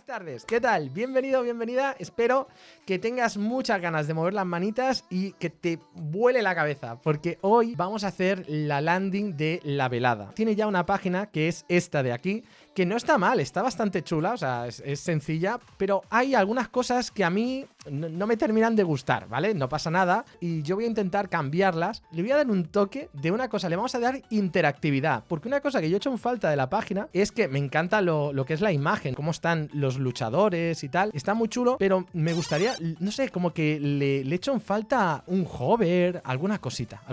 Buenas tardes, ¿qué tal? Bienvenido, bienvenida. Espero que tengas muchas ganas de mover las manitas y que te vuele la cabeza, porque hoy vamos a hacer la landing de La Velada. Tiene ya una página que es esta de aquí, que no está mal, está bastante chula, o sea, es sencilla, pero hay algunas cosas que a mí no me terminan de gustar, ¿vale? No pasa nada y yo voy a intentar cambiarlas. Le voy a dar un toque de una cosa, le vamos a dar interactividad, porque una cosa que yo he hecho en falta de la página es que me encanta lo que es la imagen, cómo están los luchadores y tal, está muy chulo, pero me gustaría, no sé, como que le echo en falta un hover, alguna cosita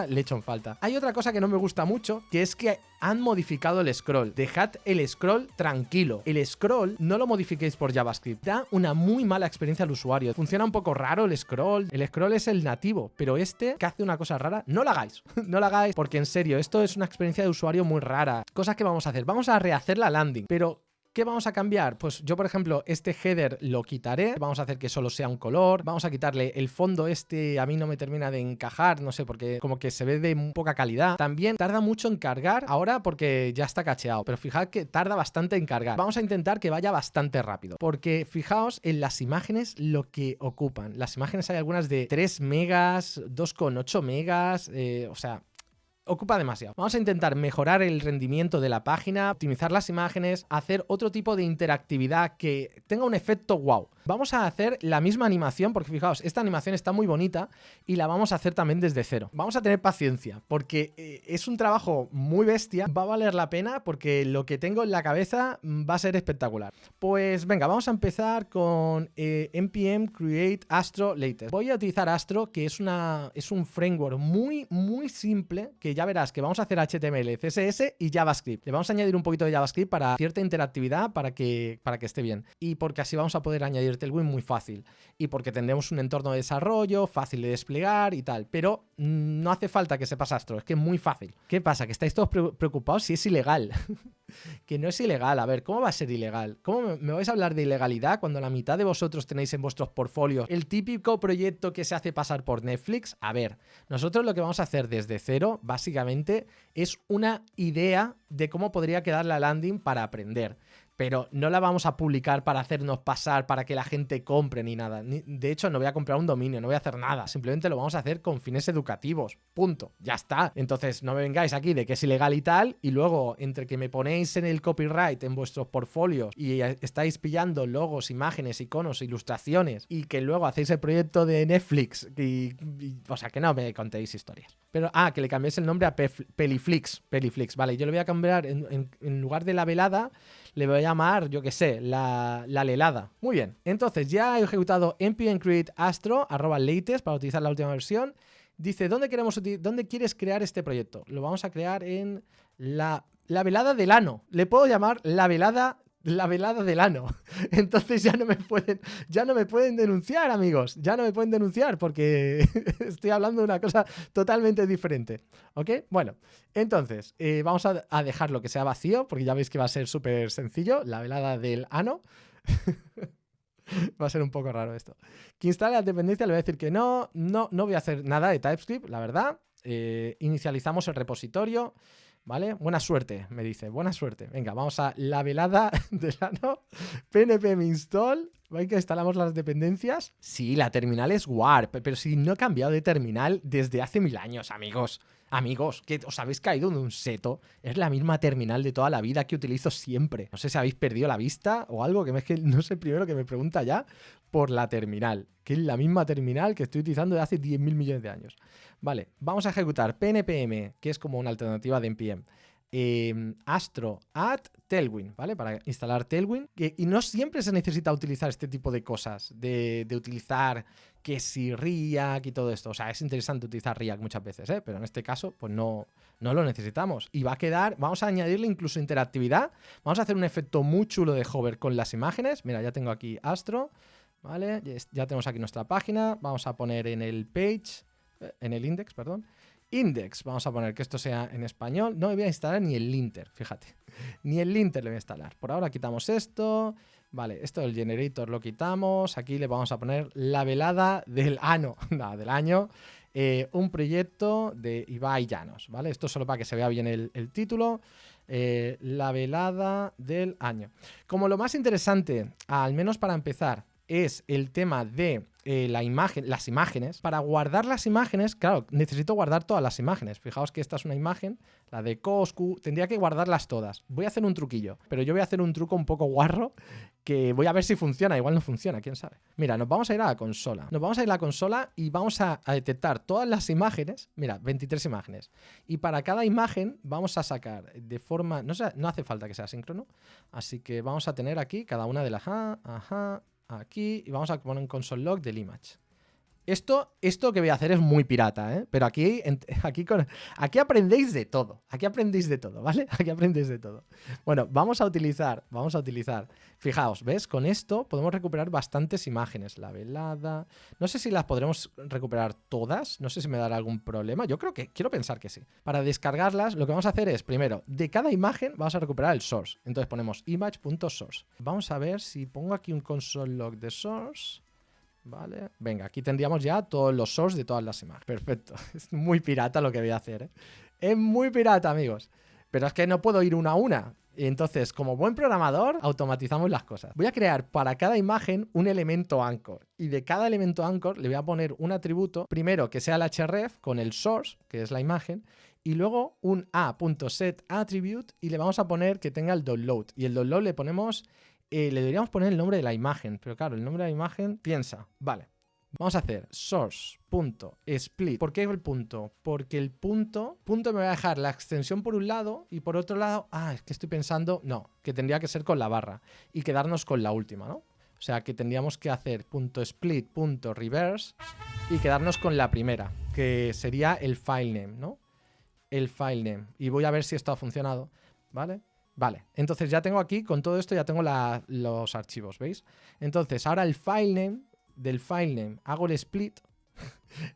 le echo en falta. Hay otra cosa que no me gusta mucho, que es que han modificado el scroll. Dejad el scroll tranquilo. El scroll no lo modifiquéis por JavaScript. Da una muy mala experiencia al usuario. Funciona un poco raro el scroll. El scroll es el nativo, pero este que hace una cosa rara, no lo hagáis. No lo hagáis porque en serio, esto es una experiencia de usuario muy rara. Cosas que vamos a hacer. Vamos a rehacer la landing, pero ¿qué vamos a cambiar? Pues yo, por ejemplo, este header lo quitaré. Vamos a hacer que solo sea un color. Vamos a quitarle el fondo este. A mí no me termina de encajar, no sé, porque como que se ve de poca calidad. También tarda mucho en cargar ahora porque ya está cacheado. Pero fijad que tarda bastante en cargar. Vamos a intentar que vaya bastante rápido. Porque fijaos en las imágenes lo que ocupan. Las imágenes hay algunas de 3 megas, 2,8 megas, o sea, ocupa demasiado. Vamos a intentar mejorar el rendimiento de la página, optimizar las imágenes, hacer otro tipo de interactividad que tenga un efecto wow. Vamos a hacer la misma animación, porque fijaos, esta animación está muy bonita y la vamos a hacer también desde cero. Vamos a tener paciencia, porque es un trabajo muy bestia, va a valer la pena porque lo que tengo en la cabeza va a ser espectacular. Pues venga, vamos a empezar con npm create Astro latest. Voy a utilizar Astro, que es un framework muy simple, que ya verás que vamos a hacer HTML, CSS y JavaScript. Le vamos a añadir un poquito de JavaScript para cierta interactividad, para que esté bien. Y porque así vamos a poder añadir Tailwind muy fácil. Y porque tendremos un entorno de desarrollo fácil de desplegar y tal. Pero no hace falta que sepas Astro, es que es muy fácil. ¿Qué pasa? Que estáis todos preocupados si es ilegal. Que no es ilegal. A ver, ¿cómo va a ser ilegal? ¿Cómo me vais a hablar de ilegalidad cuando la mitad de vosotros tenéis en vuestros portfolios el típico proyecto que se hace pasar por Netflix? A ver, nosotros lo que vamos a hacer desde cero, básicamente, es una idea de cómo podría quedar la landing para aprender. Pero no la vamos a publicar para hacernos pasar, para que la gente compre ni nada. De hecho, no voy a comprar un dominio, no voy a hacer nada. Simplemente lo vamos a hacer con fines educativos. Punto. Ya está. Entonces, no me vengáis aquí de que es ilegal y tal, y luego, entre que me ponéis en el copyright en vuestros portfolios y estáis pillando logos, imágenes, iconos, ilustraciones, y que luego hacéis el proyecto de Netflix, o sea, que no me contéis historias. Pero, que le cambiéis el nombre a Peliflix. Vale, yo le voy a cambiar, en lugar de La Velada, le voy a llamar, yo qué sé, la lelada. Muy bien, entonces ya he ejecutado npm create astro @latest para utilizar la última versión. Dice, ¿dónde quieres crear este proyecto? Lo vamos a crear en la velada del ano. Le puedo llamar la velada del ano. Entonces ya no me pueden denunciar, amigos. Ya no me pueden denunciar porque estoy hablando de una cosa totalmente diferente. ¿Ok? Bueno, entonces vamos a dejarlo que sea vacío porque ya veis que va a ser súper sencillo. La velada del ano. Va a ser un poco raro esto. Que instale la dependencia, le voy a decir que no voy a hacer nada de TypeScript, la verdad. Inicializamos el repositorio. ¿Vale? Buena suerte, me dice. Buena suerte. Venga, vamos a la velada del ano. pnpm install. ¿Veis que instalamos las dependencias? Sí, la terminal es Warp, pero si no he cambiado de terminal desde hace 1000 años, amigos. Amigos, que os habéis caído de un seto. Es la misma terminal de toda la vida que utilizo siempre. No sé si habéis perdido la vista o algo, que es que no sé primero que me pregunta ya por la terminal, que es la misma terminal que estoy utilizando de hace 10.000 millones de años. Vale, vamos a ejecutar pnpm, que es como una alternativa de npm. Astro add Tailwind, ¿vale? Para instalar Tailwind. Y no siempre se necesita utilizar este tipo de cosas, de utilizar que si React y todo esto. O sea, es interesante utilizar React muchas veces, pero en este caso, pues no lo necesitamos. Y va a quedar, vamos a añadirle incluso interactividad. Vamos a hacer un efecto muy chulo de hover con las imágenes. Mira, ya tengo aquí Astro, ¿vale? Ya tenemos aquí nuestra página. Vamos a poner en el page, en el index, perdón. Index, vamos a poner que esto sea en español. No me voy a instalar ni el linter, fíjate. Ni el linter le voy a instalar. Por ahora quitamos esto. Vale, esto del generator lo quitamos. Aquí le vamos a poner la velada del ano. Nada, del año. Un proyecto de Ibai Llanos, ¿vale? Esto solo para que se vea bien el título. La velada del año. Como lo más interesante, al menos para empezar, es el tema de la imagen, las imágenes. Para guardar las imágenes, claro, necesito guardar todas las imágenes. Fijaos que esta es una imagen, la de Coscu, tendría que guardarlas todas. Voy a hacer un truquillo, pero yo voy a hacer un truco un poco guarro que voy a ver si funciona, igual no funciona, quién sabe. Mira, nos vamos a ir a la consola. Nos vamos a ir a la consola y vamos a detectar todas las imágenes. Mira, 23 imágenes. Y para cada imagen vamos a sacar de forma... No hace falta que sea síncrono. Así que vamos a tener aquí cada una de las... aquí, y vamos a poner un console log del image. Esto que voy a hacer es muy pirata, ¿eh? Pero aquí aprendéis de todo. Aquí aprendéis de todo, ¿vale? Aquí aprendéis de todo. Bueno, vamos a utilizar. Fijaos, ¿ves? Con esto podemos recuperar bastantes imágenes. La velada. No sé si las podremos recuperar todas. No sé si me dará algún problema. Quiero pensar que sí. Para descargarlas, lo que vamos a hacer es, primero, de cada imagen vamos a recuperar el source. Entonces ponemos image.source. Vamos a ver si pongo aquí un console log de source. Vale, venga, aquí tendríamos ya todos los source de todas las imágenes. Perfecto, es muy pirata lo que voy a hacer, ¿eh? Es muy pirata, amigos. Pero es que no puedo ir una a una. Entonces, como buen programador, automatizamos las cosas. Voy a crear para cada imagen un elemento anchor. Y de cada elemento anchor le voy a poner un atributo, primero que sea el href con el source, que es la imagen, y luego un a.setAttribute y le vamos a poner que tenga el download. Y el download le ponemos... le deberíamos poner el nombre de la imagen, pero claro, el nombre de la imagen, piensa, vale. Vamos a hacer source.split. ¿Por qué el punto? Porque el punto me va a dejar la extensión por un lado y por otro lado, es que estoy pensando, no, que tendría que ser con la barra y quedarnos con la última, ¿no? O sea, que tendríamos que hacer .split.reverse y quedarnos con la primera, que sería el filename, ¿no? El filename. Y voy a ver si esto ha funcionado, ¿vale? Vale, entonces ya tengo aquí, con todo esto ya tengo los archivos, ¿veis? Entonces ahora el filename, del filename hago el split,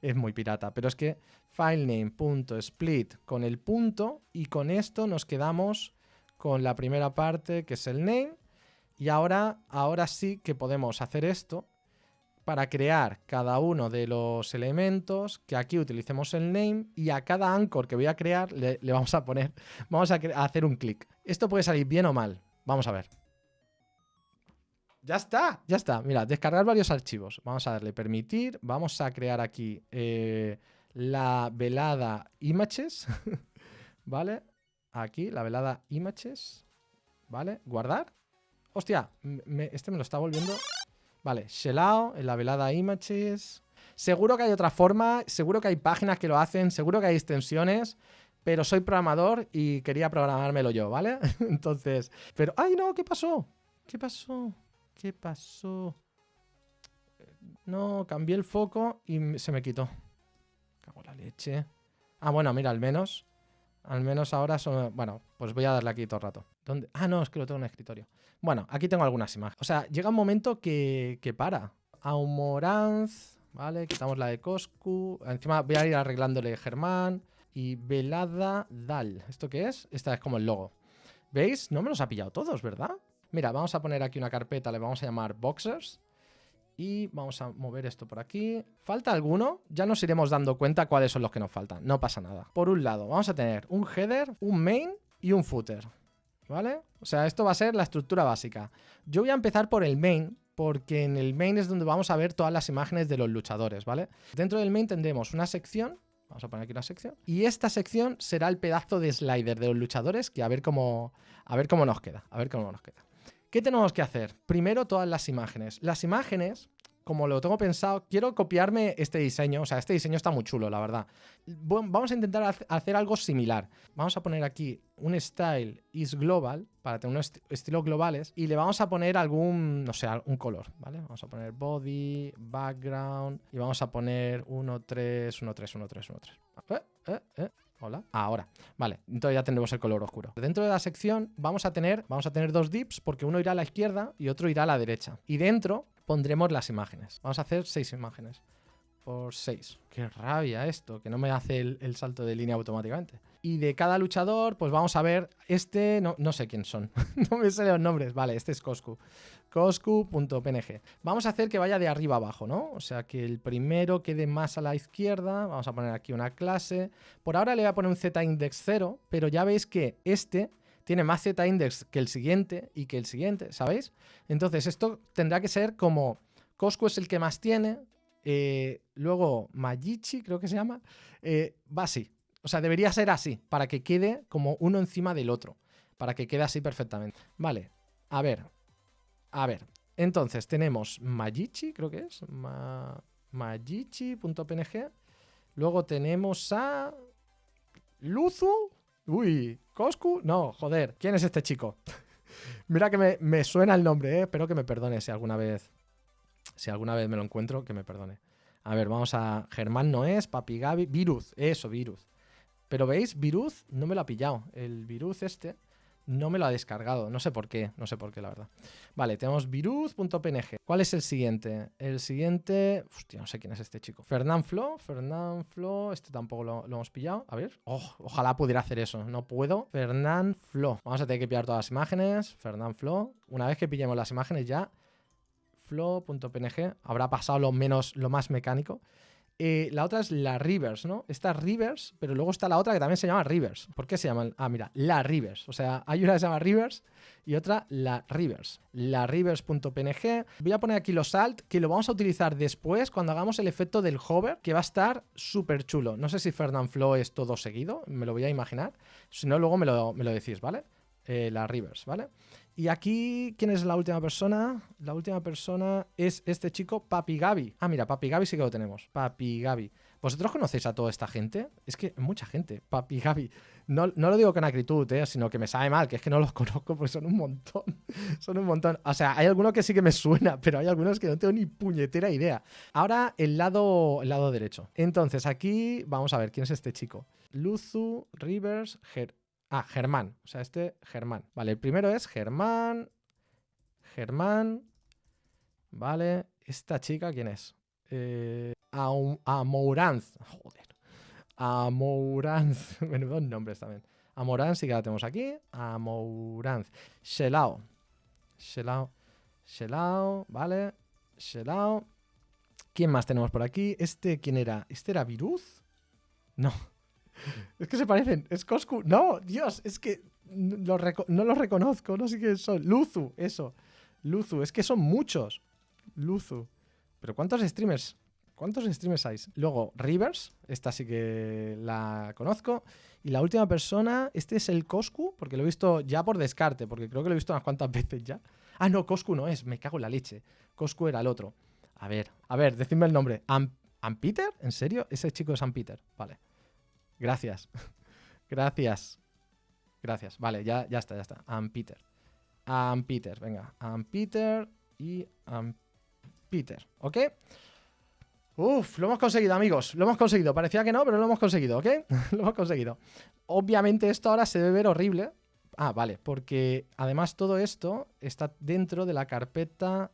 es muy pirata, pero es que filename.split con el punto y con esto nos quedamos con la primera parte que es el name y ahora sí que podemos hacer esto para crear cada uno de los elementos, que aquí utilicemos el name y a cada anchor que voy a crear le vamos a poner, vamos a hacer un clic. Esto puede salir bien o mal. Vamos a ver. Ya está. Mira, descargar varios archivos. Vamos a darle permitir. Vamos a crear aquí la velada images. ¿Vale? Aquí, la velada images. ¿Vale? Guardar. Hostia, este me lo está volviendo... Vale, Shellao, en la velada images. Seguro que hay otra forma, seguro que hay páginas que lo hacen, seguro que hay extensiones, pero soy programador y quería programármelo yo, ¿vale? Entonces, pero... ¡Ay, no! ¿Qué pasó? ¿Qué pasó? No, cambié el foco y se me quitó. Cago en la leche. Bueno, mira, al menos ahora son... Bueno, pues voy a darle aquí todo el rato. ¿Dónde? No, es que lo tengo en el escritorio. Bueno, aquí tengo algunas imágenes. O sea, llega un momento que para. Aumoranz, ¿vale? Quitamos la de Coscu. Encima voy a ir arreglándole Germán. Y velada Dal. ¿Esto qué es? Esta es como el logo. ¿Veis? No me los ha pillado todos, ¿verdad? Mira, vamos a poner aquí una carpeta, le vamos a llamar Boxers. Y vamos a mover esto por aquí. ¿Falta alguno? Ya nos iremos dando cuenta cuáles son los que nos faltan. No pasa nada. Por un lado, vamos a tener un header, un main y un footer. ¿Vale? O sea, esto va a ser la estructura básica. Yo voy a empezar por el main, porque en el main es donde vamos a ver todas las imágenes de los luchadores, ¿vale? Dentro del main tendremos una sección. Vamos a poner aquí una sección. Y esta sección será el pedazo de slider de los luchadores, que a ver cómo nos queda. ¿Qué tenemos que hacer? Primero, todas las imágenes. Las imágenes, como lo tengo pensado, quiero copiarme este diseño. O sea, este diseño está muy chulo, la verdad. Vamos a intentar hacer algo similar. Vamos a poner aquí un style is global, para tener unos estilos globales, y le vamos a poner algún, no sé, un color, ¿vale? Vamos a poner body, background, y vamos a poner 1, 3, 1, 3, 1, 3, 1, 3. Hola. Ahora. Vale, entonces ya tendremos el color oscuro. Dentro de la sección vamos a tener dos divs porque uno irá a la izquierda y otro irá a la derecha. Y dentro pondremos las imágenes. Vamos a hacer 6 imágenes. Por 6. Qué rabia esto, que no me hace el salto de línea automáticamente. Y de cada luchador, pues vamos a ver, no sé quién son. No me sé los nombres. Vale, este es Coscu. Coscu.png. Vamos a hacer que vaya de arriba abajo, ¿no? O sea, que el primero quede más a la izquierda. Vamos a poner aquí una clase. Por ahora le voy a poner un z-index 0, pero ya veis que este tiene más z-index que el siguiente y que el siguiente, ¿sabéis? Entonces esto tendrá que ser como Coscu es el que más tiene, luego Magichi creo que se llama, va así. O sea, debería ser así, para que quede como uno encima del otro, para que quede así perfectamente. Vale, a ver. Entonces tenemos Magichi, creo que es, Magichi.png. Luego tenemos a Luzu. Uy, Coscu. No, joder, ¿quién es este chico? Mira que me suena el nombre, espero que me perdone si alguna vez me lo encuentro, que me perdone. A ver, vamos a... Germán no es, Papi Gaby, Viruz, eso, Viruz. Pero ¿veis? Viruz no me lo ha pillado. El Viruz este no me lo ha descargado. No sé por qué, la verdad. Vale, tenemos viruz.png. ¿Cuál es el siguiente? El siguiente... Hostia, no sé quién es este chico. Fernán Flo, este tampoco lo hemos pillado. A ver. Oh, ojalá pudiera hacer eso. No puedo. Fernán Flo. Vamos a tener que pillar todas las imágenes. Fernán Flo. Una vez que pillemos las imágenes ya... Flo.png. Habrá pasado lo más mecánico. La otra es la Rivers, ¿no? Esta es Rivers, pero luego está la otra que también se llama Rivers. ¿Por qué se llaman? Ah, mira, la Rivers. O sea, hay una que se llama Rivers y otra la Rivers. La Rivers.png. Voy a poner aquí los alt, que lo vamos a utilizar después cuando hagamos el efecto del hover, que va a estar súper chulo. No sé si Fernand Flo es todo seguido, me lo voy a imaginar. Si no, luego me lo decís, ¿vale? La Rivers, ¿vale? Y aquí, ¿quién es la última persona? La última persona es este chico, Papi Gaby. Ah, mira, Papi Gaby sí que lo tenemos. Papi Gaby. ¿Vosotros conocéis a toda esta gente? Es que mucha gente. Papi Gaby. No lo digo con acritud, sino que me sabe mal, que es que no los conozco porque son un montón. Son un montón. O sea, hay alguno que sí que me suena, pero hay algunos que no tengo ni puñetera idea. Ahora, el lado derecho. Entonces, aquí vamos a ver quién es este chico. Luzu, Rivers, Germán. O sea, Germán. Vale, el primero es Germán. Vale. ¿Esta chica quién es? Amouranz. Joder. Amouranz. Menudos nombres también. Amouranz sí que la tenemos aquí. Amouranz. Shelao. Vale. Shelao. ¿Quién más tenemos por aquí? ¿Quién era? ¿Este era Viruz? No. Es que se parecen. Es Coscu. No, Dios, es que no los reconozco. No sé qué son. Luzu, eso. Luzu, es que son muchos. Luzu. Pero ¿cuántos streamers hay? Luego, Rivers. Esta sí que la conozco. Y la última persona, este es el Coscu, porque lo he visto ya por descarte, porque creo que lo he visto unas cuantas veces ya. Ah, no, Coscu no es. Me cago en la leche. Coscu era el otro. A ver, decidme el nombre. ¿Ampeter? ¿En serio? Ese chico es Ampeter. Vale. Gracias. Vale, ya está. Ampeter, venga. Ampeter y Ampeter, ¿ok? Uf, lo hemos conseguido, amigos. Lo hemos conseguido. Parecía que no, pero lo hemos conseguido, ¿ok? Lo hemos conseguido. Obviamente esto ahora se debe ver horrible. Ah, vale, porque además todo esto está dentro de la carpeta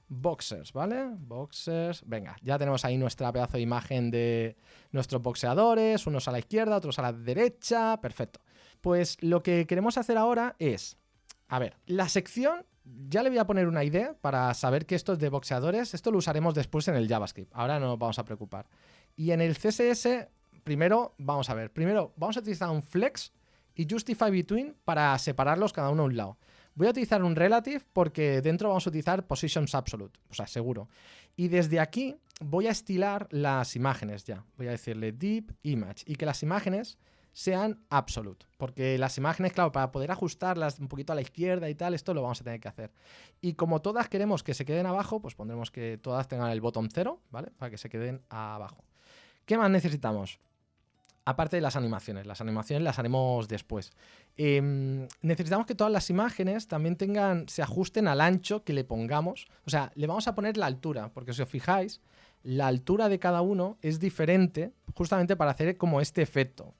Boxers, ¿vale? Boxers, venga, ya tenemos ahí nuestra pedazo de imagen de nuestros boxeadores, unos a la izquierda, otros a la derecha, perfecto. Pues lo que queremos hacer ahora es, a ver, la sección, ya le voy a poner una ID para saber que esto es de boxeadores, esto lo usaremos después en el JavaScript, ahora no nos vamos a preocupar. Y en el CSS, primero vamos a utilizar un flex y justify between para separarlos cada uno a un lado. Voy a utilizar un relative porque dentro vamos a utilizar positions absolute, o sea, seguro. Y desde aquí voy a estilar las imágenes ya. Voy a decirle deep image y que las imágenes sean absolute. Porque las imágenes, claro, para poder ajustarlas un poquito a la izquierda y tal, esto lo vamos a tener que hacer. Y como todas queremos que se queden abajo, pues pondremos que todas tengan el bottom 0, ¿vale? Para que se queden abajo. ¿Qué más necesitamos? Aparte de las animaciones las haremos después. Necesitamos que todas las imágenes también se ajusten al ancho que le pongamos. O sea, le vamos a poner la altura, porque si os fijáis, la altura de cada uno es diferente, justamente para hacer como este efecto.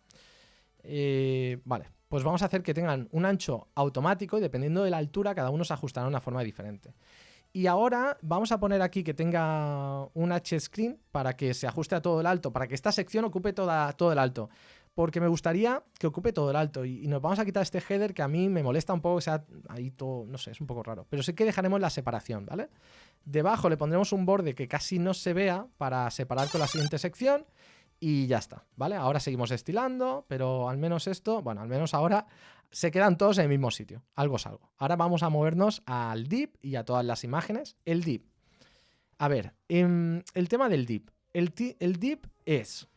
Vale, pues vamos a hacer que tengan un ancho automático y dependiendo de la altura, cada uno se ajustará de una forma diferente. Y ahora vamos a poner aquí que tenga un H-screen para que se ajuste a todo el alto, para que esta sección ocupe todo el alto. Porque me gustaría que ocupe todo el alto y nos vamos a quitar este header que a mí me molesta un poco que sea ahí todo, no sé, es un poco raro. Pero sí que dejaremos la separación, ¿vale? Debajo le pondremos un borde que casi no se vea para separar con la siguiente sección y ya está, ¿vale? Ahora seguimos estilando, pero al menos esto, bueno, al menos ahora se quedan todos en el mismo sitio. Algo es algo. Ahora vamos a movernos al div y a todas las imágenes. El div. A ver, el tema del div. El div es...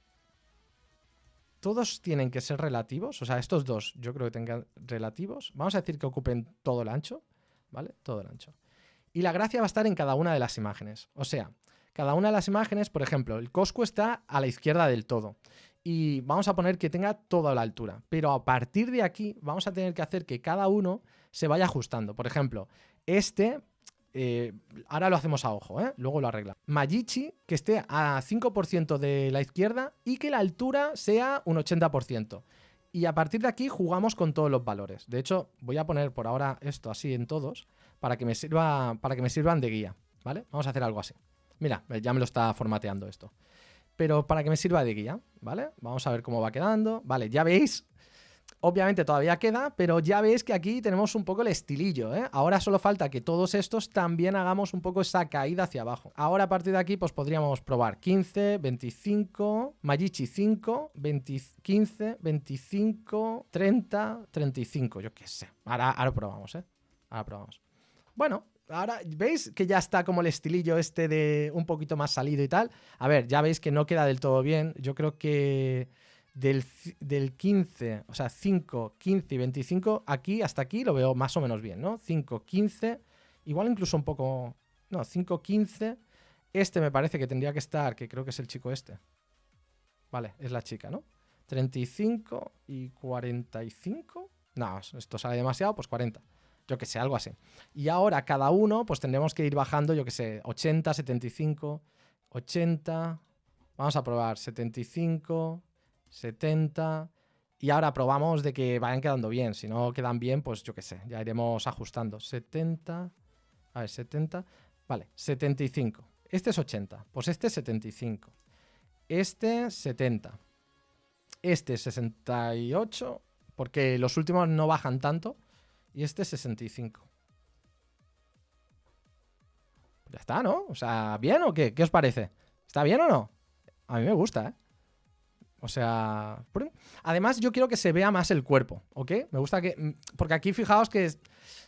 Todos tienen que ser relativos. O sea, estos dos yo creo que tengan relativos. Vamos a decir que ocupen todo el ancho. ¿Vale? Todo el ancho. Y la gracia va a estar en cada una de las imágenes. O sea, cada una de las imágenes, por ejemplo, el Coscu está a la izquierda del todo. Y vamos a poner que tenga toda la altura. Pero a partir de aquí vamos a tener que hacer que cada uno se vaya ajustando. Por ejemplo, ahora lo hacemos a ojo, luego lo arregla. Majichi, que esté a 5% de la izquierda y que la altura sea un 80%. Y a partir de aquí jugamos con todos los valores. De hecho, voy a poner por ahora esto así en todos para que me sirvan de guía, ¿vale? Vamos a hacer algo así. Mira, ya me lo está formateando esto. Pero para que me sirva de guía, ¿vale? Vamos a ver cómo va quedando. Vale, ya veis, obviamente todavía queda, pero ya veis que aquí tenemos un poco el estilillo, ¿eh? Ahora solo falta que todos estos también hagamos un poco esa caída hacia abajo. Ahora a partir de aquí pues podríamos probar 15, 25, Majichi 5, 15, 25, 30, 35, yo qué sé. Ahora probamos, ¿eh? Ahora probamos. Bueno, ahora veis que ya está como el estilillo este de un poquito más salido y tal. A ver, ya veis que no queda del todo bien. Yo creo que del 15, o sea, 5, 15 y 25, aquí hasta aquí lo veo más o menos bien, ¿no? 5, 15, igual incluso un poco... No, 5, 15. Este me parece que tendría que estar, que creo que es el chico este. Vale, es la chica, ¿no? 35 y 45. No, esto sale demasiado, pues 40. Yo que sé, algo así. Y ahora cada uno, pues tendremos que ir bajando, yo que sé, 80, 75, 80. Vamos a probar 75, 70. Y ahora probamos de que vayan quedando bien. Si no quedan bien, pues yo que sé, ya iremos ajustando. 70. A ver, 70. Vale, 75. Este es 80. Pues este es 75. Este 70. Este 68. Porque los últimos no bajan tanto. Y este 65. Ya está, ¿no? O sea, ¿bien o qué? ¿Qué os parece? ¿Está bien o no? A mí me gusta, ¿eh? O sea... Además, yo quiero que se vea más el cuerpo, ¿ok? Me gusta que... Porque aquí fijaos que...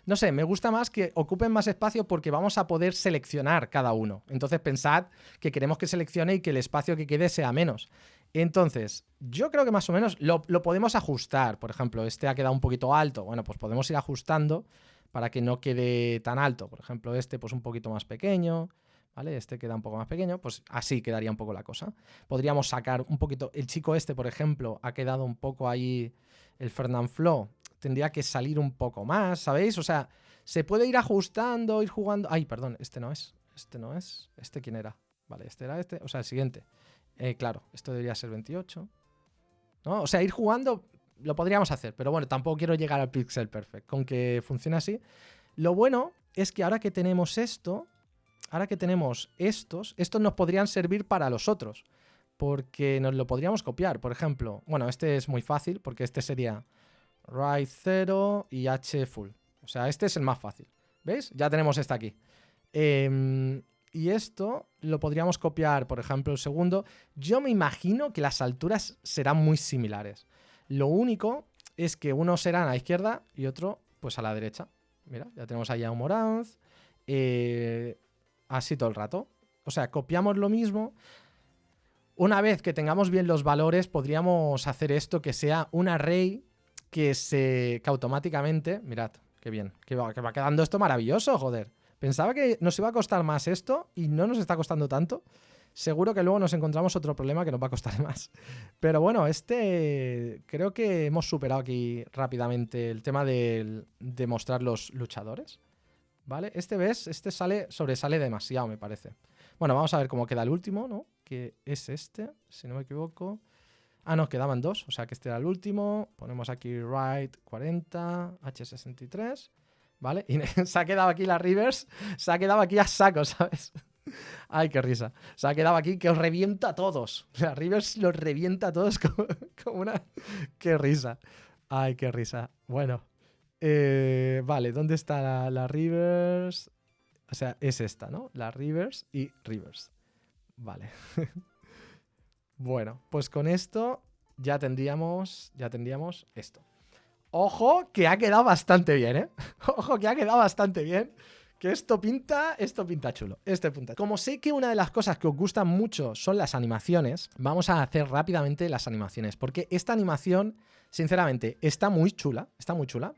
No sé, me gusta más que ocupen más espacio porque vamos a poder seleccionar cada uno. Entonces pensad que queremos que seleccione y que el espacio que quede sea menos. Entonces, yo creo que más o menos lo podemos ajustar. Por ejemplo, este ha quedado un poquito alto. Bueno, pues podemos ir ajustando para que no quede tan alto. Por ejemplo, este pues un poquito más pequeño, ¿vale? Este queda un poco más pequeño, pues así quedaría un poco la cosa. Podríamos sacar un poquito... El chico este, por ejemplo, ha quedado un poco ahí... El Fernanfloo tendría que salir un poco más, ¿sabéis? O sea, se puede ir ajustando, ir jugando... Ay, perdón, este no es. Este no es. ¿Este quién era? Vale, este era este. O sea, el siguiente. Claro, esto debería ser 28. ¿No? O sea, ir jugando lo podríamos hacer, pero bueno, tampoco quiero llegar al pixel perfect. Con que funcione así. Lo bueno es que ahora que tenemos esto, ahora que tenemos estos nos podrían servir para los otros, porque nos lo podríamos copiar. Por ejemplo, bueno, este es muy fácil, porque este sería right 0 y h full. O sea, este es el más fácil. ¿Veis? Ya tenemos este aquí. Y esto lo podríamos copiar, por ejemplo, el segundo. Yo me imagino que las alturas serán muy similares. Lo único es que uno será a la izquierda y otro pues a la derecha. Mira, ya tenemos ahí a Moranz. Así todo el rato. O sea, copiamos lo mismo. Una vez que tengamos bien los valores, podríamos hacer esto que sea un array que automáticamente... Mirad, qué bien. Que va quedando esto maravilloso, joder. Pensaba que nos iba a costar más esto y no nos está costando tanto. Seguro que luego nos encontramos otro problema que nos va a costar más. Pero bueno, creo que hemos superado aquí rápidamente el tema de mostrar los luchadores. ¿Vale? Este sobresale demasiado, me parece. Bueno, vamos a ver cómo queda el último, ¿no? Que es este, si no me equivoco. Ah, no, quedaban dos, o sea que este era el último. Ponemos aquí right 40, H63, ¿vale? Y se ha quedado aquí la Rivers, se ha quedado aquí a saco, ¿sabes? Ay, qué risa. Se ha quedado aquí que os revienta a todos. La Rivers los revienta a todos como una... Qué risa. Ay, qué risa. Bueno. Vale, ¿dónde está la Rivers? O sea, es esta, ¿no? La Rivers y Rivers. Vale. Bueno, pues con esto ya tendríamos esto. Ojo, que ha quedado bastante bien, ¿eh? Ojo, que ha quedado bastante bien. Que esto pinta chulo. Como sé que una de las cosas que os gustan mucho son las animaciones, vamos a hacer rápidamente las animaciones. Porque esta animación, sinceramente, está muy chula,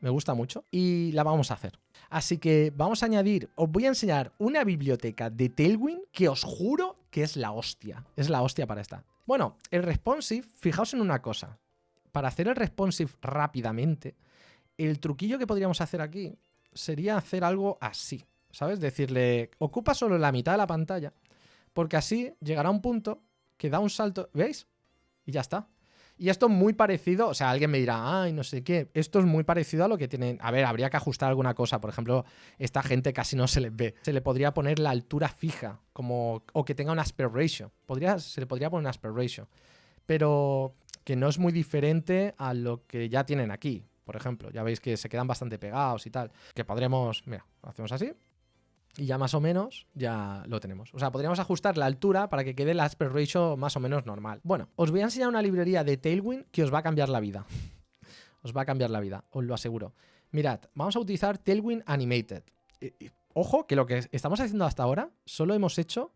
me gusta mucho y la vamos a hacer. Así que vamos a añadir, os voy a enseñar una biblioteca de Tailwind que os juro que es la hostia. Es la hostia para esta. Bueno, el responsive, fijaos en una cosa. Para hacer el responsive rápidamente, el truquillo que podríamos hacer aquí sería hacer algo así. ¿Sabes? Decirle, ocupa solo la mitad de la pantalla, porque así llegará un punto que da un salto, ¿veis? Y ya está. Y esto es muy parecido, o sea, alguien me dirá, ay, no sé qué, esto es muy parecido a lo que tienen, a ver, habría que ajustar alguna cosa, por ejemplo, esta gente casi no se les ve, se le podría poner la altura fija, como, o que tenga un aspect ratio, se le podría poner un aspect ratio, pero que no es muy diferente a lo que ya tienen aquí, por ejemplo, ya veis que se quedan bastante pegados y tal, que podremos, mira, lo hacemos así, y ya más o menos ya lo tenemos. O sea, podríamos ajustar la altura para que quede el aspect ratio más o menos normal. Bueno, os voy a enseñar una librería de Tailwind que os va a cambiar la vida. Os va a cambiar la vida, os lo aseguro. Mirad, vamos a utilizar Tailwind Animated. Ojo, que lo que estamos haciendo hasta ahora solo hemos hecho...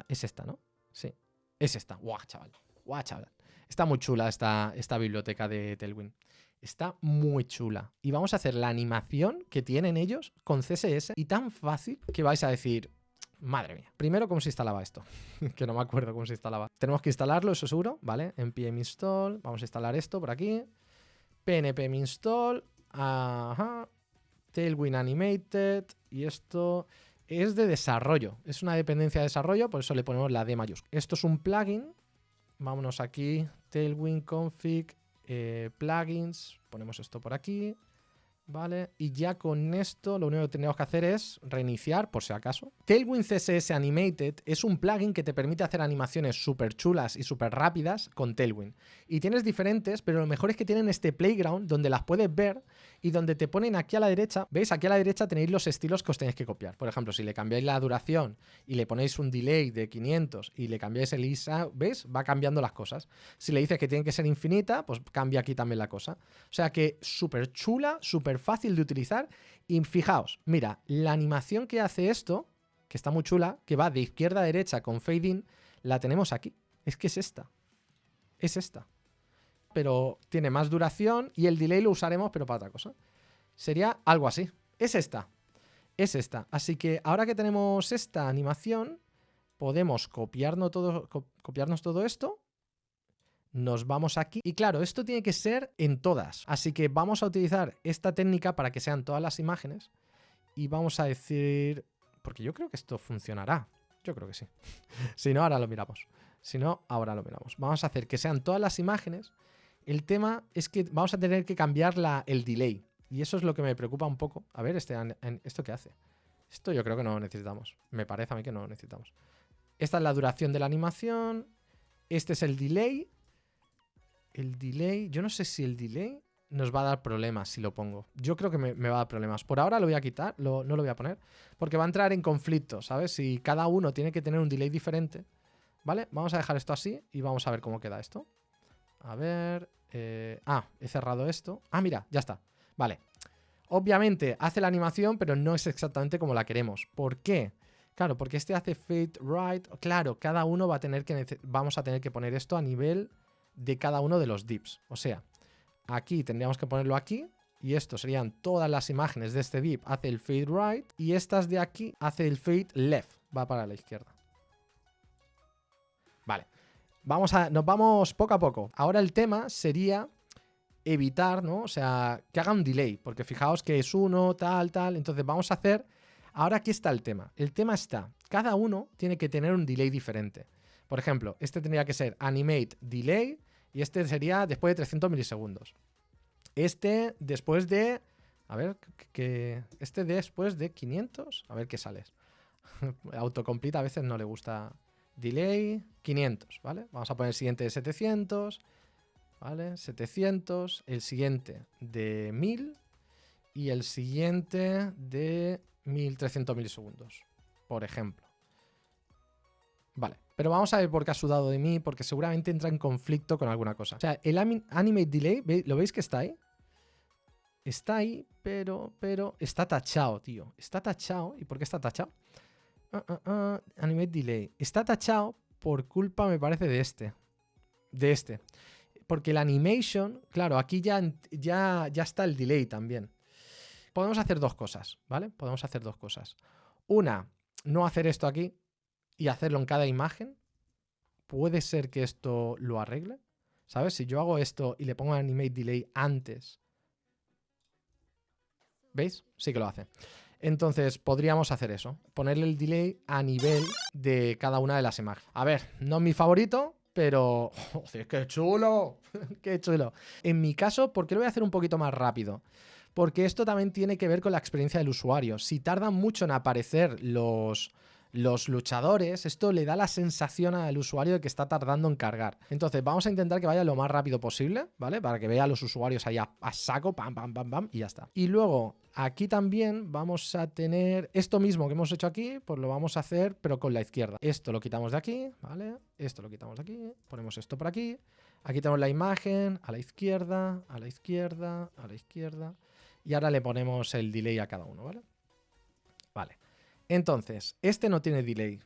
es esta, ¿no? Sí, es esta. Guau, chaval. Guau, chaval. Está muy chula esta biblioteca de Tailwind. Está muy chula. Y vamos a hacer la animación que tienen ellos con CSS y tan fácil que vais a decir, madre mía. Primero, ¿cómo se instalaba esto? Que no me acuerdo cómo se instalaba. Tenemos que instalarlo, eso seguro, ¿vale? npm install, vamos a instalar esto por aquí. pnpm install, ajá. Tailwind animated y esto es de desarrollo. Es una dependencia de desarrollo, por eso le ponemos la D mayúscula. Esto es un plugin. Vámonos aquí, Tailwind config, plugins, ponemos esto por aquí, ¿vale? Y ya con esto lo único que tendríamos que hacer es reiniciar, por si acaso. Tailwind CSS Animated es un plugin que te permite hacer animaciones súper chulas y súper rápidas con Tailwind. Y tienes diferentes, pero lo mejor es que tienen este playground donde las puedes ver y donde te ponen aquí a la derecha, ¿veis? Aquí a la derecha tenéis los estilos que os tenéis que copiar. Por ejemplo, si le cambiáis la duración y le ponéis un delay de 500 y le cambiáis el ISA, ¿veis? Va cambiando las cosas. Si le dices que tiene que ser infinita, pues cambia aquí también la cosa. O sea que súper chula, súper fácil de utilizar. Y fijaos, mira, la animación que hace esto, que está muy chula, que va de izquierda a derecha con fade in, la tenemos aquí. Es que es esta. Es esta. Pero tiene más duración y el delay lo usaremos, pero para otra cosa. Sería algo así. Es esta. Es esta. Así que ahora que tenemos esta animación, podemos copiarnos todo esto. Nos vamos aquí. Y claro, esto tiene que ser en todas. Así que vamos a utilizar esta técnica para que sean todas las imágenes. Y vamos a decir... Porque yo creo que esto funcionará. Yo creo que sí. Si no, ahora lo miramos. Si no, ahora lo miramos. Vamos a hacer que sean todas las imágenes. El tema es que vamos a tener que cambiar el delay. Y eso es lo que me preocupa un poco. A ver, ¿esto qué hace? Esto yo creo que no lo necesitamos. Me parece a mí que no lo necesitamos. Esta es la duración de la animación. Este es el delay. El delay... Yo no sé si el delay nos va a dar problemas si lo pongo. Yo creo que me va a dar problemas. Por ahora lo voy a quitar. No lo voy a poner. Porque va a entrar en conflicto, ¿sabes? Si cada uno tiene que tener un delay diferente. ¿Vale? Vamos a dejar esto así y vamos a ver cómo queda esto. A ver... he cerrado esto. Mira, ya está. Vale. Obviamente hace la animación, pero no es exactamente como la queremos. ¿Por qué? Claro, porque este hace fade right. Claro, cada uno vamos a tener que poner esto a nivel de cada uno de los dips. O sea, aquí tendríamos que ponerlo aquí. Y esto serían todas las imágenes de este dip. Hace el fade right. Y estas de aquí hace el fade left. Va para la izquierda. Vale. Nos vamos poco a poco. Ahora el tema sería evitar, ¿no? O sea, que haga un delay, porque fijaos que es uno, tal. Entonces vamos a hacer... Ahora aquí está el tema. El tema está, cada uno tiene que tener un delay diferente. Por ejemplo, este tendría que ser animate delay y este sería después de 300 milisegundos. Este después de... A ver, este después de 500... A ver qué sale. Autocomplete a veces no le gusta... Delay 500, ¿vale? Vamos a poner el siguiente de 700, ¿vale? 700, el siguiente de 1000 y el siguiente de 1300 milisegundos, por ejemplo. Vale, pero vamos a ver por qué ha sudado de mí, porque seguramente entra en conflicto con alguna cosa. O sea, el animate delay, ¿lo veis que está ahí? Está ahí, pero está tachado, tío. Está tachado. ¿Y por qué está tachado? Animate delay. Está tachado por culpa, me parece, de este. De este. Porque la animation, claro, aquí ya está el delay también. Podemos hacer dos cosas, ¿vale? Podemos hacer dos cosas. Una, no hacer esto aquí y hacerlo en cada imagen. Puede ser que esto lo arregle, ¿sabes? Si yo hago esto y le pongo animate delay antes, ¿veis? Sí que lo hace. Entonces podríamos hacer eso, ponerle el delay a nivel de cada una de las imágenes. A ver, no es mi favorito, pero... ¡Joder, qué chulo! ¡Qué chulo! En mi caso, ¿por qué lo voy a hacer un poquito más rápido? Porque esto también tiene que ver con la experiencia del usuario. Si tardan mucho en aparecer los luchadores, esto le da la sensación al usuario de que está tardando en cargar. Entonces vamos a intentar que vaya lo más rápido posible, ¿vale? Para que vea a los usuarios ahí a saco, pam, pam, pam, pam, y ya está. Y luego aquí también vamos a tener esto mismo que hemos hecho aquí, pues lo vamos a hacer pero con la izquierda. Esto lo quitamos de aquí, ¿vale? Esto lo quitamos de aquí, ponemos esto por aquí. Aquí tenemos la imagen, a la izquierda, a la izquierda, a la izquierda. Y ahora le ponemos el delay a cada uno, ¿vale? Vale. Entonces, este no tiene delay.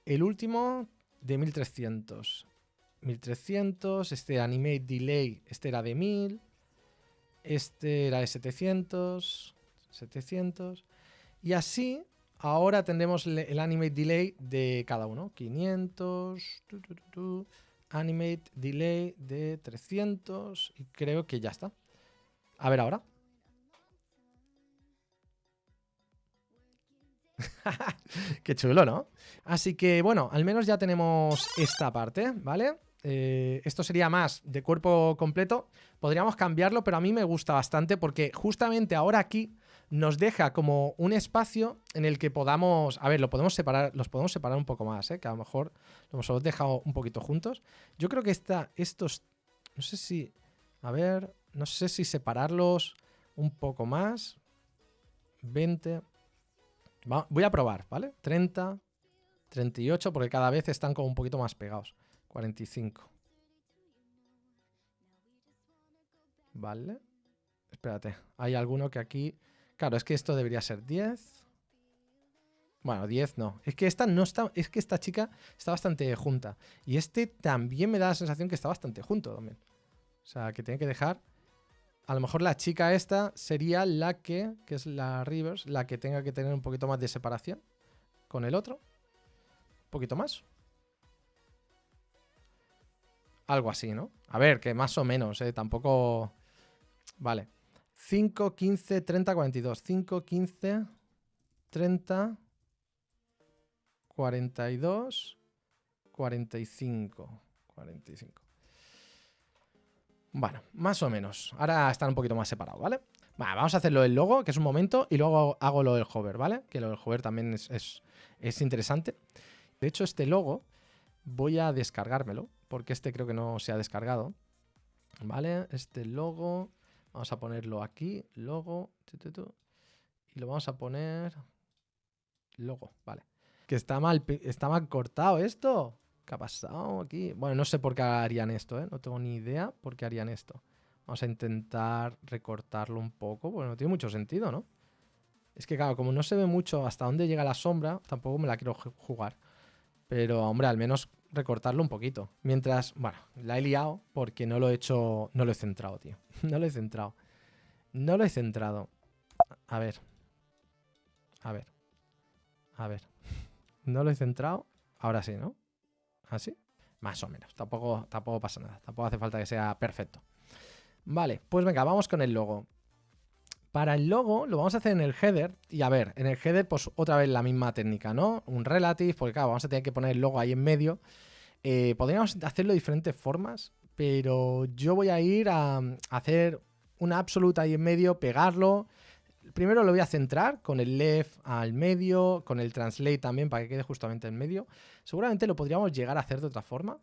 El último de 1300. 1300, este animate delay, este era de 1000. Este era de 700. 700. Y así, ahora tendremos el animate delay de cada uno. 500. Animate delay de 300. Y creo que ya está. A ver ahora. Qué chulo, ¿no? Así que, bueno, al menos ya tenemos esta parte, ¿vale? Esto sería más de cuerpo completo. Podríamos cambiarlo, pero a mí me gusta bastante porque justamente ahora aquí nos deja como un espacio en el que podamos... A ver, los podemos separar un poco más, ¿eh? Que a lo mejor los hemos dejado un poquito juntos. Yo creo que estos... No sé si... A ver... No sé si separarlos un poco más. 20... Voy a probar, ¿vale? 30, 38, porque cada vez están como un poquito más pegados. 45. Vale. Espérate, hay alguno que aquí... Claro, es que esto debería ser 10. Bueno, 10 no. Es que esta no está... Es que esta chica está bastante junta. Y este también me da la sensación que está bastante junto también. O sea, que tiene que dejar... A lo mejor la chica esta sería la que es la Rivers, la que tenga que tener un poquito más de separación con el otro. Un poquito más. Algo así, ¿no? A ver, que más o menos, tampoco... Vale. 5, 15, 30, 42. 5, 15, 30, 42, 45. 45. Bueno, más o menos. Ahora están un poquito más separados, ¿vale? Vale, vamos a hacerlo del logo, que es un momento, y luego hago lo del hover, ¿vale? Que lo del hover también es interesante. De hecho, este logo voy a descargármelo, porque este creo que no se ha descargado. ¿Vale? Este logo, vamos a ponerlo aquí, logo, y lo vamos a poner... Logo, vale. Que está mal cortado esto. ¿Qué ha pasado aquí? Bueno, no sé por qué harían esto, ¿eh? No tengo ni idea por qué harían esto. Vamos a intentar recortarlo un poco, porque no tiene mucho sentido, ¿no? Es que claro, como no se ve mucho hasta dónde llega la sombra, tampoco me la quiero jugar. Pero, hombre, al menos recortarlo un poquito. Mientras, bueno, la he liado porque no lo he hecho... No lo he centrado, tío. No lo he centrado. No lo he centrado. A ver. A ver. A ver. No lo he centrado. Ahora sí, ¿no? ¿Así? Más o menos. Tampoco pasa nada. Tampoco hace falta que sea perfecto. Vale, pues venga, vamos con el logo. Para el logo lo vamos a hacer en el header. Y a ver, en el header pues otra vez la misma técnica, ¿no? Un relative, porque claro, vamos a tener que poner el logo ahí en medio. Podríamos hacerlo de diferentes formas, pero yo voy a ir a hacer una absoluta ahí en medio, pegarlo. Primero lo voy a centrar con el left al medio, con el translate también para que quede justamente en medio. Seguramente lo podríamos llegar a hacer de otra forma,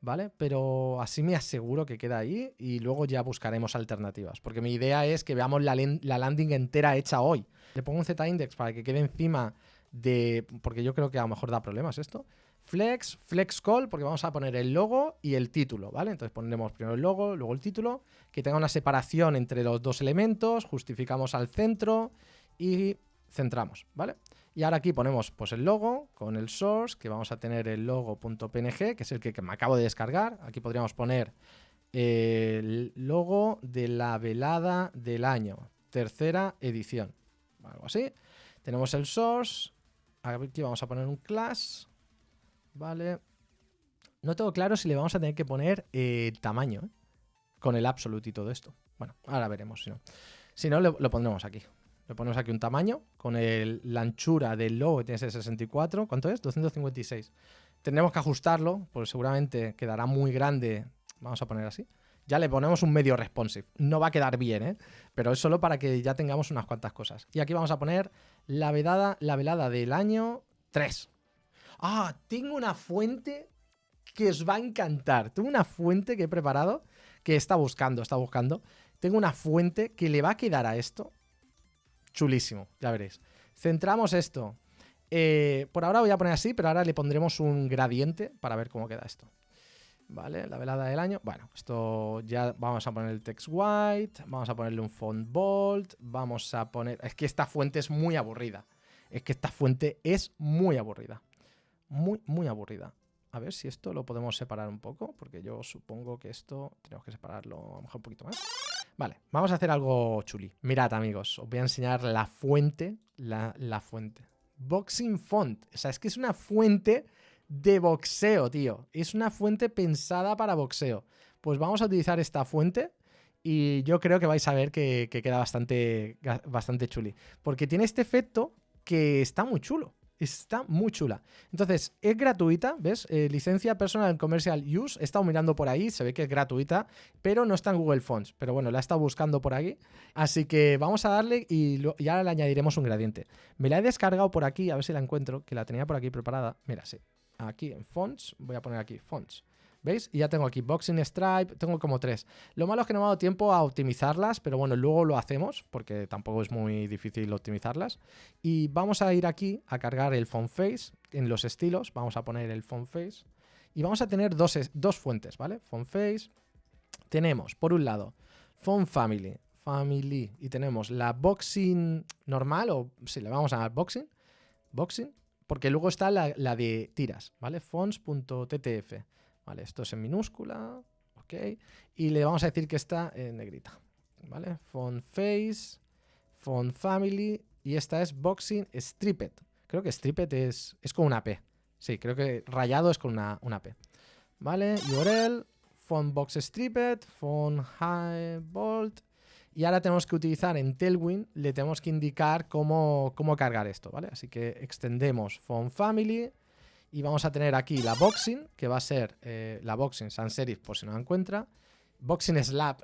¿vale? Pero así me aseguro que queda ahí y luego ya buscaremos alternativas. Porque mi idea es que veamos la landing entera hecha hoy. Le pongo un Z-index para que quede encima de... Porque yo creo que a lo mejor da problemas esto. Flex call, porque vamos a poner el logo y el título, ¿vale? Entonces pondremos primero el logo, luego el título, que tenga una separación entre los dos elementos, justificamos al centro y centramos, ¿vale? Y ahora aquí ponemos pues el logo con el source, que vamos a tener el logo.png, que es el que me acabo de descargar. Aquí podríamos poner el logo de la velada del año, tercera edición, algo así. Tenemos el source, aquí vamos a poner un class, ¿vale? No tengo claro si le vamos a tener que poner el tamaño, con el absolute y todo esto. Bueno, ahora veremos si no. Si no, lo pondremos aquí. Le ponemos aquí un tamaño con la anchura del logo que tiene ese 64. ¿Cuánto es? 256. Tendremos que ajustarlo, pues seguramente quedará muy grande. Vamos a poner así. Ya le ponemos un medio responsive. No va a quedar bien, ¿eh? Pero es solo para que ya tengamos unas cuantas cosas. Y aquí vamos a poner la velada del año 3. Ah, tengo una fuente que os va a encantar. Tengo una fuente que he preparado que está buscando. Tengo una fuente que le va a quedar a esto chulísimo, ya veréis. Centramos esto. Por ahora voy a poner así, pero ahora le pondremos un gradiente para ver cómo queda esto. Vale, la velada del año. Bueno, esto ya vamos a poner el text white, vamos a ponerle un font bold, vamos a poner... Es que esta fuente es muy aburrida. Muy aburrida. A ver si esto lo podemos separar un poco, porque yo supongo que esto tenemos que separarlo a lo mejor un poquito más. Vale, vamos a hacer algo chuli. Mirad, amigos, os voy a enseñar la fuente. La fuente. Boxing Font. O sea, es que es una fuente de boxeo, tío. Es una fuente pensada para boxeo. Pues vamos a utilizar esta fuente y yo creo que vais a ver que queda bastante chuli. Porque tiene este efecto que está muy chulo. Está muy chula. Entonces, es gratuita, ¿ves? Licencia Personal Commercial Use. He estado mirando por ahí, se ve que es gratuita, pero no está en Google Fonts. Pero bueno, la he estado buscando por aquí. Así que vamos a darle y ahora le añadiremos un gradiente. Me la he descargado por aquí, a ver si la encuentro, que la tenía por aquí preparada. Mira, sí. Aquí en Fonts, voy a poner aquí Fonts. ¿Veis? Y ya tengo aquí Boxing Stripe, tengo como 3. Lo malo es que no me ha dado tiempo a optimizarlas, pero bueno, luego lo hacemos, porque tampoco es muy difícil optimizarlas. Y vamos a ir aquí a cargar el font face en los estilos, vamos a poner el font face. Y vamos a tener dos fuentes, ¿vale? Font face. Tenemos, por un lado, font family, y tenemos la boxing normal, o si le vamos a dar boxing, porque luego está la de tiras, ¿vale? Fonts.ttf. Vale, esto es en minúscula, ok, y le vamos a decir que está en negrita, ¿vale? Font face, font family, y esta es boxing stripped. Creo que stripped es con una P. Sí, creo que rayado es con una P. ¿Vale? URL, font box stripped, font high bold. Y ahora tenemos que utilizar en Tailwind, le tenemos que indicar cómo cargar esto, ¿vale? Así que extendemos font family. Y vamos a tener aquí la boxing, que va a ser la boxing sans serif, por si no la encuentra. Boxing slap.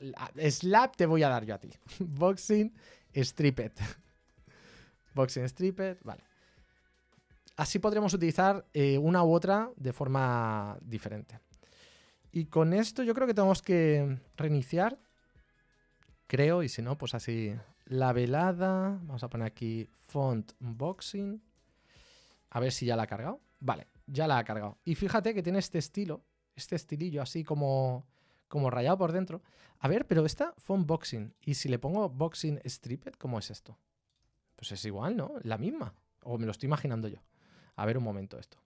Slap te voy a dar yo a ti. Boxing stripped. Boxing stripped, vale. Así podremos utilizar una u otra de forma diferente. Y con esto yo creo que tenemos que reiniciar. Creo, y si no, pues así. La velada. Vamos a poner aquí font boxing. A ver si ya la ha cargado. Vale. Ya la ha cargado. Y fíjate que tiene este estilo, este estilillo así como rayado por dentro. A ver, pero esta font boxing. Y si le pongo boxing stripped, ¿cómo es esto? Pues es igual, ¿no? La misma. O me lo estoy imaginando yo. A ver un momento esto.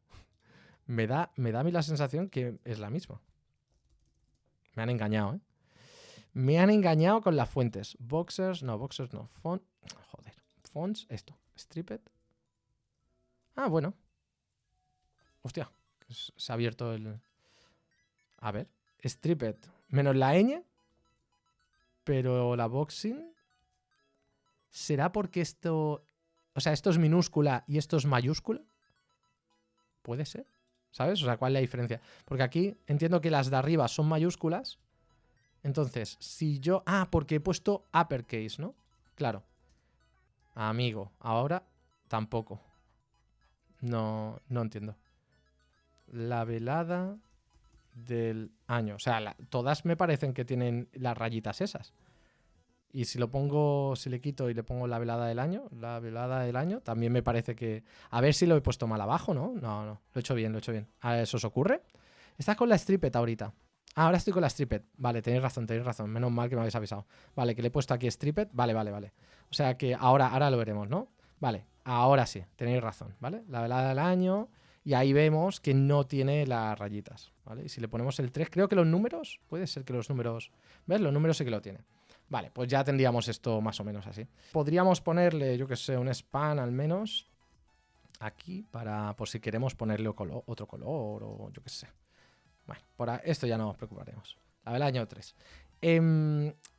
Me da a mí la sensación que es la misma. Me han engañado, ¿eh? Me han engañado con las fuentes. Boxers no. Font. Joder. Fonts, esto. Stripped. Ah, bueno. Hostia, se ha abierto el... A ver, stripped menos la ñ, pero la boxing... ¿Será porque esto... O sea, esto es minúscula y esto es mayúscula? Puede ser, ¿sabes? O sea, ¿cuál es la diferencia? Porque aquí entiendo que las de arriba son mayúsculas. Entonces, si yo... Ah, porque he puesto uppercase, ¿no? Claro. Amigo, ahora tampoco. No entiendo. La velada del año. O sea, todas me parecen que tienen las rayitas esas. Y si lo pongo, si le quito y le pongo la velada del año, también me parece que... A ver si lo he puesto mal abajo, ¿no? No, lo he hecho bien, lo he hecho bien. ¿A eso os ocurre? Estás con la Stripped ahorita. Ah, ahora estoy con la Stripped. Vale, tenéis razón. Menos mal que me habéis avisado. Vale, que le he puesto aquí Stripped. Vale. O sea que ahora lo veremos, ¿no? Vale, ahora sí, tenéis razón, ¿vale? La velada del año... Y ahí vemos que no tiene las rayitas, ¿vale? Y si le ponemos el 3, creo que los números, puede ser que los números... ¿Ves? Los números sí que lo tiene. Vale, pues ya tendríamos esto más o menos así. Podríamos ponerle, yo que sé, un span al menos aquí para por si queremos ponerle otro color o yo que sé. Bueno, esto ya no nos preocuparemos. La del año 3.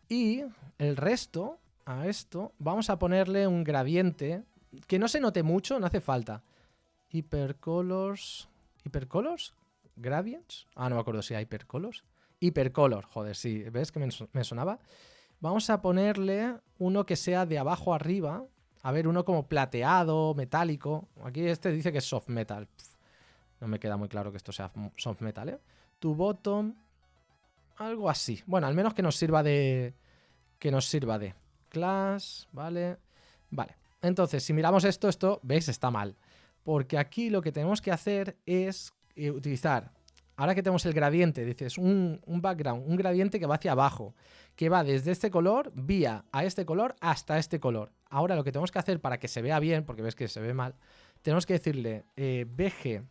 Y el resto, a esto, vamos a ponerle un gradiente que no se note mucho, no hace falta. Hypercolors. ¿Hypercolors? ¿Gradients? Ah, no me acuerdo si hay Hypercolors. Hypercolor, joder, sí. ¿Ves que me sonaba? Vamos a ponerle uno que sea de abajo arriba. A ver, uno como plateado, metálico. Aquí este dice que es soft metal. No me queda muy claro que esto sea soft metal, ¿eh? To bottom. Algo así. Bueno, al menos que nos sirva de... class, ¿vale? Vale. Entonces, si miramos esto, ¿veis? Está mal. Porque aquí lo que tenemos que hacer es utilizar, ahora que tenemos el gradiente, dices un background, un gradiente que va hacia abajo, que va desde este color, vía a este color, hasta este color. Ahora lo que tenemos que hacer para que se vea bien, porque ves que se ve mal, tenemos que decirle bg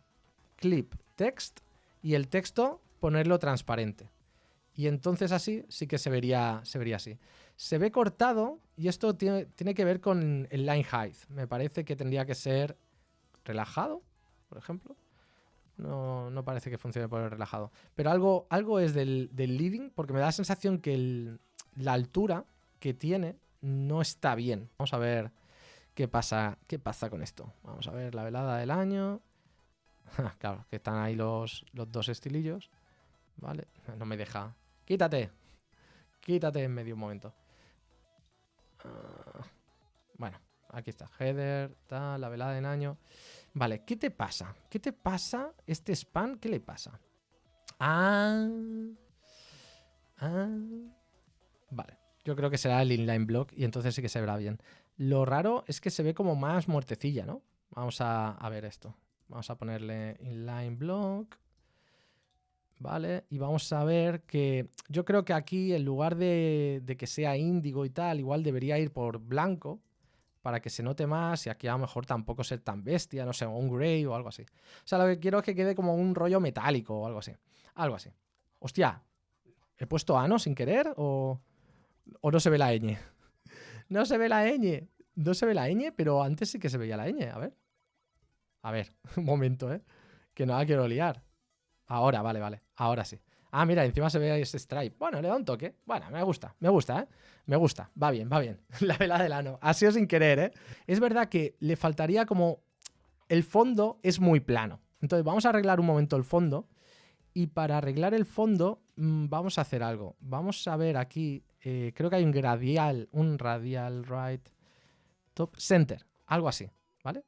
clip text y el texto ponerlo transparente. Y entonces así sí que se vería así. Se ve cortado y esto tiene que ver con el line height. Me parece que tendría que ser... relajado, por ejemplo. No parece que funcione por el relajado. Pero algo es del leading, porque me da la sensación que la altura que tiene no está bien. Vamos a ver qué pasa con esto. Vamos a ver la velada del año. Claro, que están ahí los dos estilillos. Vale, no me deja. Quítate en medio un momento. Bueno, aquí está. Header, tal, la velada del año. Vale, ¿qué te pasa? ¿Qué te pasa? Este span, ¿qué le pasa? Vale, yo creo que será el inline block y entonces sí que se verá bien. Lo raro es que se ve como más muertecilla, ¿no? Vamos a ver esto. Vamos a ponerle inline block. Vale, y vamos a ver que yo creo que aquí en lugar de que sea índigo y tal, igual debería ir por blanco para que se note más y aquí a lo mejor tampoco ser tan bestia, no sé, un grey o algo así. O sea, lo que quiero es que quede como un rollo metálico o algo así. Algo así. Hostia, ¿he puesto ano sin querer o no se ve la ñ? No se ve la ñ. No se ve la ñ, pero antes sí que se veía la ñ. A ver, un momento, ¿eh? Que no la quiero liar. Ahora, vale. Ahora sí. Ah, mira, encima se ve ese stripe. Bueno, le da un toque. Bueno, me gusta, ¿eh? Me gusta. Va bien. La vela del ano. Ha sido sin querer, ¿eh? Es verdad que le faltaría como... El fondo es muy plano. Entonces vamos a arreglar un momento el fondo. Y para arreglar el fondo vamos a hacer algo. Vamos a ver aquí... creo que hay un radial right top center. Algo así, ¿vale?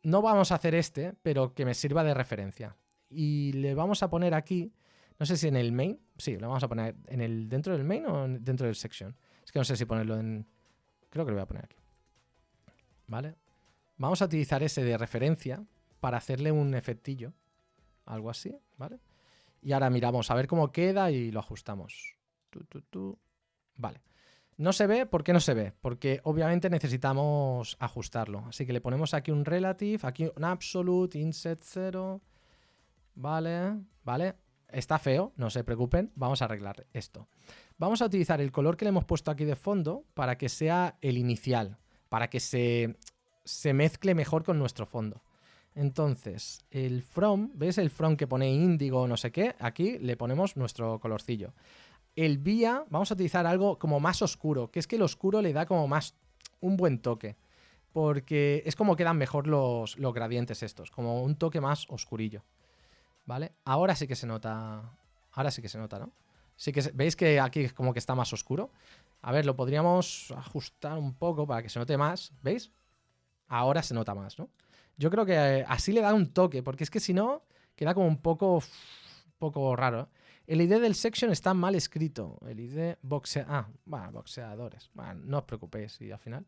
No vamos a hacer pero que me sirva de referencia. Y le vamos a poner aquí... No sé si en el main. Sí, lo vamos a poner dentro del main o dentro del section. Es que no sé si ponerlo en... Creo que lo voy a poner aquí. ¿Vale? Vamos a utilizar ese de referencia para hacerle un efectillo. Algo así, ¿vale? Y ahora miramos a ver cómo queda y lo ajustamos. Vale. No se ve, ¿por qué no se ve? Porque obviamente necesitamos ajustarlo. Así que le ponemos aquí un relative, aquí un absolute, inset 0. Vale. Está feo, no se preocupen, vamos a arreglar esto. Vamos a utilizar el color que le hemos puesto aquí de fondo para que sea el inicial, para que se mezcle mejor con nuestro fondo. Entonces, el from, ¿ves el from que pone índigo no sé qué? Aquí le ponemos nuestro colorcillo. El vía, vamos a utilizar algo como más oscuro, que es que el oscuro le da como más un buen toque, porque es como quedan mejor los gradientes estos, como un toque más oscurillo. ¿Vale? Ahora sí que se nota. Ahora sí que se nota, ¿no? Sí que ¿veis que aquí como que está más oscuro? A ver, lo podríamos ajustar un poco para que se note más. ¿Veis? Ahora se nota más, ¿no? Yo creo que así le da un toque, porque es que si no, queda como un poco raro. El ID del section está mal escrito. El ID boxeadores. Bueno, no os preocupéis. Y al final...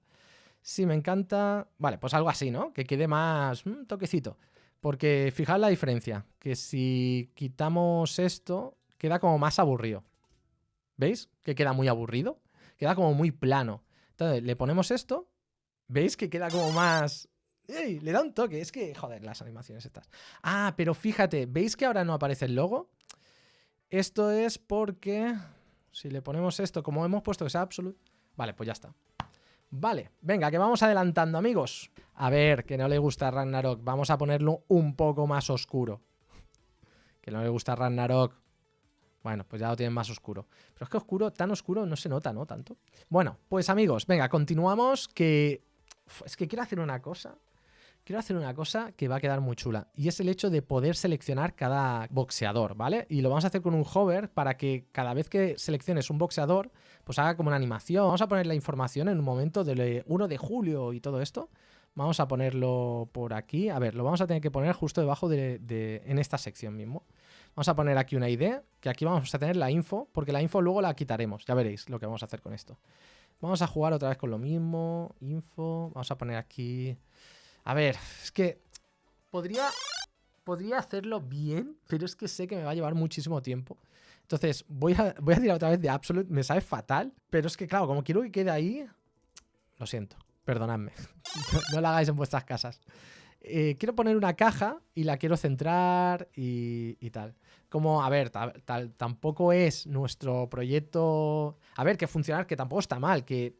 Sí, me encanta... Vale, pues algo así, ¿no? Que quede más toquecito. Porque fijaos la diferencia. Que si quitamos esto, queda como más aburrido. ¿Veis? Que queda muy aburrido. Queda como muy plano. Entonces, le ponemos esto. ¿Veis? Que queda como más... ¡Ey! Le da un toque. Es que, joder, las animaciones estas. Ah, pero fíjate. ¿Veis que ahora no aparece el logo? Esto es porque... Si le ponemos esto, como hemos puesto que sea absolute... Vale, pues ya está. Vale, venga, que vamos adelantando, amigos. A ver, que no le gusta Ragnarok. Vamos a ponerlo un poco más oscuro. Que no le gusta Ragnarok. Bueno, pues ya lo tienen más oscuro. Pero es que oscuro, tan oscuro, no se nota, ¿no? Tanto. Bueno, pues amigos, venga, continuamos. Que... Es que quiero hacer una cosa. Quiero hacer una cosa que va a quedar muy chula. Y es el hecho de poder seleccionar cada boxeador, ¿vale? Y lo vamos a hacer con un hover para que cada vez que selecciones un boxeador, pues haga como una animación. Vamos a poner la información en un momento del 1 de julio y todo esto. Vamos a ponerlo por aquí. A ver, lo vamos a tener que poner justo debajo en esta sección mismo. Vamos a poner aquí una ID, que aquí vamos a tener la info, porque la info luego la quitaremos. Ya veréis lo que vamos a hacer con esto. Vamos a jugar otra vez con lo mismo. Info. Vamos a poner aquí... A ver, es que podría hacerlo bien, pero es que sé que me va a llevar muchísimo tiempo. Entonces, voy a tirar otra vez de Absolute. Me sabe fatal, pero es que, claro, como quiero que quede ahí... Lo siento, perdonadme. No lo hagáis en vuestras casas. Quiero poner una caja y la quiero centrar y tal. Como, a ver, tampoco es nuestro proyecto... A ver, que funcionar, que tampoco está mal, que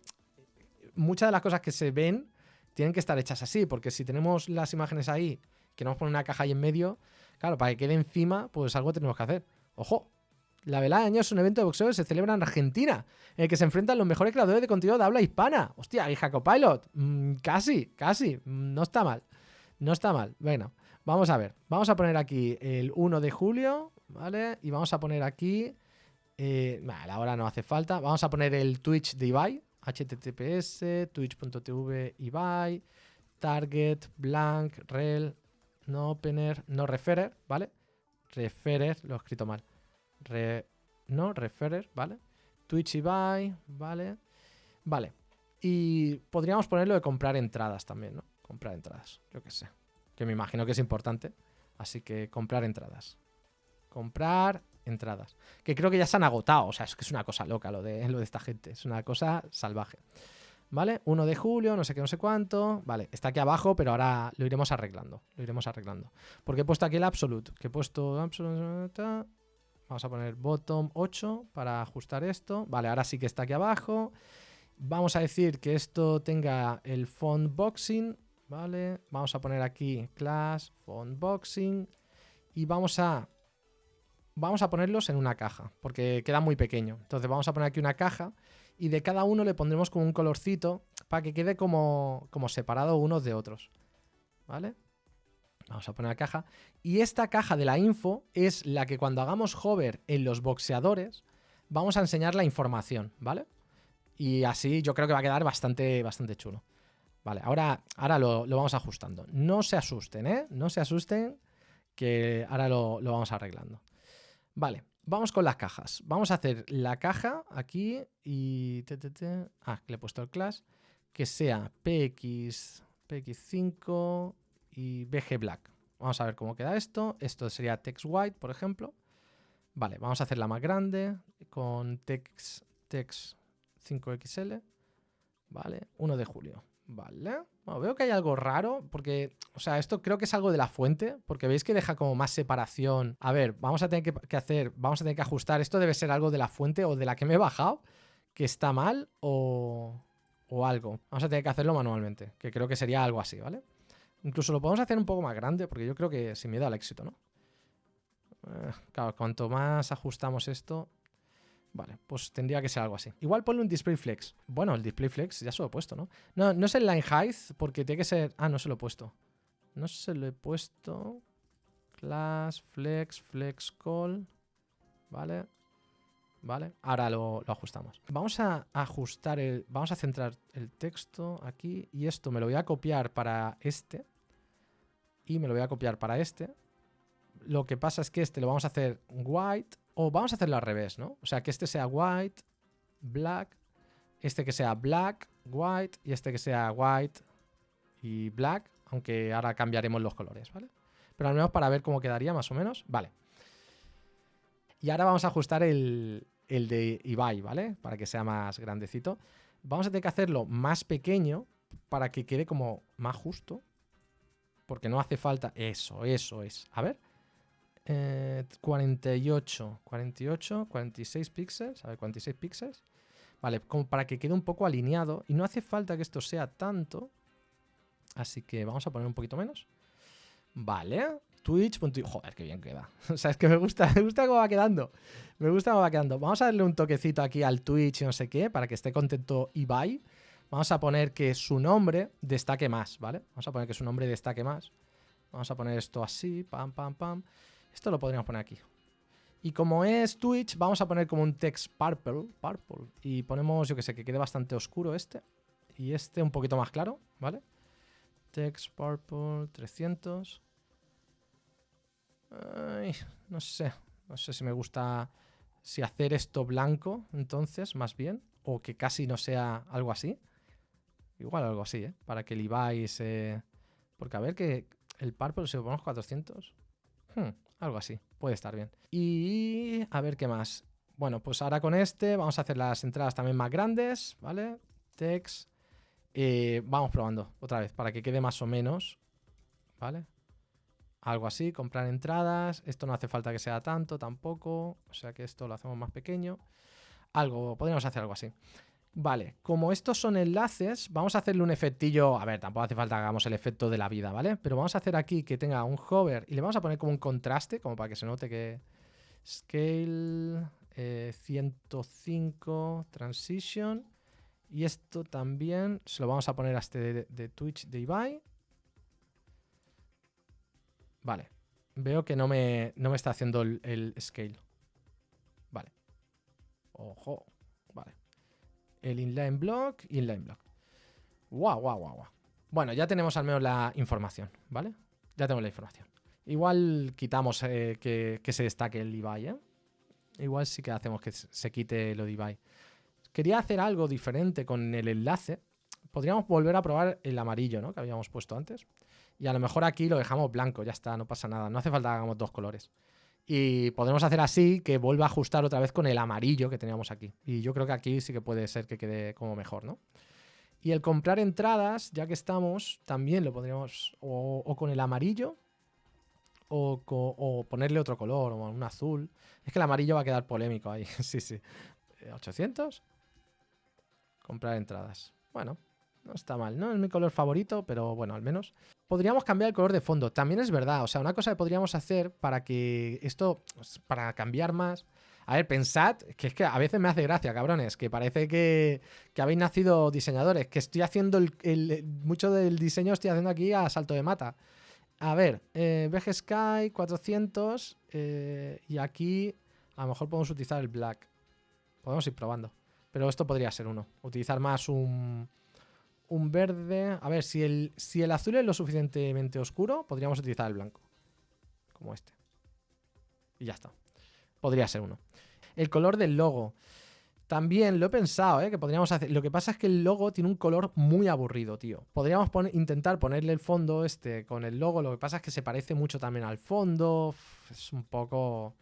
muchas de las cosas que se ven... Tienen que estar hechas así, porque si tenemos las imágenes ahí, queremos poner una caja ahí en medio, claro, para que quede encima, pues algo tenemos que hacer. ¡Ojo! La velada de año es un evento de boxeo que se celebra en Argentina, en el que se enfrentan los mejores creadores de contenido de habla hispana. ¡Hostia! Y Jacopilot. Casi. No está mal. No está mal. Bueno, vamos a ver. Vamos a poner aquí el 1 de julio, ¿vale? Y vamos a poner aquí... Vale, ahora no hace falta. Vamos a poner el Twitch de Ibai. https, twitch.tv, Ibai, target, blank, rel, no opener, no referer, ¿vale? Referer, lo he escrito mal. No referer, ¿vale? Twitch Ibai, ¿vale? Vale. Y podríamos ponerlo de comprar entradas también, ¿no? Comprar entradas, yo qué sé. Que me imagino que es importante. Así que comprar entradas. Comprar entradas. Que creo que ya se han agotado. O sea, es que es una cosa loca lo de esta gente. Es una cosa salvaje. ¿Vale? 1 de julio, no sé qué, no sé cuánto. Vale, está aquí abajo, pero ahora lo iremos arreglando. Lo iremos arreglando. Porque he puesto aquí el absolute. Que he puesto absolute. Vamos a poner bottom 8 para ajustar esto. Vale, ahora sí que está aquí abajo. Vamos a decir que esto tenga el font boxing. Vale, vamos a poner aquí class, font boxing. Y vamos a ponerlos en una caja, porque queda muy pequeño. Entonces vamos a poner aquí una caja y de cada uno le pondremos como un colorcito para que quede como separado unos de otros. ¿Vale? Vamos a poner la caja. Y esta caja de la info es la que cuando hagamos hover en los boxeadores vamos a enseñar la información, ¿vale? Y así yo creo que va a quedar bastante chulo. Vale, ahora lo vamos ajustando. No se asusten, ¿eh? No se asusten, que ahora lo vamos arreglando. Vale, vamos con las cajas. Vamos a hacer la caja aquí y... que le he puesto el class. Que sea PX5 y BG Black. Vamos a ver cómo queda esto. Esto sería text white, por ejemplo. Vale, vamos a hacerla más grande con text 5XL. Vale, 1 de julio. Vale. Bueno, veo que hay algo raro porque, o sea, esto creo que es algo de la fuente, porque veis que deja como más separación. A ver, vamos a tener vamos a tener que ajustar. Esto debe ser algo de la fuente o de la que me he bajado, que está mal o algo. Vamos a tener que hacerlo manualmente, que creo que sería algo así, ¿vale? Incluso lo podemos hacer un poco más grande, porque yo creo que sin miedo al éxito, ¿no? Claro, cuanto más ajustamos esto... Vale, pues tendría que ser algo así. Igual ponle un display flex. Bueno, el display flex ya se lo he puesto, ¿no? No es el line height porque tiene que ser... Ah, no se lo he puesto. No se lo he puesto. Class, flex call. Vale. Vale. Ahora lo ajustamos. Vamos a ajustar Vamos a centrar el texto aquí. Y esto me lo voy a copiar para este. Y me lo voy a copiar para este. Lo que pasa es que este lo vamos a hacer white. O vamos a hacerlo al revés, ¿no? O sea, que este sea white, black, este que sea black, white y este que sea white y black, aunque ahora cambiaremos los colores, ¿vale? Pero al menos para ver cómo quedaría más o menos. Vale. Y ahora vamos a ajustar el de Ibai, ¿vale? Para que sea más grandecito. Vamos a tener que hacerlo más pequeño para que quede como más justo. Porque no hace falta... Eso es. A ver. 48, 46 píxeles. A ver, 46 píxeles. Vale, como para que quede un poco alineado. Y no hace falta que esto sea tanto. Así que vamos a poner un poquito menos. Vale. Twitch. Joder, qué bien queda. O sea, es que me gusta cómo va quedando. Me gusta cómo va quedando. Vamos a darle un toquecito aquí al Twitch y no sé qué, para que esté contento Ibai. Vamos a poner que su nombre destaque más, ¿vale? Vamos a poner que su nombre destaque más. Vamos a poner esto así, pam, pam, pam. Esto lo podríamos poner aquí. Y como es Twitch, vamos a poner como un text purple. Y ponemos, yo que sé, que quede bastante oscuro este. Y este un poquito más claro, ¿vale? Text purple 300. Ay, no sé si me gusta si hacer esto blanco, entonces, más bien, o que casi no sea algo así. Igual algo así, ¿eh? Para que el Ibai se... Porque a ver que el purple si lo ponemos 400. Algo así, puede estar bien. Y a ver qué más. Bueno, pues ahora con este vamos a hacer las entradas también más grandes, ¿vale? Text. Vamos probando otra vez para que quede más o menos, ¿vale? Algo así, comprar entradas. Esto no hace falta que sea tanto tampoco. O sea que esto lo hacemos más pequeño. Podríamos hacer algo así. Vale, como estos son enlaces, vamos a hacerle un efectillo. A ver, tampoco hace falta que hagamos el efecto de la vida, ¿vale? Pero vamos a hacer aquí que tenga un hover y le vamos a poner como un contraste, como para que se note que... Scale 105 Transition. Y esto también se lo vamos a poner a este de Twitch de Ibai. Vale. Veo que no me está haciendo el scale. Vale. Ojo. Vale. El inline block y inline block. Guau. Bueno, ya tenemos al menos la información, ¿vale? Ya tenemos la información. Igual quitamos que se destaque el Ibai, ¿eh? Igual sí que hacemos que se quite lo de Ibai. Quería hacer algo diferente con el enlace. Podríamos volver a probar el amarillo, ¿no? Que habíamos puesto antes. Y a lo mejor aquí lo dejamos blanco, ya está, no pasa nada. No hace falta que hagamos dos colores. Y podemos hacer así que vuelva a ajustar otra vez con el amarillo que teníamos aquí. Y yo creo que aquí sí que puede ser que quede como mejor, ¿no? Y el comprar entradas, ya que estamos, también lo podríamos o con el amarillo o ponerle otro color, o un azul. Es que el amarillo va a quedar polémico ahí. Sí. 800. Comprar entradas. Bueno, no está mal. No es mi color favorito, pero bueno, al menos. Podríamos cambiar el color de fondo. También es verdad. O sea, una cosa que podríamos hacer para que esto... Para cambiar más... A ver, pensad, que es que a veces me hace gracia, cabrones, que parece que habéis nacido diseñadores, que estoy haciendo mucho del diseño estoy haciendo aquí a salto de mata. A ver, VG Sky 400 y aquí a lo mejor podemos utilizar el black. Podemos ir probando. Pero esto podría ser uno. Utilizar más un verde. A ver, si el azul es lo suficientemente oscuro, podríamos utilizar el blanco. Como este. Y ya está. Podría ser uno. El color del logo. También lo he pensado, que podríamos hacer. Lo que pasa es que el logo tiene un color muy aburrido, tío. Podríamos intentar ponerle el fondo con el logo. Lo que pasa es que se parece mucho también al fondo. Es un poco...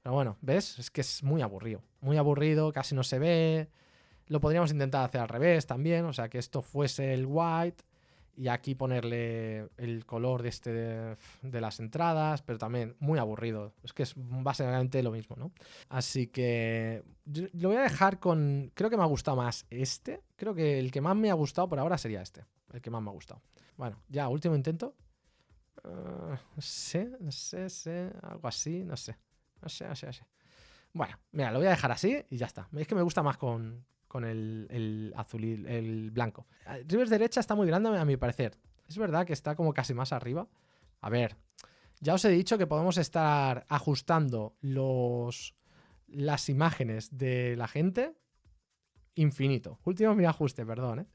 Pero bueno, ¿ves? Es que es muy aburrido. Muy aburrido, casi no se ve. Lo podríamos intentar hacer al revés también. O sea, que esto fuese el white y aquí ponerle el color de las entradas, pero también muy aburrido. Es que es básicamente lo mismo, ¿no? Así que lo voy a dejar con... Creo que me ha gustado más este. Creo que el que más me ha gustado por ahora sería este. El que más me ha gustado. Bueno, ya, último intento. No sé. Algo así, no sé. No sé. Bueno, mira, lo voy a dejar así y ya está. Es que me gusta más con el azul y el blanco. Rivers derecha está muy grande a mi parecer. Es verdad que está como casi más arriba. A ver, ya os he dicho que podemos estar ajustando las imágenes de la gente infinito. Último mi ajuste, perdón,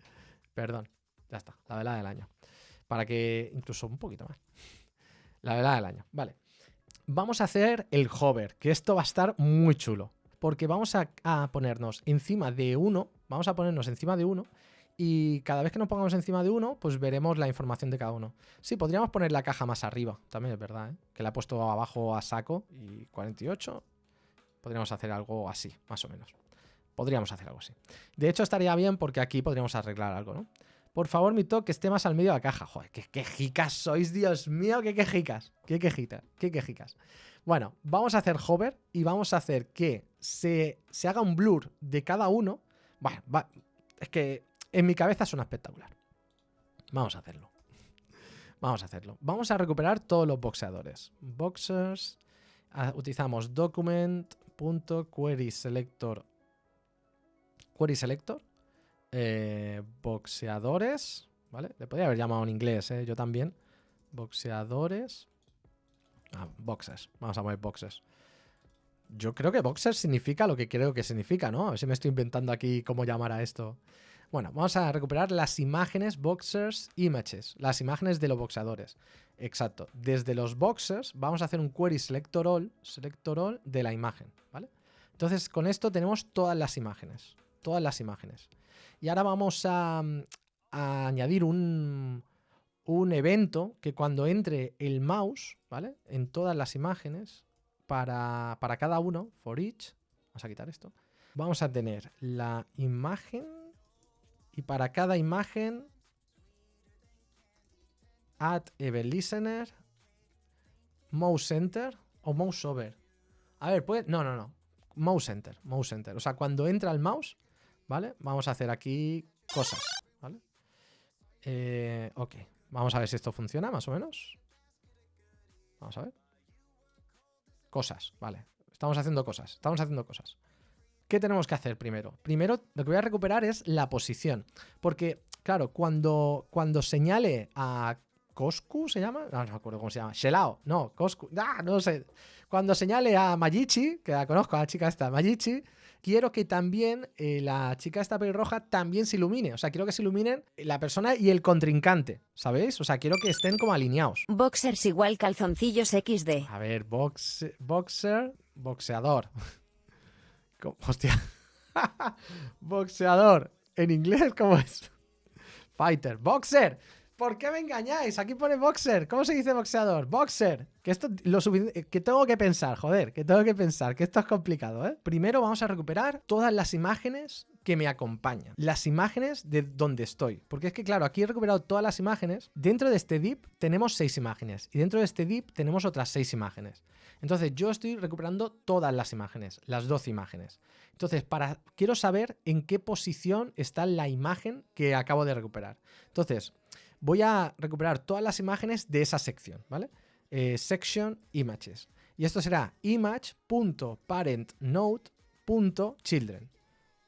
Perdón, ya está, la velada del año. Para que incluso un poquito más. La velada del año, vale. vamos a hacer el hover, que esto va a estar muy chulo. Porque vamos a ponernos encima de uno, y cada vez que nos pongamos encima de uno, pues veremos la información de cada uno. Sí, podríamos poner la caja más arriba, también es verdad, ¿eh? Que la he puesto abajo a saco y 48. Podríamos hacer algo así, más o menos. Podríamos hacer algo así. De hecho, estaría bien porque aquí podríamos arreglar algo, ¿no? Por favor, mi toque esté más al medio de la caja. Joder, qué quejicas sois, Dios mío, qué quejicas. Qué quejicas. Bueno, vamos a hacer hover y vamos a hacer que se haga un blur de cada uno. Bueno, es que en mi cabeza suena espectacular. Vamos a hacerlo. Vamos a recuperar todos los boxeadores. Boxers. Utilizamos document.querySelector. Boxeadores. ¿Vale? Le podría haber llamado en inglés, yo también. Boxeadores. Boxers. Vamos a poner boxers. Yo creo que boxers significa lo que creo que significa, ¿no? A ver si me estoy inventando aquí cómo llamar a esto. Bueno, vamos a recuperar las imágenes boxers images, las imágenes de los boxeadores. Exacto. Desde los boxers vamos a hacer un query selector all de la imagen, ¿vale? Entonces con esto tenemos todas las imágenes. Y ahora vamos a añadir un evento que cuando entre el mouse, ¿vale? En todas las imágenes, para cada uno, for each, vamos a quitar esto, vamos a tener la imagen y para cada imagen add event listener, mouse enter o mouse over. A ver, pues no. Mouse enter. O sea, cuando entra el mouse, ¿vale? Vamos a hacer aquí cosas, ¿vale? Ok. Vamos a ver si esto funciona, más o menos. Vamos a ver. Cosas, vale. Estamos haciendo cosas. ¿Qué tenemos que hacer primero? Primero, lo que voy a recuperar es la posición. Porque, claro, cuando señale a Coscu, ¿se llama? No me acuerdo cómo se llama. Shelao. No, Coscu. No sé. Cuando señale a Majichi, que la conozco, a la chica esta, Majichi, quiero que también la chica esta pelirroja también se ilumine. O sea, quiero que se iluminen la persona y el contrincante, ¿sabéis? O sea, quiero que estén como alineados. Boxers igual calzoncillos XD. A ver, boxeador. Hostia. Boxeador. En inglés, ¿cómo es? Fighter. Boxer. ¿Por qué me engañáis? Aquí pone boxer. ¿Cómo se dice boxeador? Boxer. Que esto lo suficiente. Que tengo que pensar, joder. Que esto es complicado, ¿eh? Primero vamos a recuperar todas las imágenes que me acompañan. Las imágenes de donde estoy. Porque es que, claro, aquí he recuperado todas las imágenes. Dentro de este div tenemos 6 imágenes. Y dentro de este div tenemos otras 6 imágenes. Entonces yo estoy recuperando todas las imágenes. Las 12 imágenes. Entonces, quiero saber en qué posición está la imagen que acabo de recuperar. Entonces, voy a recuperar todas las imágenes de esa sección, ¿vale? Section images. Y esto será image.parentNode.children,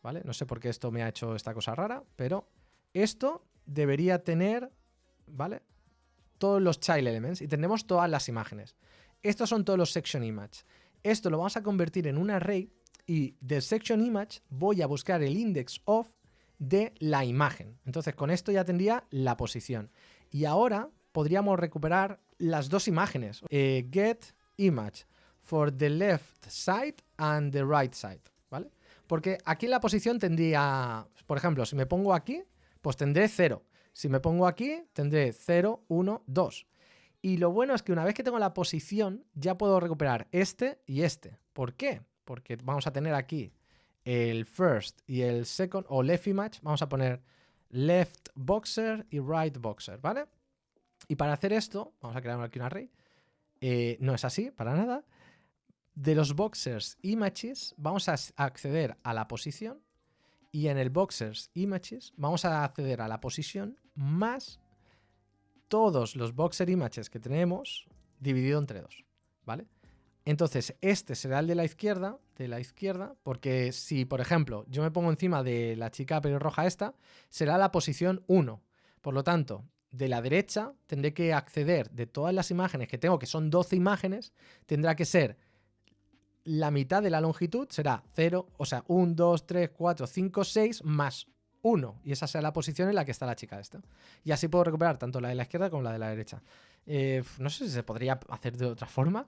¿vale? No sé por qué esto me ha hecho esta cosa rara, pero esto debería tener, ¿vale? Todos los child elements y tenemos todas las imágenes. Estos son todos los section image. Esto lo vamos a convertir en un array y del section image voy a buscar el index of de la imagen. Entonces con esto ya tendría la posición. Y ahora podríamos recuperar las dos imágenes. Get image for the left side and the right side, ¿vale? Porque aquí en la posición tendría, por ejemplo, si me pongo aquí, pues tendré 0. Si me pongo aquí, tendré 0, 1, 2. Y lo bueno es que una vez que tengo la posición, ya puedo recuperar este y este. ¿Por qué? Porque vamos a tener aquí el first y el second, o left image, vamos a poner left boxer y right boxer, ¿vale? Y para hacer esto, vamos a crear aquí un array. No es así, para nada. De los boxers images, vamos a acceder a la posición. Y en el boxers images, vamos a acceder a la posición más todos los boxer images que tenemos dividido entre 2, ¿vale? Entonces, este será el de la izquierda, porque si, por ejemplo, yo me pongo encima de la chica pelirroja esta, será la posición 1. Por lo tanto, de la derecha tendré que acceder de todas las imágenes que tengo, que son 12 imágenes, tendrá que ser la mitad de la longitud, será 0, o sea, 1, 2, 3, 4, 5, 6 más 1. Y esa será la posición en la que está la chica esta. Y así puedo recuperar tanto la de la izquierda como la de la derecha. No sé si se podría hacer de otra forma,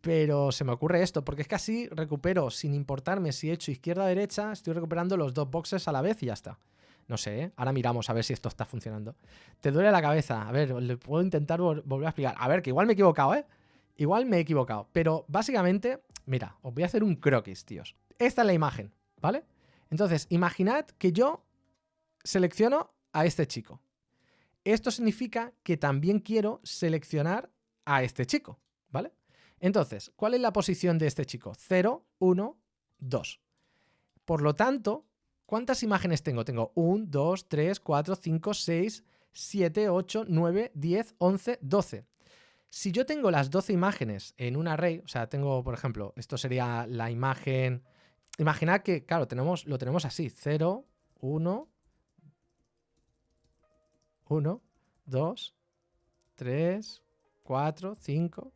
Pero se me ocurre esto, porque es que así recupero, sin importarme si he hecho izquierda-derecha, estoy recuperando los dos boxes a la vez y ya está. No sé, ¿eh? Ahora miramos a ver si esto está funcionando. ¿Te duele la cabeza? A ver, le puedo intentar volver a explicar. A ver, que igual me he equivocado, ¿eh? Igual me he equivocado. Pero básicamente, mira, os voy a hacer un croquis, tíos. Esta es la imagen, ¿vale? Entonces, imaginad que yo selecciono a este chico. Esto significa que también quiero seleccionar a este chico, ¿vale? Entonces, ¿cuál es la posición de este chico? 0, 1, 2. Por lo tanto, ¿cuántas imágenes tengo? Tengo 1, 2, 3, 4, 5, 6, 7, 8, 9, 10, 11, 12. Si yo tengo las 12 imágenes en un array, o sea, tengo, por ejemplo, esto sería la imagen... Imaginad que, claro, lo tenemos así. 0, 1, 1, 2, 3, 4, 5...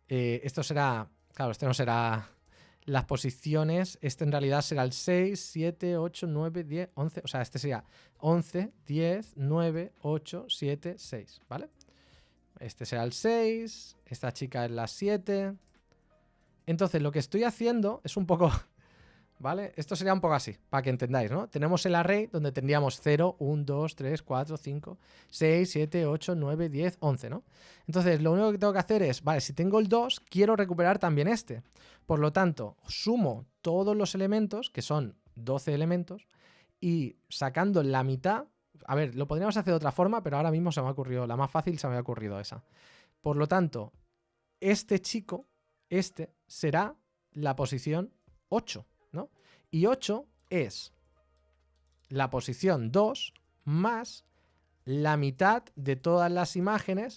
esto será, claro, este no será las posiciones, este en realidad será el 6, 7, 8, 9, 10, 11, o sea, este sería 11, 10, 9, 8, 7, 6, ¿vale? Este será el 6, esta chica es la 7. Entonces lo que estoy haciendo es un poco... ¿Vale? Esto sería un poco así, para que entendáis, ¿no? Tenemos el array donde tendríamos 0, 1, 2, 3, 4, 5, 6, 7, 8, 9, 10, 11, ¿no? Entonces, lo único que tengo que hacer es, vale, si tengo el 2, quiero recuperar también este. Por lo tanto, sumo todos los elementos, que son 12 elementos, y sacando la mitad... A ver, lo podríamos hacer de otra forma, pero ahora mismo se me ha ocurrido, la más fácil se me ha ocurrido esa. Por lo tanto, este chico, este, será la posición 8. ¿No? Y 8 es la posición 2 más la mitad de todas las imágenes,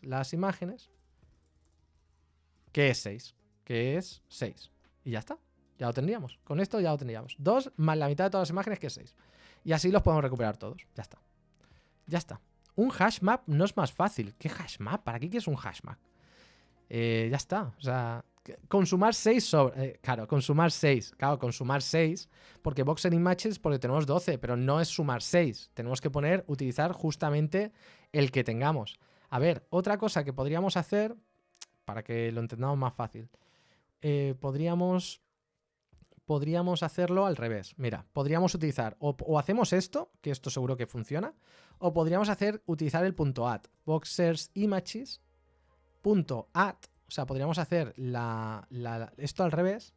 que es 6. Que es 6. Y ya está. Ya lo tendríamos. Con esto ya lo tendríamos. 2 más la mitad de todas las imágenes, que es 6. Y así los podemos recuperar todos. Ya está. Ya está. Un hash map no es más fácil. ¿Qué hash map? ¿Para qué quieres un hash map? Ya está. O sea... Consumar 6 sobre... claro, consumar 6. Claro, consumar 6. Porque Boxer in Matches, porque tenemos 12, pero no es sumar 6. Tenemos que utilizar justamente el que tengamos. A ver, otra cosa que podríamos hacer, para que lo entendamos más fácil, podríamos hacerlo al revés. Mira, podríamos utilizar, o hacemos esto, que esto seguro que funciona, o podríamos utilizar el .add. Boxers images .add. O sea, podríamos hacer esto al revés.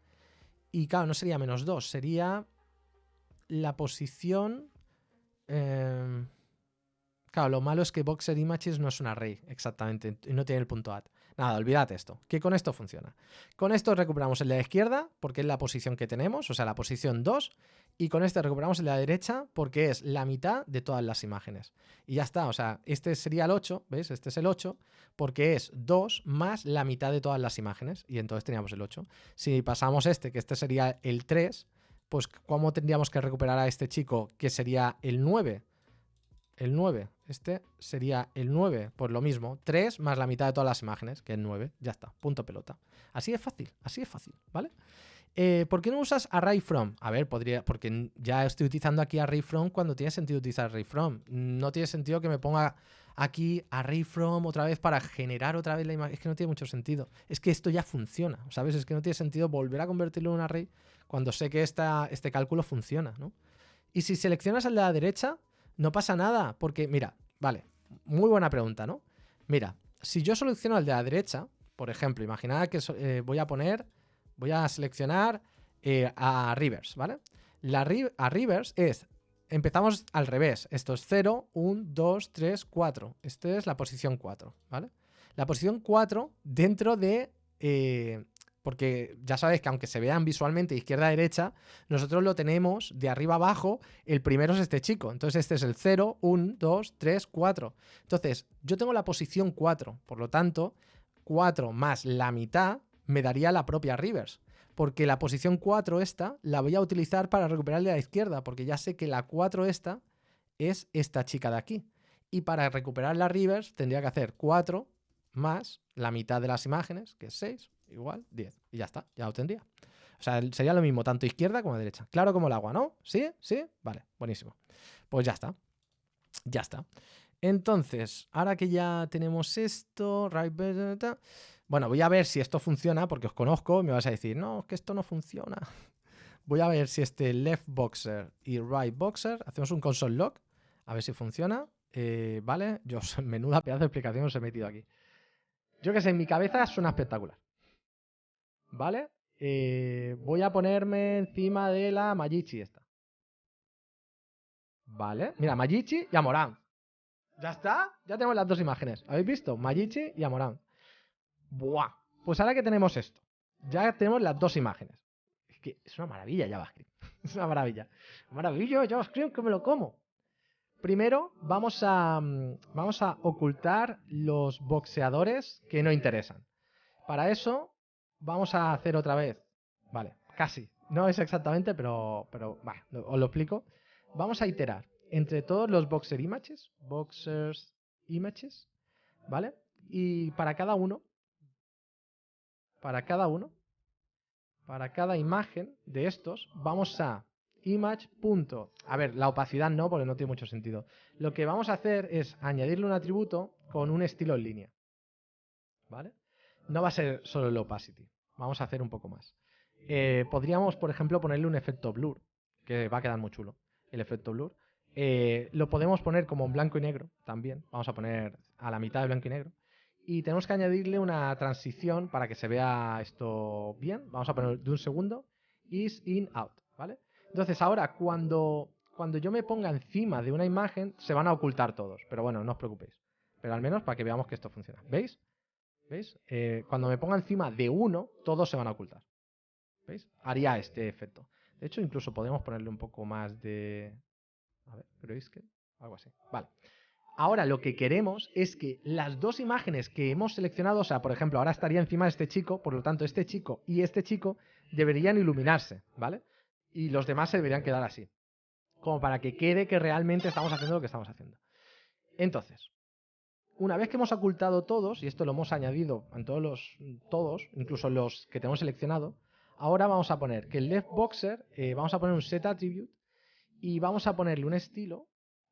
Y claro, no sería -2, sería la posición... claro, lo malo es que Boxer Images no es un array, exactamente, y no tiene el .add. Nada, olvidad esto, que con esto funciona. Con esto recuperamos el de la izquierda, porque es la posición que tenemos, o sea, la posición 2, y con este recuperamos el de la derecha, porque es la mitad de todas las imágenes. Y ya está, o sea, este sería el 8, ¿veis? Este es el 8, porque es 2 más la mitad de todas las imágenes, y entonces teníamos el 8. Si pasamos que este sería el 3, pues ¿cómo tendríamos que recuperar a este chico, que sería el 9? El 9, este sería el 9, pues lo mismo, 3 más la mitad de todas las imágenes, que es 9, ya está, punto pelota. Así es fácil, ¿vale? ¿Por qué no usas array from? A ver, porque ya estoy utilizando aquí array from cuando tiene sentido utilizar array from. No tiene sentido que me ponga aquí array from otra vez para generar otra vez la imagen. Es que no tiene mucho sentido. Es que esto ya funciona, ¿sabes? Es que no tiene sentido volver a convertirlo en un array cuando sé que este cálculo funciona, ¿no? Y si seleccionas al de la derecha, no pasa nada, porque mira, vale, muy buena pregunta, ¿no? Mira, si yo selecciono al de la derecha, por ejemplo, imaginad que voy a seleccionar a Rivers, ¿vale? A Rivers empezamos al revés, esto es 0, 1, 2, 3, 4, esta es la posición 4, ¿vale? La posición 4 dentro de... porque ya sabéis que aunque se vean visualmente izquierda a derecha, nosotros lo tenemos de arriba a abajo, el primero es este chico, entonces este es el 0, 1, 2, 3, 4. Entonces yo tengo la posición 4, por lo tanto 4 más la mitad me daría la propia Rivers, porque la posición 4 esta la voy a utilizar para recuperarle a la izquierda, porque ya sé que la 4 esta es esta chica de aquí, y para recuperar la Rivers tendría que hacer 4 más la mitad de las imágenes, que es 6, igual 10. Y ya está, ya lo tendría. O sea, sería lo mismo tanto izquierda como derecha. Claro como el agua, ¿no? ¿Sí? ¿Sí? Vale, buenísimo. Pues ya está. Ya está. Entonces, ahora que ya tenemos esto... Bueno, voy a ver si esto funciona porque os conozco y me vas a decir, no, es que esto no funciona. Voy a ver si este left boxer y right boxer, hacemos un console log, a ver si funciona. Vale, yo menuda pedazo de explicación os he metido aquí. Yo que sé, en mi cabeza suena espectacular. ¿Vale? Voy a ponerme encima de la Magichi esta. Vale, mira, Magichi y Amorant. ¿Ya está? Ya tenemos las dos imágenes. ¿Habéis visto? Magichi y Amorant. Buah. Pues ahora que tenemos esto, ya tenemos las dos imágenes. Es que es una maravilla JavaScript. Es una maravilla. Maravilloso JavaScript que me lo como. Primero vamos a ocultar los boxeadores que no interesan. Para eso vamos a hacer otra vez. Vale, casi. No es exactamente, pero bah, os lo explico. Vamos a iterar entre todos los boxers images, ¿vale? Y para cada imagen de estos, vamos a image. A ver, la opacidad no, porque no tiene mucho sentido. Lo que vamos a hacer es añadirle un atributo con un estilo en línea, ¿vale? No va a ser solo el opacity, vamos a hacer un poco más. Podríamos, por ejemplo, ponerle un efecto blur, que va a quedar muy chulo, el efecto blur. Lo podemos poner como en blanco y negro también, vamos a poner a la mitad de blanco y negro. Y tenemos que añadirle una transición para que se vea esto bien. Vamos a poner de un segundo, is, in, out, ¿vale? Entonces ahora cuando yo me ponga encima de una imagen se van a ocultar todos, pero bueno, no os preocupéis. Pero al menos para que veamos que esto funciona. ¿Veis? ¿Veis? Cuando me ponga encima de uno, todos se van a ocultar. ¿Veis? Haría este efecto. De hecho, incluso podemos ponerle un poco más de... A ver, grayscale, algo así. Vale. Ahora lo que queremos es que las dos imágenes que hemos seleccionado, o sea, por ejemplo, ahora estaría encima de este chico, por lo tanto, este chico y este chico deberían iluminarse, ¿vale? Y los demás se deberían quedar así. Como para que quede que realmente estamos haciendo lo que estamos haciendo. Entonces, una vez que hemos ocultado todos, y esto lo hemos añadido en todos, incluso los que tenemos seleccionado, ahora vamos a poner que el left boxer, vamos a poner un set attribute y vamos a ponerle un estilo,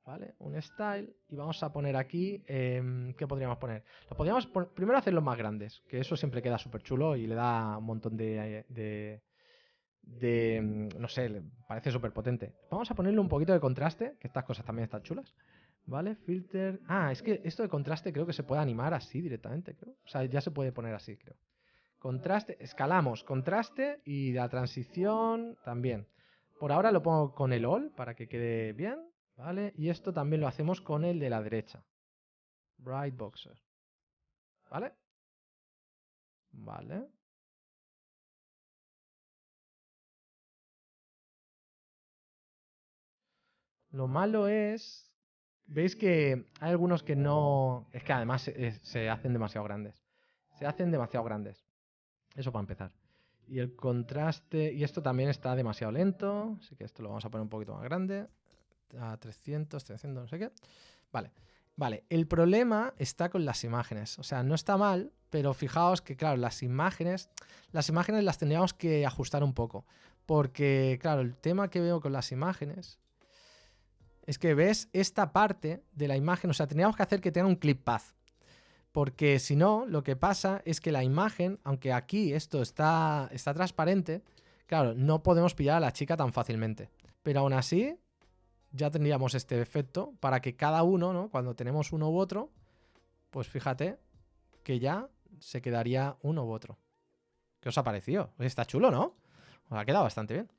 ¿vale? Un style, y vamos a poner aquí, ¿qué podríamos poner? Lo podríamos primero hacerlos más grandes, que eso siempre queda súper chulo y le da un montón no sé, parece súper potente. Vamos a ponerle un poquito de contraste, que estas cosas también están chulas. ¿Vale? Filter. Ah, es que esto de contraste creo que se puede animar así directamente, creo. O sea, ya se puede poner así, creo. Contraste, escalamos contraste y la transición también. Por ahora lo pongo con el all para que quede bien, ¿vale? Y esto también lo hacemos con el de la derecha. Right boxer. ¿Vale? Vale. Lo malo es... Veis que hay algunos que no... Es que además se hacen demasiado grandes. Se hacen demasiado grandes. Eso para empezar. Y el contraste... Y esto también está demasiado lento. Así que esto lo vamos a poner un poquito más grande. A 300, no sé qué. Vale. Vale, el problema está con las imágenes. O sea, no está mal, pero fijaos que, claro, las imágenes las tendríamos que ajustar un poco. Porque, claro, el tema que veo con las imágenes es que ves esta parte de la imagen, o sea, tendríamos que hacer que tenga un clip path. Porque si no, lo que pasa es que la imagen, aunque aquí esto está transparente, claro, no podemos pillar a la chica tan fácilmente. Pero aún así, ya tendríamos este efecto para que cada uno, ¿no? Cuando tenemos uno u otro, pues fíjate que ya se quedaría uno u otro. ¿Qué os ha parecido? Está chulo, ¿no? Os ha quedado bastante bien.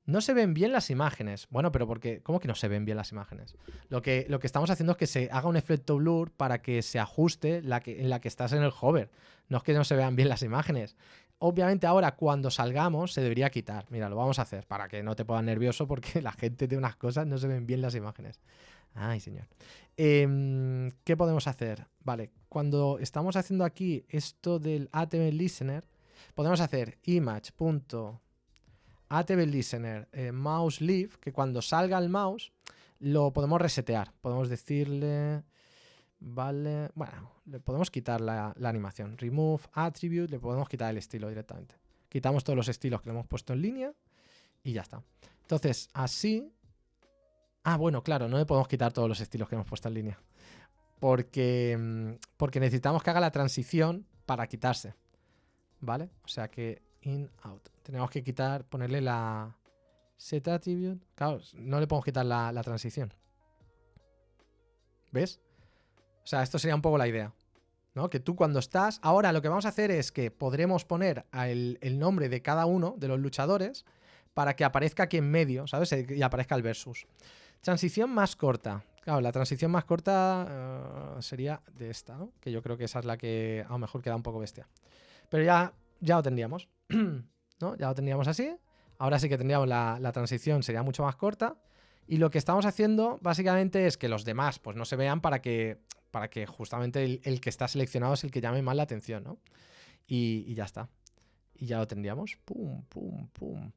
No se ven bien las imágenes. Bueno, pero porque ¿cómo que no se ven bien las imágenes? Lo que estamos haciendo es que se haga un efecto blur para que se ajuste en la que estás en el hover. No es que no se vean bien las imágenes. Obviamente ahora cuando salgamos se debería quitar. Mira, lo vamos a hacer para que no te pongas nervioso porque la gente de unas cosas no se ven bien las imágenes. Ay, señor. ¿Qué podemos hacer? Vale, cuando estamos haciendo aquí esto del HTML Listener, podemos hacer image.HTML Listener mouse leave, que cuando salga el mouse lo podemos resetear. Podemos decirle... Vale, bueno, le podemos quitar la animación. Remove attribute, le podemos quitar el estilo directamente. Quitamos todos los estilos que le hemos puesto en línea y ya está. Entonces, así... Ah, bueno, claro, no le podemos quitar todos los estilos que hemos puesto en línea. Porque necesitamos que haga la transición para quitarse, ¿vale? O sea que in, out. Tenemos que quitar, ponerle la set attribute. Claro, no le podemos quitar la transición. ¿Ves? O sea, esto sería un poco la idea, ¿no? Que tú cuando estás... Ahora lo que vamos a hacer es que podremos poner el nombre de cada uno de los luchadores para que aparezca aquí en medio, ¿sabes? Y aparezca el versus. Transición más corta. Claro, la transición más corta sería de esta, ¿no? Que yo creo que esa es la que a lo mejor queda un poco bestia. Pero ya lo tendríamos, ¿no? Ya lo tendríamos así. Ahora sí que tendríamos la transición, sería mucho más corta. Y lo que estamos haciendo básicamente es que los demás pues no se vean para que justamente el que está seleccionado es el que llame más la atención, ¿no? Y ya está. Y ya lo tendríamos. Pum, pum, pum.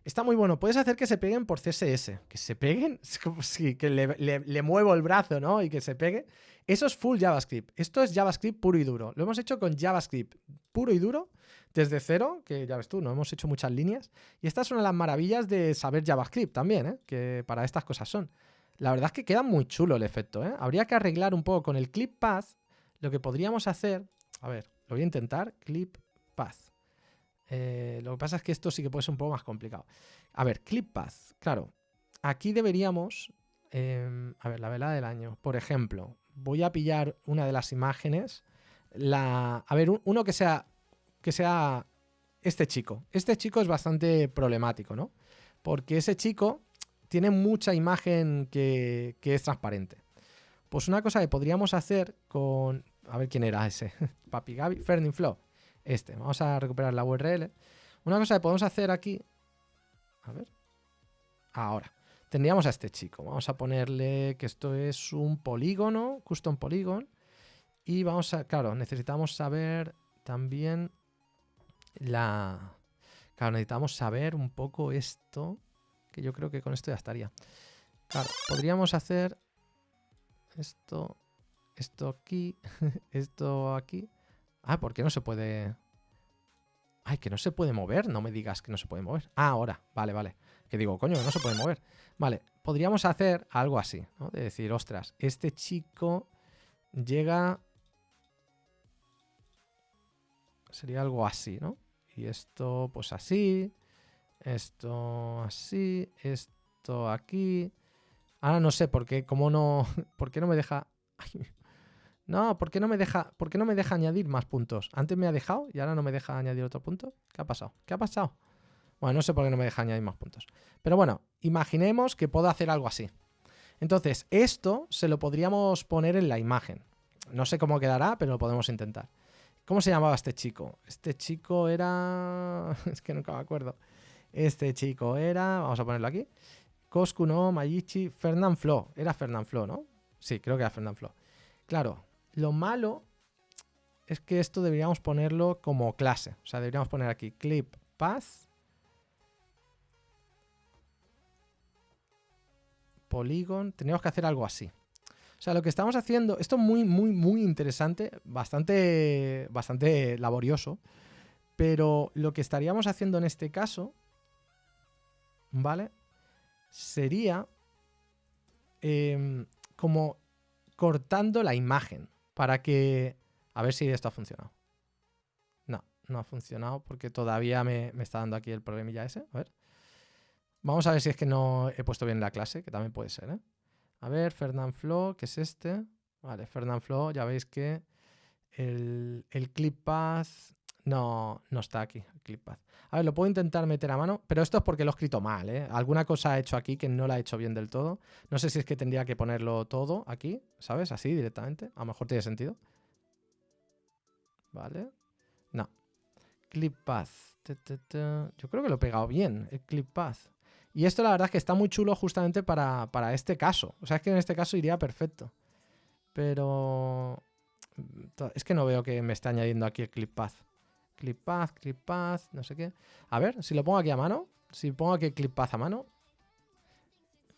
Está muy bueno. Puedes hacer que se peguen por CSS. Que se peguen. Es como si que le muevo el brazo, ¿no? Y que se pegue. Eso es full JavaScript. Esto es JavaScript puro y duro. Lo hemos hecho con JavaScript puro y duro. Desde cero, que ya ves tú, no hemos hecho muchas líneas. Y esta es una de las maravillas de saber JavaScript también, ¿eh? Que para estas cosas son. La verdad es que queda muy chulo el efecto, ¿eh? Habría que arreglar un poco con el clip path. Lo que podríamos hacer... A ver, lo voy a intentar. Clip path. Lo que pasa es que esto sí que puede ser un poco más complicado. A ver, clip path. Claro, aquí deberíamos... a ver, la velada del año. Por ejemplo, voy a pillar una de las imágenes. A ver, uno que sea este chico. Este chico es bastante problemático, ¿no? Porque ese chico tiene mucha imagen que es transparente. Pues una cosa que podríamos hacer con... A ver quién era ese. Papi Gaby. Fernin Flow. Vamos a recuperar la URL. Una cosa que podemos hacer aquí... A ver. Ahora. Tendríamos a este chico. Vamos a ponerle que esto es un polígono. Custom polygon. Y vamos a... Claro, necesitamos saber también... Claro, necesitamos saber un poco esto, que yo creo que con esto ya estaría. Claro, podríamos hacer esto aquí, esto aquí. Ah, ¿por qué no se puede? Ay, que no se puede mover, no me digas que no se puede mover. Ah, ahora, vale. Que digo, coño, que no se puede mover. Vale, podríamos hacer algo así, ¿no? De decir, ostras, este chico llega... Sería algo así, ¿no? Y esto, pues así. Esto así. Esto aquí. Ahora no sé por qué. ¿Cómo no? ¿Por qué no me deja? Ay, no, ¿por qué no me deja? ¿Por qué no me deja añadir más puntos? Antes me ha dejado y ahora no me deja añadir otro punto. ¿Qué ha pasado? ¿Qué ha pasado? Bueno, no sé por qué no me deja añadir más puntos. Pero bueno, imaginemos que puedo hacer algo así. Entonces, esto se lo podríamos poner en la imagen. No sé cómo quedará, pero lo podemos intentar. ¿Cómo se llamaba este chico? Este chico era... Es que nunca me acuerdo. Este chico era... Vamos a ponerlo aquí. Coscu, no, Mayichi, Fernand Flo. Era Fernand Flo, ¿no? Sí, creo que era Fernand Flo. Claro, lo malo es que esto deberíamos ponerlo como clase. O sea, deberíamos poner aquí clip path. Polygon. Tendríamos que hacer algo así. O sea, lo que estamos haciendo, esto es muy interesante, bastante laborioso, pero lo que estaríamos haciendo en este caso, ¿vale? Sería como cortando la imagen para que... A ver si esto ha funcionado. No ha funcionado porque todavía me está dando aquí el problemilla ese. A ver. Vamos a ver si es que no he puesto bien la clase, que también puede ser, ¿eh? A ver, Fernand Flo, que es este. Vale, Fernand Flo, ya veis que el clip path no está aquí, el clip path. A ver, lo puedo intentar meter a mano, pero esto es porque lo he escrito mal, ¿eh? Alguna cosa he hecho aquí que no la he hecho bien del todo. No sé si es que tendría que ponerlo todo aquí, ¿sabes? Así directamente. A lo mejor tiene sentido. Vale. No. Clip path. Yo creo que lo he pegado bien, el clip path. Y esto la verdad es que está muy chulo justamente para este caso. O sea, es que en este caso iría perfecto. Pero... Es que no veo que me esté añadiendo aquí el clip path. Clip path, no sé qué. A ver, si lo pongo aquí a mano. Si pongo aquí el clip path a mano.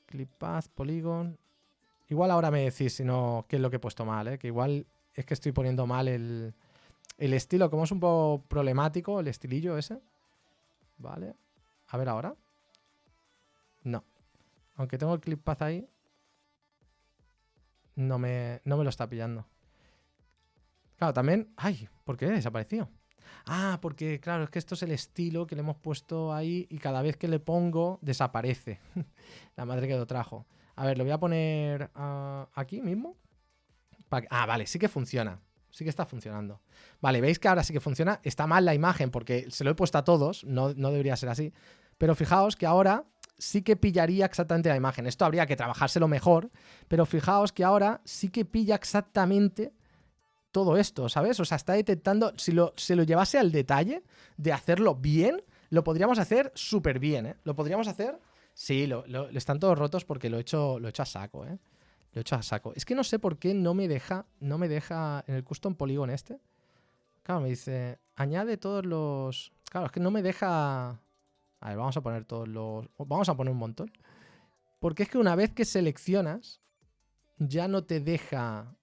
Clip path, polygon. Igual ahora me decís si no, qué es lo que he puesto mal, ¿eh? Que igual es que estoy poniendo mal el estilo. Como es un poco problemático el estilillo ese. Vale. A ver ahora. No. Aunque tengo el clip path ahí, no me lo está pillando. Claro, también... ¡Ay! ¿Por qué desapareció? Ah, porque claro, es que esto es el estilo que le hemos puesto ahí y cada vez que le pongo desaparece. La madre que lo trajo. A ver, lo voy a poner aquí mismo. Ah, vale, sí que funciona. Sí que está funcionando. Vale, veis que ahora sí que funciona. Está mal la imagen porque se lo he puesto a todos. No debería ser así. Pero fijaos que ahora sí que pillaría exactamente la imagen. Esto habría que trabajárselo mejor. Pero fijaos que ahora sí que pilla exactamente todo esto, ¿sabes? O sea, está detectando... Si se lo llevase al detalle de hacerlo bien, lo podríamos hacer súper bien, ¿eh? Lo podríamos hacer... Sí, están todos rotos porque lo he hecho a saco, ¿eh? Lo he hecho a saco. Es que no sé por qué no me deja en el custom polygon este. Claro, me dice, añade todos los... Claro, es que no me deja... A ver, vamos a poner todos los... Vamos a poner un montón. Porque es que una vez que seleccionas, ya no te deja...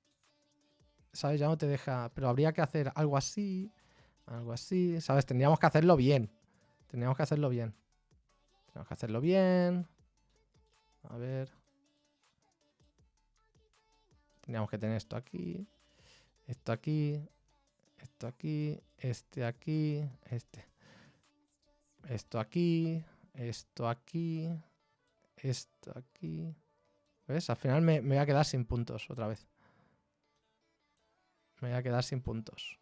¿Sabes? Ya no te deja... Pero habría que hacer algo así, ¿sabes? Tendríamos que hacerlo bien. Tendríamos que hacerlo bien. A ver... Tendríamos que tener esto aquí, esto aquí, esto aquí, este aquí, esto aquí, esto aquí, esto aquí. ¿Ves? Al final me voy a quedar sin puntos otra vez. Me voy a quedar sin puntos.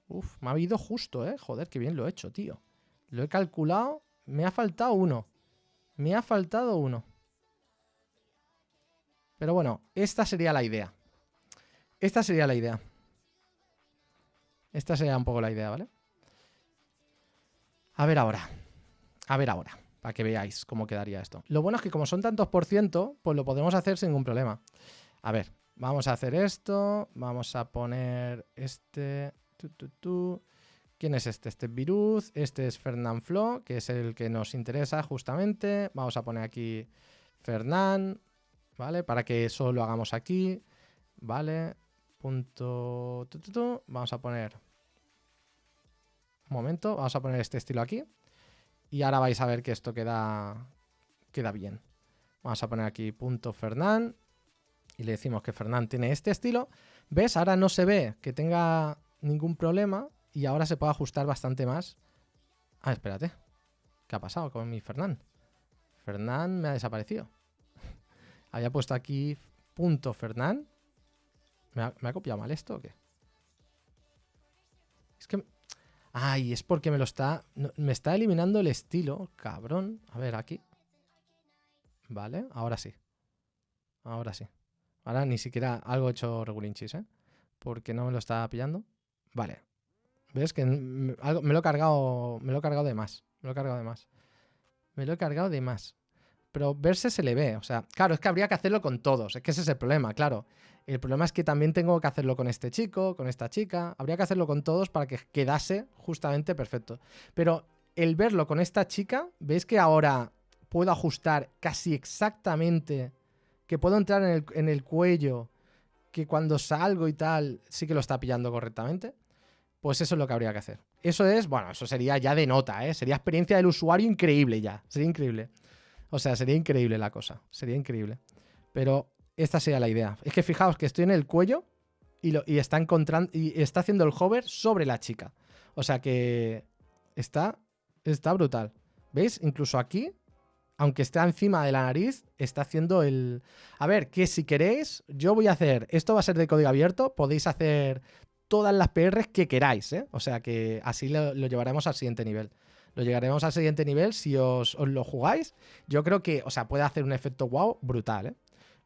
Uf, me ha habido justo, ¿eh? Joder, qué bien lo he hecho, tío. Lo he calculado. Me ha faltado uno. Pero bueno, esta sería la idea. Esta sería un poco la idea, ¿vale? A ver ahora, para que veáis cómo quedaría esto. Lo bueno es que como son tantos por ciento, pues lo podemos hacer sin ningún problema. A ver, vamos a hacer esto, vamos a poner este... ¿Quién es este? Este es Viruz, este es Fernán Flo, que es el que nos interesa justamente. Vamos a poner aquí Fernán, ¿vale? Para que eso lo hagamos aquí, ¿vale? Punto... Vamos a poner... Un momento, vamos a poner este estilo aquí. Y ahora vais a ver que esto queda bien. Vamos a poner aquí punto Fernán. Y le decimos que Fernán tiene este estilo. ¿Ves? Ahora no se ve que tenga ningún problema. Y ahora se puede ajustar bastante más. Ah, espérate. ¿Qué ha pasado con mi Fernán? Fernán me ha desaparecido. Había puesto aquí punto Fernán. ¿Me ha copiado mal esto o qué? Es que... Ay, es porque me está eliminando el estilo, cabrón. A ver, aquí. Vale, ahora sí. Ahora ni siquiera algo hecho regulinchis, ¿eh? Porque no me lo está pillando. Vale. ¿Ves? Que me lo he cargado de más. Pero verse se le ve. O sea, claro, es que habría que hacerlo con todos. Es que ese es el problema, claro. El problema es que también tengo que hacerlo con este chico, con esta chica. Habría que hacerlo con todos para que quedase justamente perfecto. Pero el verlo con esta chica, ¿veis que ahora puedo ajustar casi exactamente? Que puedo entrar en el cuello, que cuando salgo y tal, sí que lo está pillando correctamente. Pues eso es lo que habría que hacer. Eso es, bueno, eso sería ya de nota, ¿eh? Sería experiencia del usuario increíble ya. Sería increíble. O sea, sería increíble la cosa. Sería increíble. Pero esta sería la idea. Es que fijaos que estoy en el cuello y está haciendo el hover sobre la chica. O sea que está brutal. ¿Veis? Incluso aquí, aunque esté encima de la nariz, está haciendo el... A ver, que si queréis, yo voy a hacer... Esto va a ser de código abierto. Podéis hacer todas las PRs que queráis, ¿eh? O sea que así lo llevaremos al siguiente nivel. Lo llegaremos al siguiente nivel si os lo jugáis. Yo creo que, o sea, puede hacer un efecto wow brutal, ¿eh?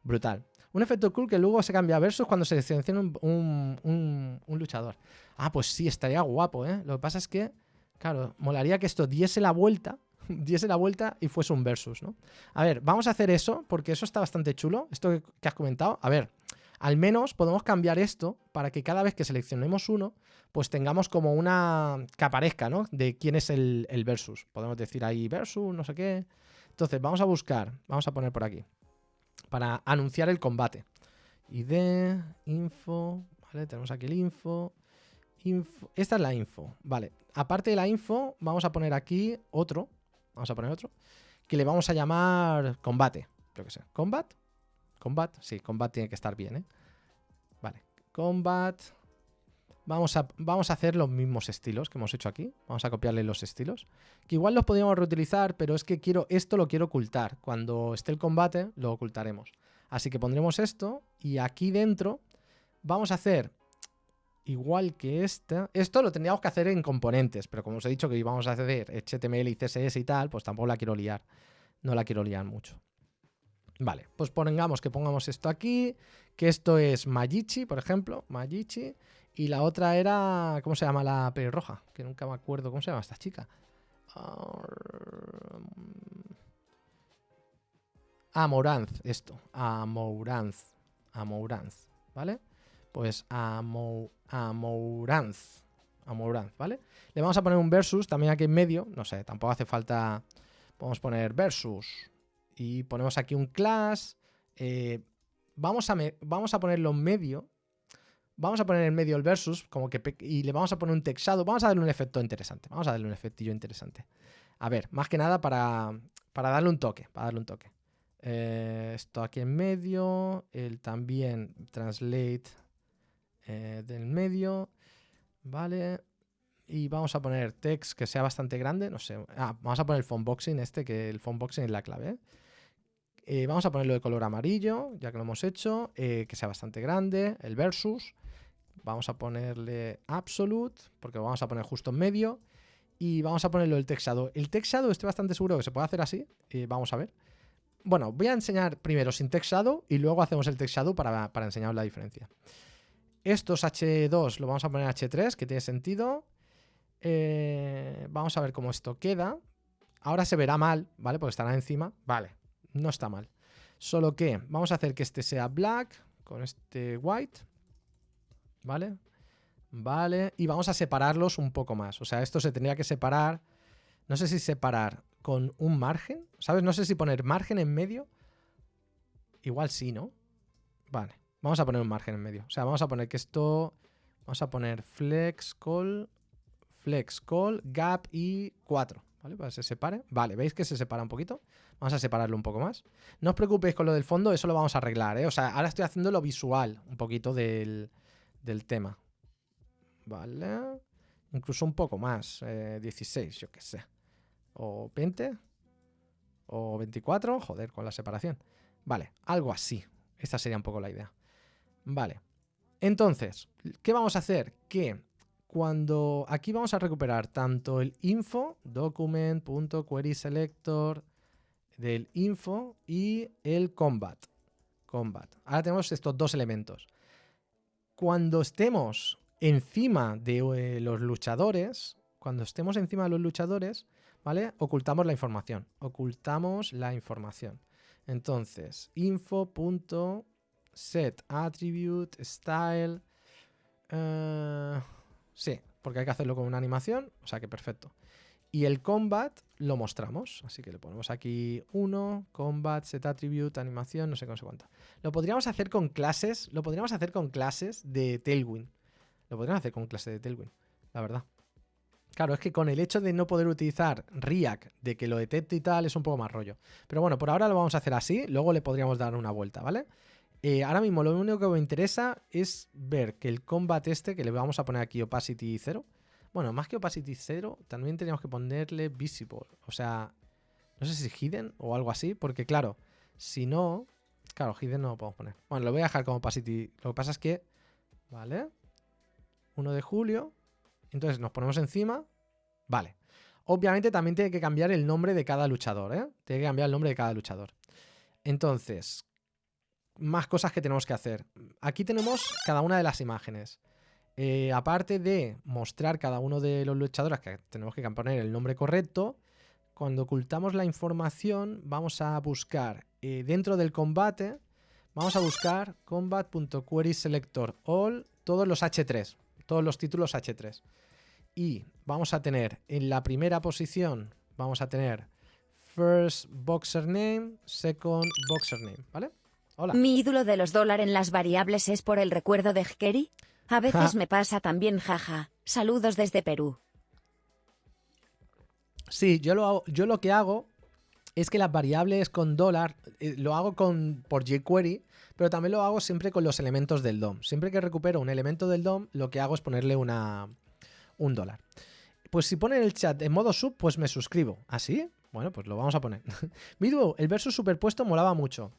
Brutal. Un efecto cool que luego se cambia a versus cuando se selecciona un luchador. Ah, pues sí, estaría guapo, ¿eh? Lo que pasa es que, claro, molaría que esto diese la vuelta y fuese un versus, ¿no? A ver, vamos a hacer eso, porque eso está bastante chulo, esto que has comentado. A ver, al menos podemos cambiar esto para que cada vez que seleccionemos uno, pues tengamos como una... que aparezca, ¿no? De quién es el versus. Podemos decir ahí versus, no sé qué. Entonces, vamos a buscar, vamos a poner por aquí, para anunciar el combate. ID, info, ¿vale? Tenemos aquí el info. Esta es la info, vale. Aparte de la info, vamos a poner aquí otro. Vamos a poner otro. Que le vamos a llamar combate. Yo qué sé. ¿Combat? Sí, combat tiene que estar bien, ¿eh? combat. Vamos a hacer los mismos estilos que hemos hecho aquí. Vamos a copiarle los estilos. Que igual los podríamos reutilizar, pero es que esto lo quiero ocultar. Cuando esté el combate, lo ocultaremos. Así que pondremos esto y aquí dentro vamos a hacer igual que esta. Esto lo tendríamos que hacer en componentes, pero como os he dicho que íbamos a hacer HTML y CSS y tal, pues tampoco la quiero liar. No la quiero liar mucho. Vale, pues pongamos esto aquí, que esto es Magichi, por ejemplo, Magichi, y la otra era, ¿cómo se llama la pelirroja? Que nunca me acuerdo, ¿cómo se llama esta chica? Amoranth, esto, Amoranth, ¿vale? Pues Amoranth, ¿vale? Le vamos a poner un versus también aquí en medio, no sé, tampoco hace falta, podemos poner versus. Y ponemos aquí un class. Vamos a ponerlo en medio. Vamos a poner en medio el versus. Y le vamos a poner un textado. Vamos a darle un efecto interesante. Vamos a darle un efectillo interesante. A ver, más que nada para darle un toque. Esto aquí en medio. El también translate del medio. Vale. Y vamos a poner text que sea bastante grande. No sé. Vamos a poner el font boxing que el font boxing es la clave. Vamos a ponerlo de color amarillo, ya que lo hemos hecho, que sea bastante grande, el versus. Vamos a ponerle absolute, porque lo vamos a poner justo en medio. Y vamos a ponerlo el text shadow. El text shadow estoy bastante seguro que se puede hacer así. Vamos a ver. Bueno, voy a enseñar primero sin text shadow y luego hacemos el text shadow para enseñaros la diferencia. Estos H2 lo vamos a poner H3, que tiene sentido. Vamos a ver cómo esto queda. Ahora se verá mal, ¿vale? Porque estará encima. Vale. No está mal. Solo que vamos a hacer que este sea black con este white. ¿Vale? Vale. Y vamos a separarlos un poco más. O sea, esto se tendría que separar. No sé si separar con un margen. ¿Sabes? No sé si poner margen en medio. Igual sí, ¿no? Vale. Vamos a poner un margen en medio. O sea, vamos a poner que esto... Vamos a poner flex, call, gap y 4. ¿Vale? Para que se separe. Vale, ¿veis que se separa un poquito? Vamos a separarlo un poco más. No os preocupéis con lo del fondo, eso lo vamos a arreglar, ¿eh? O sea, ahora estoy haciendo lo visual un poquito del tema. Vale. Incluso un poco más. 16, yo qué sé. O 20. O 24. Joder, con la separación. Vale, algo así. Esta sería un poco la idea. Vale. Entonces, ¿qué vamos a hacer? Que cuando aquí vamos a recuperar tanto el info, document.querySelector del info y el combat. Ahora tenemos estos dos elementos. Cuando estemos encima de los luchadores, ¿vale? Ocultamos la información. Entonces, info.setAttribute.style. Sí, porque hay que hacerlo con una animación, o sea que perfecto. Y el combat lo mostramos, así que le ponemos aquí 1, combat, set attribute, animación, no sé cuánto. Lo podríamos hacer con clases, de Tailwind. La verdad. Claro, es que con el hecho de no poder utilizar React, de que lo detecte y tal, es un poco más rollo. Pero bueno, por ahora lo vamos a hacer así, luego le podríamos dar una vuelta, ¿vale? Ahora mismo lo único que me interesa es ver que el combat que le vamos a poner aquí opacity 0. Bueno, más que opacity 0, también teníamos que ponerle visible. O sea, no sé si hidden o algo así, porque claro, si no... Claro, hidden no lo podemos poner. Bueno, lo voy a dejar como opacity. Lo que pasa es que... Vale. 1 de julio. Entonces nos ponemos encima. Vale. Obviamente también tiene que cambiar el nombre de cada luchador, ¿eh? Tiene que cambiar el nombre de cada luchador. Entonces, más cosas que tenemos que hacer. Aquí tenemos cada una de las imágenes. Aparte de mostrar cada uno de los luchadores, que tenemos que poner el nombre correcto, cuando ocultamos la información vamos a buscar dentro del combate, vamos a buscar combat.querySelector all, todos los H3, todos los títulos H3. Y vamos a tener en la primera posición, vamos a tener first boxer name, second boxer name, ¿vale? Hola. Mi ídolo de los dólares en las variables es por el recuerdo de Hkeri. A veces me pasa también, jaja. Saludos desde Perú. Sí, yo lo que hago es que las variables con dólar lo hago por jQuery, pero también lo hago siempre con los elementos del DOM. Siempre que recupero un elemento del DOM, lo que hago es ponerle un dólar. Pues si pone en el chat en modo sub, pues me suscribo. ¿Así? Bueno, pues lo vamos a poner. Midu, el versus superpuesto molaba mucho.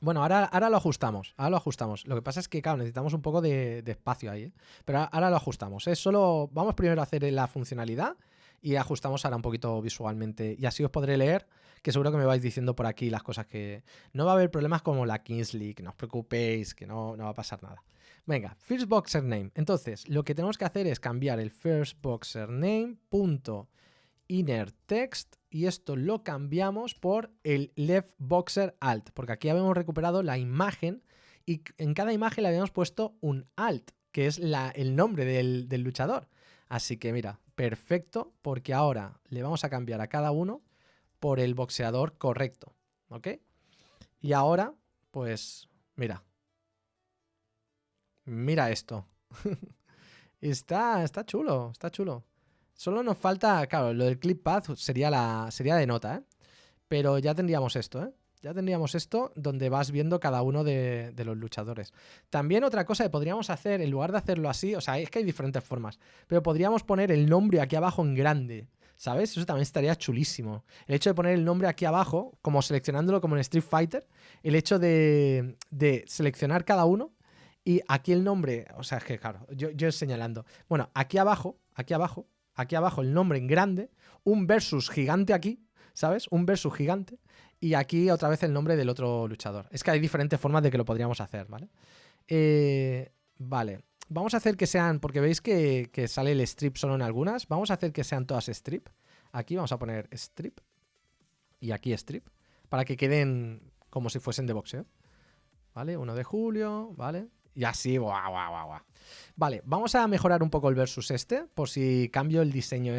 Bueno, ahora lo ajustamos. Ahora lo ajustamos. Lo que pasa es que, claro, necesitamos un poco de espacio ahí, ¿eh? Pero ahora lo ajustamos. Solo vamos primero a hacer la funcionalidad y ajustamos ahora un poquito visualmente. Y así os podré leer, que seguro que me vais diciendo por aquí las cosas que... No va a haber problemas como la Kings League, no os preocupéis, que no va a pasar nada. Venga, first boxer name. Entonces, lo que tenemos que hacer es cambiar el first boxer name inner text y esto lo cambiamos por el left boxer alt, porque aquí habíamos recuperado la imagen y en cada imagen le habíamos puesto un alt, que es el nombre del luchador. Así que mira, perfecto, porque ahora le vamos a cambiar a cada uno por el boxeador correcto, ¿ok? Y ahora, pues, mira esto. Está chulo, está chulo. Solo nos falta, claro, lo del clip path sería de nota, ¿eh? Pero ya tendríamos esto, ¿eh? Ya tendríamos esto donde vas viendo cada uno de los luchadores. También otra cosa que podríamos hacer, en lugar de hacerlo así, o sea, es que hay diferentes formas, pero podríamos poner el nombre aquí abajo en grande, ¿sabes? Eso también estaría chulísimo. El hecho de poner el nombre aquí abajo, como seleccionándolo como en Street Fighter, el hecho de seleccionar cada uno y aquí el nombre, o sea, es que claro, yo señalando. Bueno, aquí abajo el nombre en grande, un versus gigante aquí, ¿sabes? Un versus gigante. Y aquí otra vez el nombre del otro luchador. Es que hay diferentes formas de que lo podríamos hacer, ¿vale? Vale. Vamos a hacer que sean, porque veis que sale el strip solo en algunas. Vamos a hacer que sean todas strip. Aquí vamos a poner strip. Y aquí strip. Para que queden como si fuesen de boxeo. ¿Vale? 1 de julio, ¿vale? Y así, guau. Vale, vamos a mejorar un poco el versus por si cambio el diseño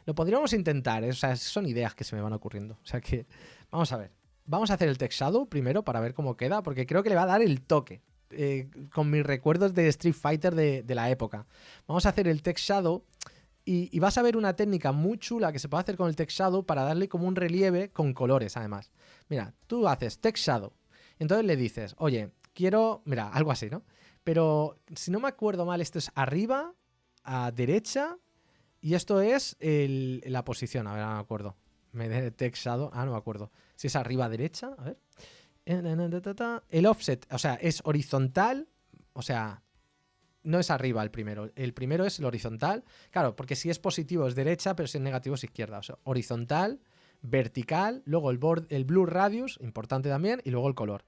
Lo podríamos intentar, o sea, son ideas que se me van ocurriendo. O sea que, vamos a ver. Vamos a hacer el text shadow primero para ver cómo queda, porque creo que le va a dar el toque. Con mis recuerdos de Street Fighter de la época. Vamos a hacer el text shadow y vas a ver una técnica muy chula que se puede hacer con el text shadow para darle como un relieve con colores, además. Mira, tú haces text shadow. Entonces le dices, oye, quiero... Mira, algo así, ¿no? Pero si no me acuerdo mal, esto es arriba, a derecha, y esto es la posición. A ver, no me acuerdo. Text shadow. No me acuerdo. Si es arriba a derecha, a ver. El offset, o sea, es horizontal, o sea, no es arriba el primero. El primero es el horizontal. Claro, porque si es positivo es derecha, pero si es negativo es izquierda. O sea, horizontal, vertical, luego el blur radius, importante también, y luego el color.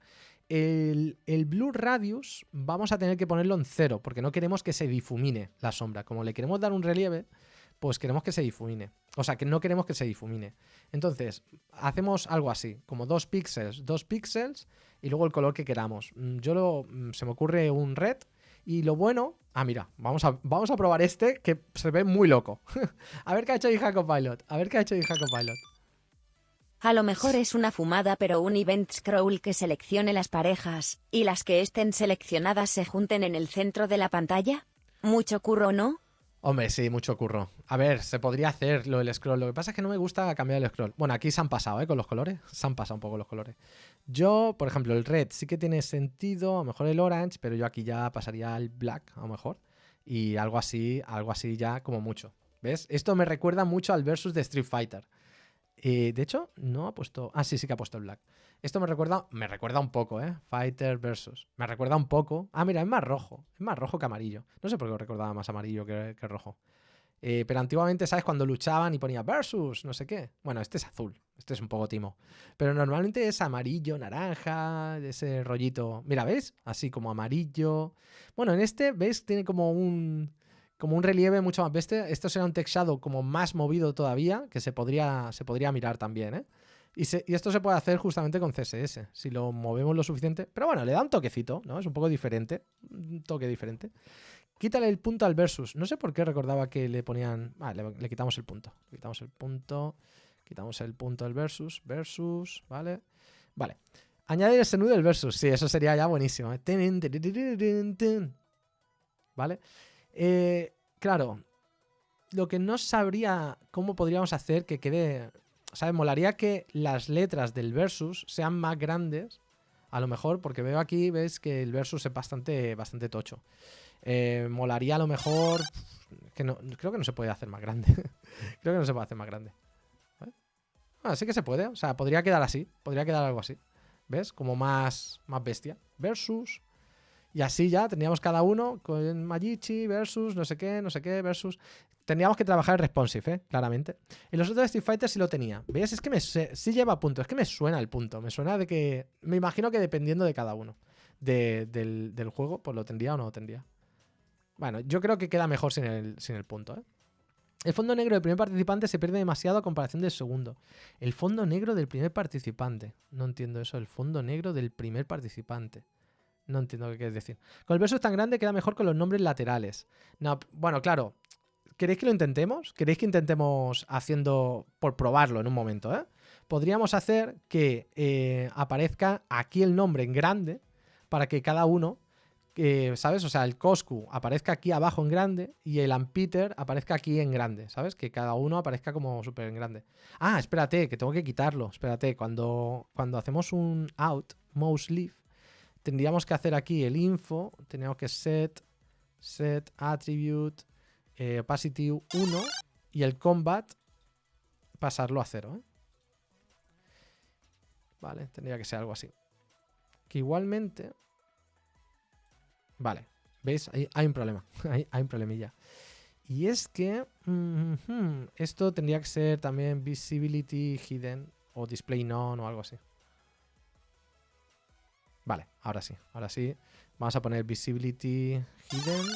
El blur radius vamos a tener que ponerlo en 0 porque no queremos que se difumine la sombra. Como le queremos dar un relieve, pues queremos que se difumine. O sea, que no queremos que se difumine. Entonces, hacemos algo así, como 2 píxeles y luego el color que queramos. Se me ocurre un red y lo bueno... mira, vamos a probar que se ve muy loco. A ver qué ha hecho Hija Copilot. A lo mejor es una fumada, pero un event scroll que seleccione las parejas, y las que estén seleccionadas se junten en el centro de la pantalla. ¿Mucho curro, no? Hombre, sí, mucho curro. A ver, se podría hacer lo del scroll. Lo que pasa es que no me gusta cambiar el scroll. Bueno, aquí se han pasado, con los colores. Se han pasado un poco los colores. Yo, por ejemplo, el red sí que tiene sentido, a lo mejor el orange, pero yo aquí ya pasaría al black, a lo mejor. Y algo así ya como mucho. ¿Ves? Esto me recuerda mucho al versus de Street Fighter. De hecho, no ha puesto... sí que ha puesto el black. Esto me recuerda un poco, Fighter versus. Me recuerda un poco... mira, es más rojo. Es más rojo que amarillo. No sé por qué recordaba más amarillo que rojo. Pero antiguamente, ¿sabes? Cuando luchaban y ponía versus, no sé qué. Bueno, este es azul. Este es un poco timo. Pero normalmente es amarillo, naranja, ese rollito. Mira, ¿ves? Así como amarillo. Bueno, en este, ¿ves? Tiene como un relieve mucho más bestia. Esto será un text shadow como más movido todavía, que se podría mirar también, ¿eh? Y esto se puede hacer justamente con CSS, si lo movemos lo suficiente. Pero bueno, le da un toquecito, ¿no? Es un poco diferente. Un toque diferente. Quítale el punto al versus. No sé por qué recordaba que le ponían... le quitamos el punto. Quitamos el punto al versus. Versus, ¿vale? Vale. Añadir ese nudo del versus. Sí, eso sería ya buenísimo. ¿Vale? Claro, lo que no sabría cómo podríamos hacer que quede ¿sabes? Molaría que las letras del versus sean más grandes. A lo mejor, porque veo aquí, ves que el versus es bastante tocho. Molaría a lo mejor... Que no, creo que no se puede hacer más grande. Creo que no se puede hacer más grande. ¿Vale? Sí que se puede. O sea, podría quedar así. Podría quedar algo así. ¿Ves? Como más bestia. Versus... Y así ya tendríamos cada uno con Magichi versus no sé qué, versus... Tendríamos que trabajar el responsive, claramente. En los otros Street Fighter sí lo tenía. ¿Ves? Es que sí lleva punto. Es que me suena el punto. Me suena de que... Me imagino que dependiendo de cada uno del juego, pues lo tendría o no lo tendría. Bueno, yo creo que queda mejor sin el punto, ¿eh? El fondo negro del primer participante se pierde demasiado a comparación del segundo. El fondo negro del primer participante. No entiendo eso. El fondo negro del primer participante. No entiendo qué quieres decir. Con el versus tan grande queda mejor con los nombres laterales. No, bueno, claro. ¿Queréis que lo intentemos? ¿Queréis que intentemos haciendo por probarlo en un momento, eh? Podríamos hacer que aparezca aquí el nombre en grande para que cada uno, ¿sabes? O sea, el Coscu aparezca aquí abajo en grande y el Ampeter aparezca aquí en grande, ¿sabes? Que cada uno aparezca como súper en grande. Ah, espérate, que tengo que quitarlo. Espérate, cuando hacemos un out, mouse leave, tendríamos que hacer aquí el info, tenemos que set attribute, opacity 1 y el combat pasarlo a 0, ¿eh? Vale, tendría que ser algo así. Que igualmente... Vale, ¿veis? Hay un problema, hay un problemilla. Y es que esto tendría que ser también visibility hidden o display none o algo así. Vale, ahora sí. Vamos a poner visibility hidden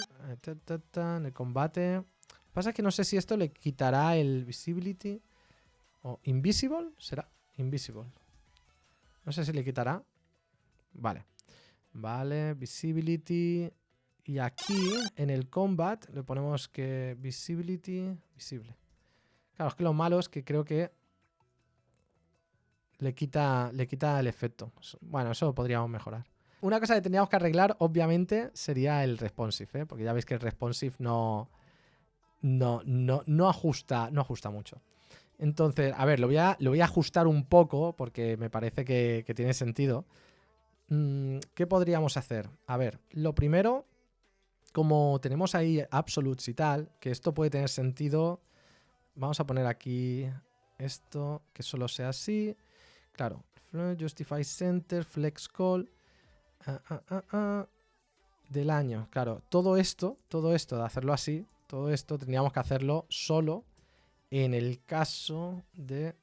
en el combate. Lo que pasa es que no sé si esto le quitará el visibility o invisible. ¿Será? Invisible. No sé si le quitará. Vale, visibility. Y aquí en el combat le ponemos que visibility visible. Claro, es que lo malo es que creo que le quita el efecto. Bueno, eso lo podríamos mejorar. Una cosa que tendríamos que arreglar, obviamente, sería el responsive, ¿eh? Porque ya veis que el responsive no ajusta mucho. Entonces, a ver, lo voy a ajustar un poco porque me parece que tiene sentido. ¿Qué podríamos hacer? A ver, lo primero, como tenemos ahí absolutes y tal, que esto puede tener sentido, vamos a poner aquí esto, que solo sea así. Claro, justify center, flex call del año. Claro, todo esto de hacerlo así, todo esto tendríamos que hacerlo solo en el caso de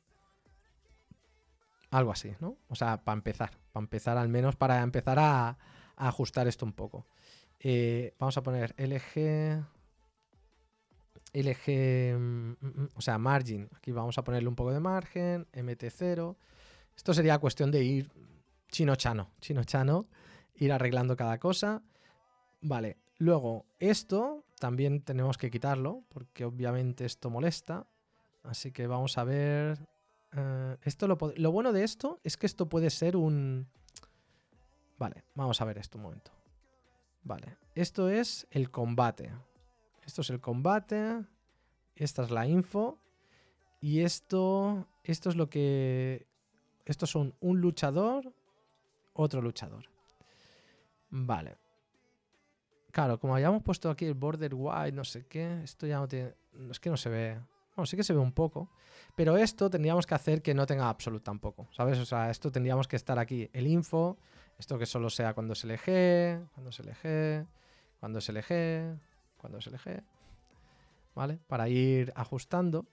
algo así, ¿no? O sea, para empezar al menos, para empezar a ajustar esto un poco. Vamos a poner LG, o sea, margin. Aquí vamos a ponerle un poco de margen, MT0. Esto sería cuestión de ir chino-chano, ir arreglando cada cosa. Vale, luego esto también tenemos que quitarlo, porque obviamente esto molesta. Así que vamos a ver... esto lo bueno de esto es que esto puede ser un... Vale, vamos a ver esto un momento. Vale, esto es el combate. Esto es el combate. Esta es la info. Y esto es lo que... Estos son un luchador, otro luchador. Vale. Claro, como habíamos puesto aquí el border wide, no sé qué, esto ya no tiene... Es que no se ve... Bueno, sí que se ve un poco. Pero esto tendríamos que hacer que no tenga absolute tampoco, ¿sabes? O sea, esto tendríamos que estar aquí. El info, esto que solo sea cuando se elige, ¿vale? Para ir ajustando.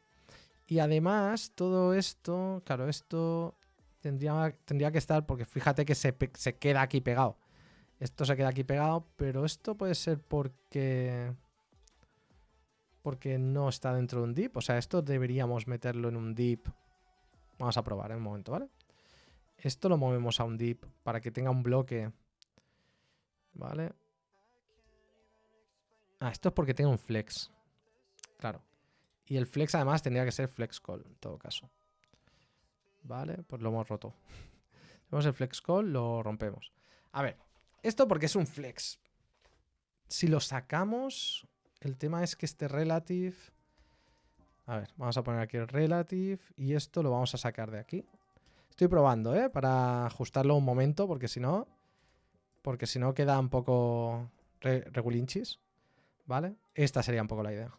Y además, todo esto, claro, esto tendría que estar, porque fíjate que se queda aquí pegado. Esto se queda aquí pegado, pero esto puede ser porque no está dentro de un div. O sea, esto deberíamos meterlo en un div. Vamos a probar en un momento, ¿vale? Esto lo movemos a un div para que tenga un bloque. ¿Vale? Ah, esto es porque tiene un flex. Claro. Y el flex además tendría que ser flex call, en todo caso. Vale, pues lo hemos roto. Si vemos el flex call, lo rompemos. A ver, esto porque es un flex. Si lo sacamos, el tema es que este relative... A ver, vamos a poner aquí el relative y esto lo vamos a sacar de aquí. Estoy probando, para ajustarlo un momento, porque si no queda un poco regulinchis, ¿vale? Esta sería un poco la idea,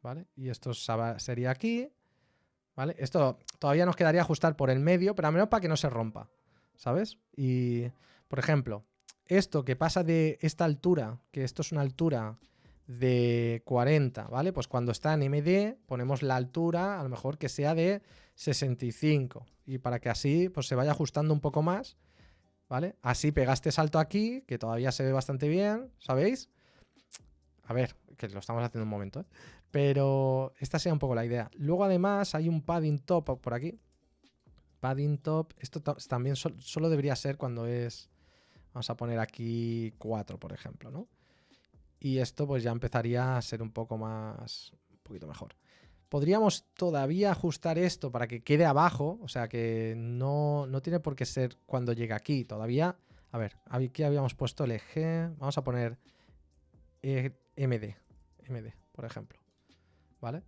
¿vale? Y esto sería aquí, ¿vale? Esto todavía nos quedaría ajustar por el medio, pero al menos para que no se rompa, ¿sabes? Y, por ejemplo, esto que pasa de esta altura, que esto es una altura de 40, ¿vale? Pues cuando está en MD ponemos la altura, a lo mejor que sea de 65, y para que así pues se vaya ajustando un poco más, ¿vale? Así pega este salto aquí, que todavía se ve bastante bien, ¿sabéis? A ver, que lo estamos haciendo un momento, ¿eh? Pero esta sería un poco la idea. Luego además hay un padding top por aquí. Padding top, esto también solo debería ser cuando es... Vamos a poner aquí 4, por ejemplo, ¿no? Y esto pues ya empezaría a ser un poquito mejor. Podríamos todavía ajustar esto para que quede abajo, o sea que no tiene por qué ser cuando llegue aquí. Todavía, a ver, aquí habíamos puesto el eje, vamos a poner MD, por ejemplo, ¿vale?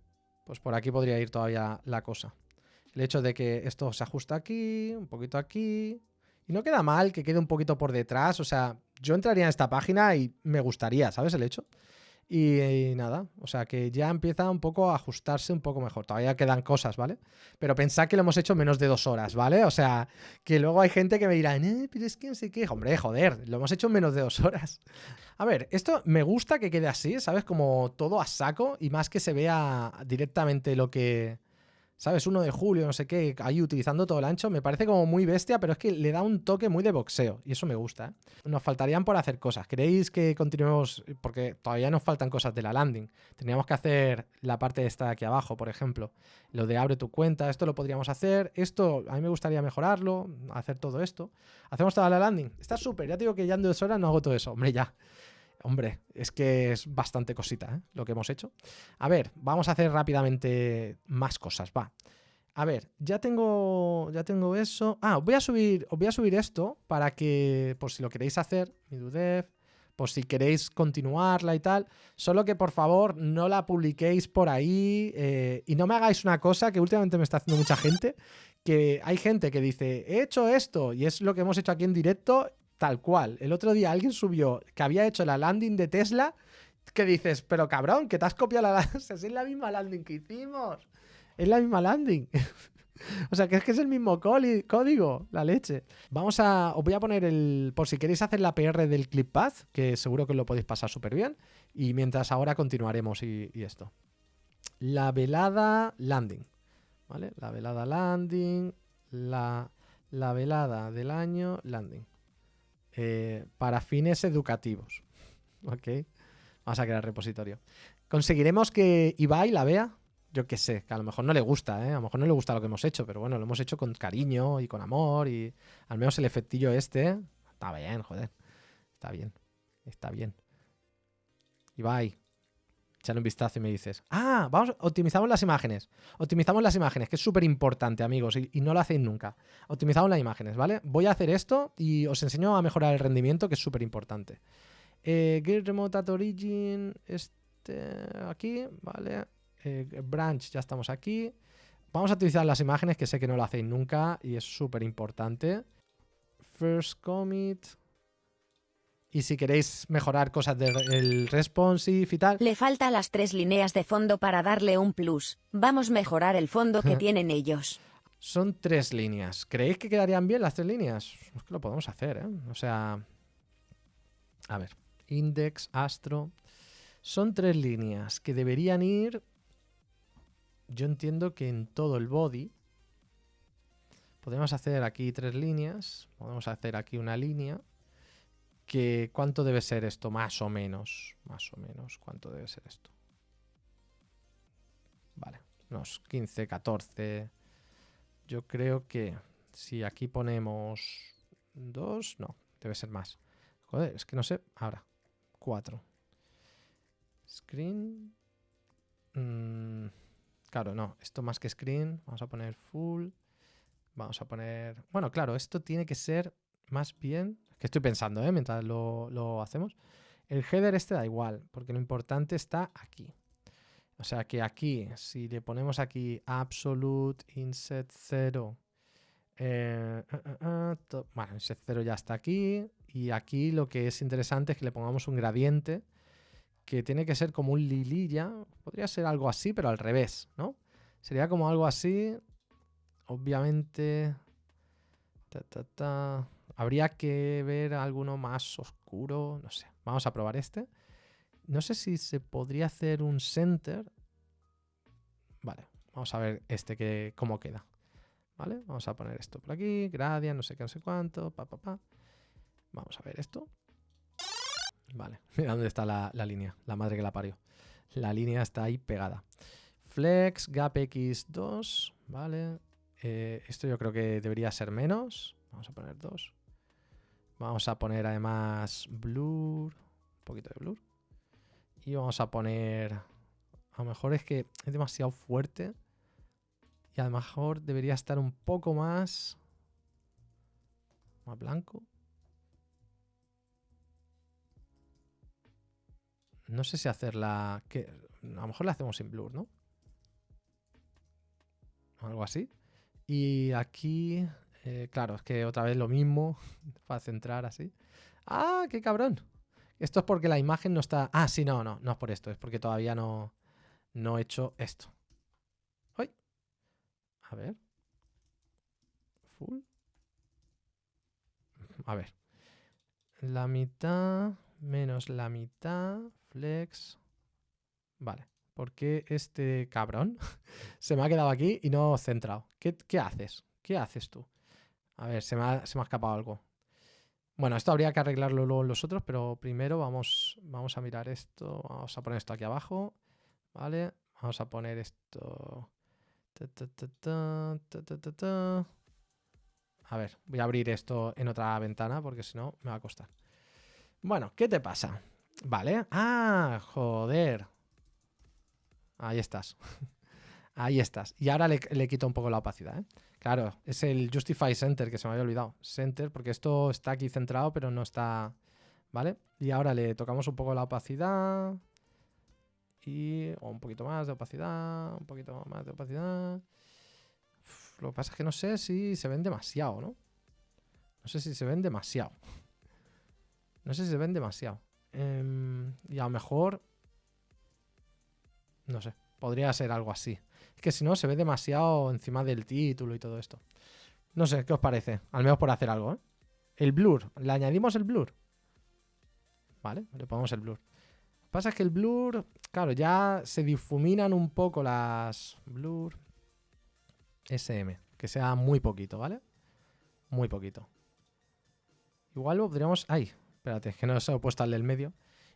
Pues por aquí podría ir todavía la cosa. El hecho de que esto se ajusta aquí, un poquito aquí, y no queda mal que quede un poquito por detrás, o sea, yo entraría en esta página y me gustaría, ¿sabes? El hecho. Y nada, o sea que ya empieza un poco a ajustarse un poco mejor. Todavía quedan cosas, ¿vale? Pero pensad que lo hemos hecho en menos de 2 horas, ¿vale? O sea, que luego hay gente que me dirá, pero es que no sé qué. Hombre, joder, lo hemos hecho en menos de 2 horas. A ver, esto me gusta que quede así, ¿sabes? Como todo a saco y más que se vea directamente lo que... ¿Sabes? 1 de julio, no sé qué, ahí utilizando todo el ancho, me parece como muy bestia, pero es que le da un toque muy de boxeo y eso me gusta, ¿eh? Nos faltarían por hacer cosas. ¿Queréis que continuemos? Porque todavía nos faltan cosas de la landing. Tendríamos que hacer la parte esta de aquí abajo, por ejemplo. Lo de abre tu cuenta, esto lo podríamos hacer. Esto, a mí me gustaría mejorarlo, hacer todo esto. Hacemos toda la landing. Está súper, ya te digo que ya en 2 horas no hago todo eso. Hombre, ya. Hombre, es que es bastante cosita, ¿eh? Lo que hemos hecho. A ver, vamos a hacer rápidamente más cosas, va. A ver, ya tengo eso. Ah, os voy a subir esto para que, por si lo queréis hacer, midodev, por si queréis continuarla y tal, solo que por favor no la publiquéis por ahí y no me hagáis una cosa que últimamente me está haciendo mucha gente, que hay gente que dice, he hecho esto, y es lo que hemos hecho aquí en directo, tal cual. El otro día alguien subió que había hecho la landing de Tesla, que dices, pero cabrón, que te has copiado la landing, es la misma landing que hicimos. Es la misma landing. O sea, que es el mismo código, la leche. Os voy a poner por si queréis hacer la PR del ClipPath, que seguro que lo podéis pasar súper bien. Y mientras ahora continuaremos y esto. La velada landing, ¿vale? La velada landing, la velada del año landing. Para fines educativos. ¿Ok? Vamos a crear repositorio. ¿Conseguiremos que Ibai la vea? Yo qué sé, que a lo mejor no le gusta, ¿eh? A lo mejor no le gusta lo que hemos hecho, pero bueno, lo hemos hecho con cariño y con amor y al menos el efectillo este está bien, joder. Está bien, está bien. Ibai, echale un vistazo y me dices, optimizamos las imágenes. Optimizamos las imágenes, que es súper importante, amigos, y no lo hacéis nunca. Optimizamos las imágenes, ¿vale? Voy a hacer esto y os enseño a mejorar el rendimiento, que es súper importante. Get Remote at Origin, aquí, ¿vale? Branch, ya estamos aquí. Vamos a utilizar las imágenes, que sé que no lo hacéis nunca y es súper importante. First commit. Y si queréis mejorar cosas del responsive y tal. Le falta las 3 líneas de fondo para darle un plus. Vamos a mejorar el fondo que tienen ellos. Son 3 líneas. ¿Creéis que quedarían bien las 3 líneas? Es que lo podemos hacer, ¿eh? O sea... A ver. Index, astro... Son 3 líneas que deberían ir... Yo entiendo que en todo el body podemos hacer aquí 3 líneas, podemos hacer aquí una línea, que ¿cuánto debe ser esto? Más o menos, ¿cuánto debe ser esto? Vale, unos 15, 14, yo creo que si aquí ponemos 2, no, debe ser más. Joder, es que no sé, ahora, 4. Screen... Claro, no, esto más que screen, vamos a poner full, vamos a poner... Bueno, claro, esto tiene que ser más bien... Que estoy pensando, mientras lo hacemos. El header este da igual, porque lo importante está aquí. O sea que aquí, si le ponemos aquí Absolute Inset 0, bueno, Inset 0 ya está aquí. Y aquí lo que es interesante es que le pongamos un gradiente que tiene que ser como un lililla. Podría ser algo así, pero al revés, ¿no? Sería como algo así. Obviamente... Habría que ver alguno más oscuro. No sé. Vamos a probar este. No sé si se podría hacer un center. Vale. Vamos a ver este cómo queda. ¿Vale? Vamos a poner esto por aquí. Gradient, no sé qué, no sé cuánto. Vamos a ver esto. Vale. Mira dónde está la línea. La madre que la parió. La línea está ahí pegada. Flex, gap x2. Vale. Esto yo creo que debería ser menos. Vamos a poner 2. Vamos a poner además blur. Un poquito de blur. Y vamos a poner... A lo mejor es que es demasiado fuerte. Y a lo mejor debería estar un poco más blanco. No sé si hacerla... A lo mejor la hacemos sin blur, ¿no? Algo así. Y aquí... claro, es que otra vez lo mismo. Para centrar así. ¡Ah, qué cabrón! Esto es porque la imagen no está... Ah, sí, no es por esto. Es porque todavía no he hecho esto. ¡Ay! A ver. Full. A ver. La mitad menos la mitad. Flex. Vale. ¿Por qué este cabrón se me ha quedado aquí y no centrado? ¿Qué haces? ¿Qué haces tú? A ver, se me ha escapado algo. Bueno, esto habría que arreglarlo luego en los otros, pero primero vamos a mirar esto. Vamos a poner esto aquí abajo. Vale. Vamos a poner esto... A ver, voy a abrir esto en otra ventana porque si no me va a costar. Bueno, ¿qué te pasa? Vale. Ah, joder. Ahí estás. Ahí estás. Y ahora le quito un poco la opacidad, ¿eh? Claro, es el Justify Center que se me había olvidado. Center, porque esto está aquí centrado, pero no está... ¿Vale? Y ahora le tocamos un poco la opacidad. O un poquito más de opacidad. Un poquito más de opacidad. Lo que pasa es que no sé si se ven demasiado, ¿no? No sé si se ven demasiado. No sé si se ven demasiado. Y a lo mejor... No sé. Podría ser algo así. Es que si no, se ve demasiado encima del título y todo esto. No sé, ¿qué os parece? Al menos por hacer algo, ¿eh? El blur. ¿Le añadimos el blur? Vale, le ponemos el blur. Lo que pasa es que el blur... Claro, ya se difuminan un poco las... Blur... SM. Que sea muy poquito, ¿vale? Muy poquito. Igual lo podríamos... ¡Ay! Espérate, es que no se lo he puesto al del medio.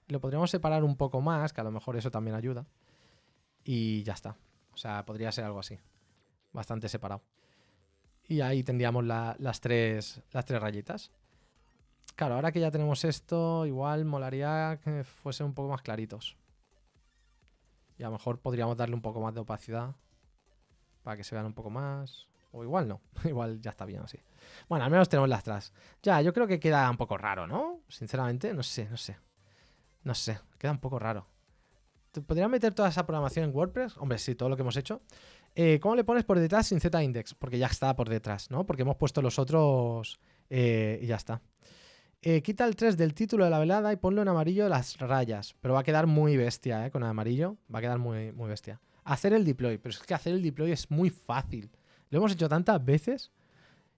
Lo podríamos separar un poco más, que a lo mejor eso también ayuda. Y ya está. O sea, podría ser algo así. Bastante separado. Y ahí tendríamos las tres rayitas. Claro, ahora que ya tenemos esto, igual molaría que fuesen un poco más claritos. Y a lo mejor podríamos darle un poco más de opacidad. Para que se vean un poco más. O igual no. Igual ya está bien así. Bueno, al menos tenemos las tras. Ya, yo creo que queda un poco raro, ¿no? Sinceramente, no sé. No sé, queda un poco raro. ¿Podrían meter toda esa programación en WordPress? Hombre, sí, todo lo que hemos hecho. ¿Cómo le pones por detrás sin Z-index? Porque ya está por detrás, ¿no? Porque hemos puesto los otros y ya está. Quita el 3 del título de la velada y ponlo en amarillo las rayas. Pero va a quedar muy bestia, ¿eh? Con el amarillo. Va a quedar muy, muy bestia. Hacer el deploy. Pero es que hacer el deploy es muy fácil. Lo hemos hecho tantas veces.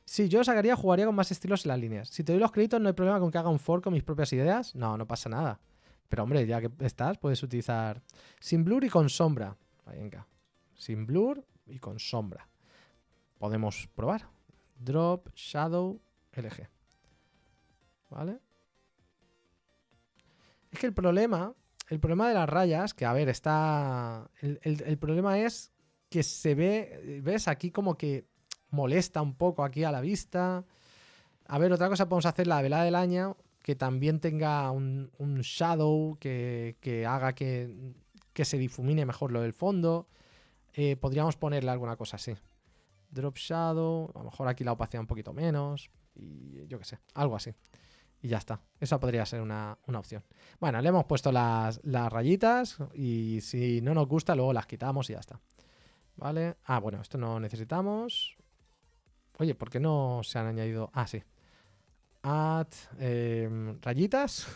Sí, yo jugaría con más estilos en las líneas. Si te doy los créditos, no hay problema con que haga un fork con mis propias ideas. No pasa nada. Pero hombre, ya que estás, puedes utilizar sin blur y con sombra. Venga. Sin blur y con sombra. Podemos probar. Drop, shadow, LG. ¿Vale? Es que el problema de las rayas, que a ver, está... El problema es que se ve, ¿ves? Aquí como que molesta un poco aquí a la vista. A ver, otra cosa podemos hacer la velada del año, que también tenga un shadow que haga que se difumine mejor lo del fondo. Podríamos ponerle alguna cosa así. Drop shadow, a lo mejor aquí la opacidad un poquito menos. Y yo qué sé, algo así. Y ya está. Esa podría ser una opción. Bueno, le hemos puesto las rayitas y si no nos gusta, luego las quitamos y ya está. Vale. Ah, bueno, esto no necesitamos. Oye, ¿por qué no se han añadido? Ah, sí. Add rayitas.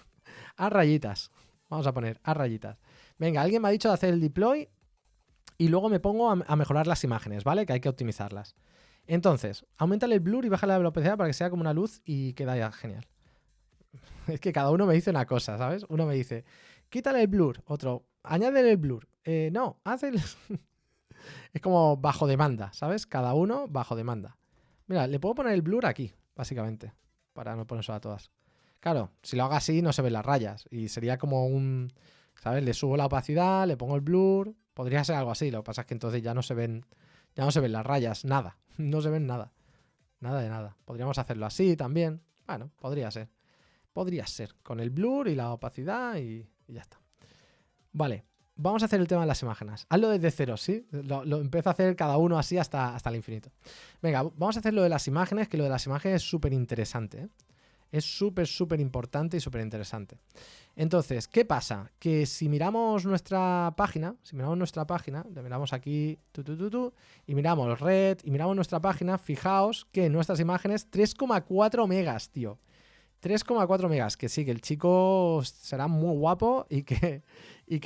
Add rayitas. Vamos a poner add rayitas. Venga, alguien me ha dicho de hacer el deploy y luego me pongo a mejorar las imágenes, ¿vale? Que hay que optimizarlas. Entonces, aumentale el blur y baja la velocidad para que sea como una luz y queda ya genial. Es que cada uno me dice una cosa, ¿sabes? Uno me dice, quítale el blur. Otro, añádele el blur. No, haz el... Es como bajo demanda, ¿sabes? Cada uno bajo demanda. Mira, le puedo poner el blur aquí, básicamente, para no ponerse a todas. Claro, si lo hago así no se ven las rayas y sería como un... ¿Sabes? Le subo la opacidad, le pongo el blur. Podría ser algo así, lo que pasa es que entonces ya no se ven las rayas, nada. No se ven nada. Nada de nada. Podríamos hacerlo así también. Bueno, podría ser. Podría ser. Con el blur y la opacidad y ya está. Vale. Vamos a hacer el tema de las imágenes. Hazlo desde cero, ¿sí? Lo empiezo a hacer cada uno así hasta el infinito. Venga, vamos a hacer lo de las imágenes, que lo de las imágenes es súper interesante, ¿eh? Es súper importante y súper interesante. Entonces, ¿qué pasa? Que si miramos nuestra página, le miramos aquí, y miramos red, y miramos nuestra página, fijaos que en nuestras imágenes 3,4 megas, tío. 3,4 megas, que sí, que el chico será muy guapo y que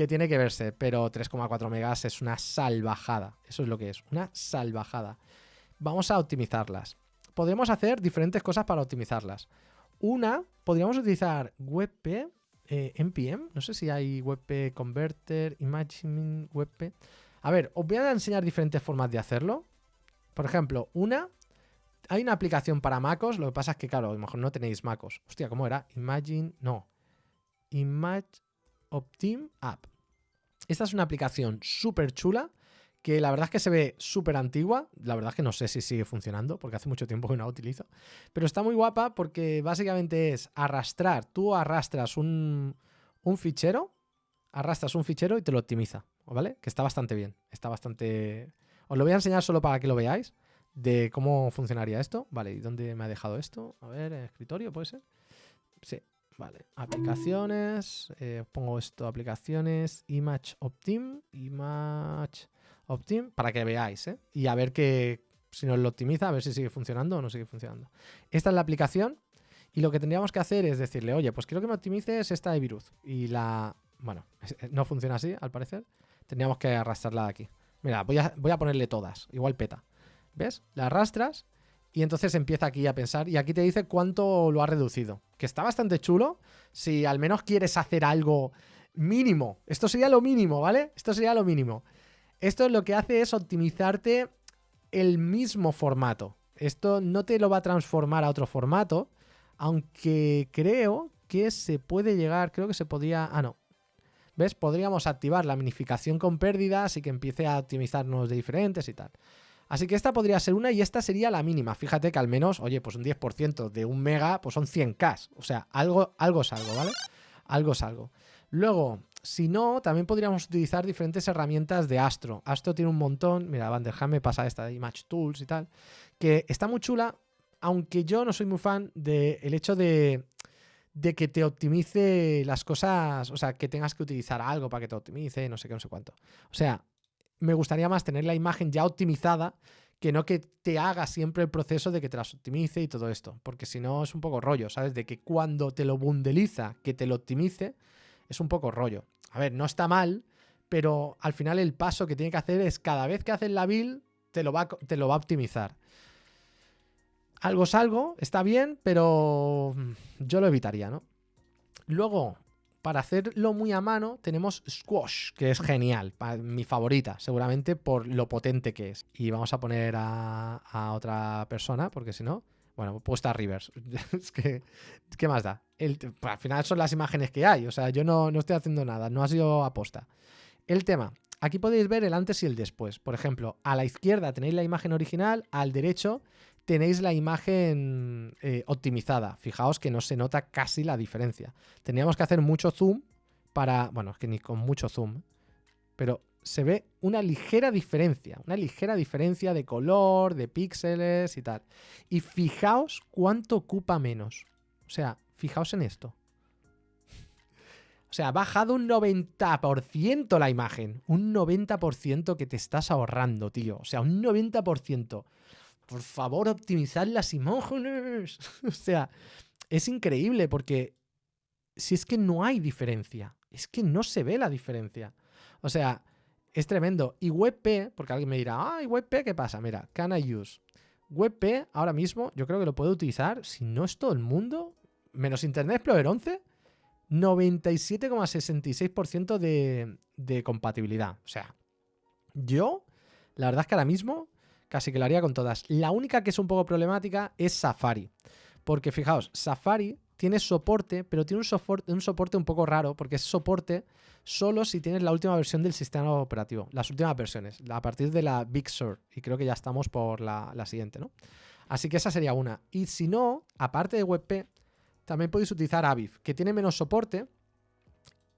tiene que verse, pero 3,4 megas es una salvajada. Eso es lo que es, una salvajada. Vamos a optimizarlas. Podemos hacer diferentes cosas para optimizarlas. Una, podríamos utilizar WebP, NPM, no sé si hay WebP Converter, Imagining WebP. A ver, os voy a enseñar diferentes formas de hacerlo. Por ejemplo, hay una aplicación para MacOS, lo que pasa es que, claro, a lo mejor no tenéis MacOS. Hostia, ¿cómo era? Image Optim App. Esta es una aplicación súper chula, que la verdad es que se ve súper antigua. La verdad es que no sé si sigue funcionando, porque hace mucho tiempo que no la utilizo. Pero está muy guapa porque básicamente es arrastrar. Tú arrastras un fichero, y te lo optimiza, ¿vale? Que está bastante bien. Está bastante... Os lo voy a enseñar solo para que lo veáis, de cómo funcionaría esto. Vale, ¿y dónde me ha dejado esto? A ver, ¿en escritorio puede ser? Sí, vale. Aplicaciones. Pongo esto, aplicaciones, Image Optim, para que veáis, ¿eh? Y a ver que si nos lo optimiza, a ver si sigue funcionando o no sigue funcionando. Esta es la aplicación y lo que tendríamos que hacer es decirle, oye, pues quiero que me optimices esta de Viruz. Y bueno, no funciona así, al parecer. Tendríamos que arrastrarla de aquí. Mira, voy a ponerle todas, igual peta. ¿Ves? La arrastras y entonces empieza aquí a pensar y aquí te dice cuánto lo ha reducido. Que está bastante chulo si al menos quieres hacer algo mínimo. Esto sería lo mínimo, ¿vale? Esto sería lo mínimo. Esto lo que hace es optimizarte el mismo formato. Esto no te lo va a transformar a otro formato, aunque creo que se puede llegar, creo que se podía... Ah, no. ¿Ves? Podríamos activar la minificación con pérdidas y que empiece a optimizarnos de diferentes y tal. Así que esta podría ser una y esta sería la mínima. Fíjate que al menos, oye, pues un 10% de 1 mega, pues son 100K. O sea, algo es algo, ¿vale? Algo es algo. Luego, si no, también podríamos utilizar diferentes herramientas de Astro. Astro tiene un montón. Mira, Vanderham me pasa esta de Image Tools y tal. Que está muy chula, aunque yo no soy muy fan del hecho de que te optimice las cosas. O sea, que tengas que utilizar algo para que te optimice, no sé qué, no sé cuánto. O sea, me gustaría más tener la imagen ya optimizada que no que te haga siempre el proceso de que te las optimice y todo esto. Porque si no es un poco rollo, ¿sabes? De que cuando te lo bundeliza, que te lo optimice, es un poco rollo. A ver, no está mal, pero al final el paso que tiene que hacer es cada vez que haces la build, te lo va a optimizar. Algo es algo, está bien, pero yo lo evitaría, ¿no? Luego, para hacerlo muy a mano, tenemos Squash, que es genial, mi favorita, seguramente por lo potente que es. Y vamos a poner a otra persona, porque si no... Bueno, puedo estar Rivers. Es que, ¿qué más da? Al final son las imágenes que hay. O sea, yo no estoy haciendo nada. No ha sido aposta. El tema. Aquí podéis ver el antes y el después. Por ejemplo, a la izquierda tenéis la imagen original. Al derecho tenéis la imagen optimizada. Fijaos que no se nota casi la diferencia. Tendríamos que hacer mucho zoom para... Bueno, es que ni con mucho zoom. Pero se ve una ligera diferencia de color, de píxeles y tal. Y fijaos cuánto ocupa menos. O sea, Fijaos en esto. O sea, ha bajado un 90% la imagen. Un 90% que te estás ahorrando, tío. O sea, un 90%. Por favor, optimizad las imágenes. O sea, es increíble porque si es que no hay diferencia. Es que no se ve la diferencia. O sea, es tremendo. Y WebP, porque alguien me dirá, ¿y WebP qué pasa? Mira, can I use? WebP ahora mismo yo creo que lo puedo utilizar, si no es todo el mundo, menos Internet Explorer 11, 97,66% de compatibilidad. O sea, yo, la verdad es que ahora mismo casi que lo haría con todas. La única que es un poco problemática es Safari. Porque fijaos, Safari tiene soporte, pero tiene un soporte un poco raro, porque es soporte solo si tienes la última versión del sistema operativo. Las últimas versiones, a partir de la Big Sur. Y creo que ya estamos por la siguiente, ¿no? Así que esa sería una. Y si no, aparte de WebP, también podéis utilizar Aviv, que tiene menos soporte,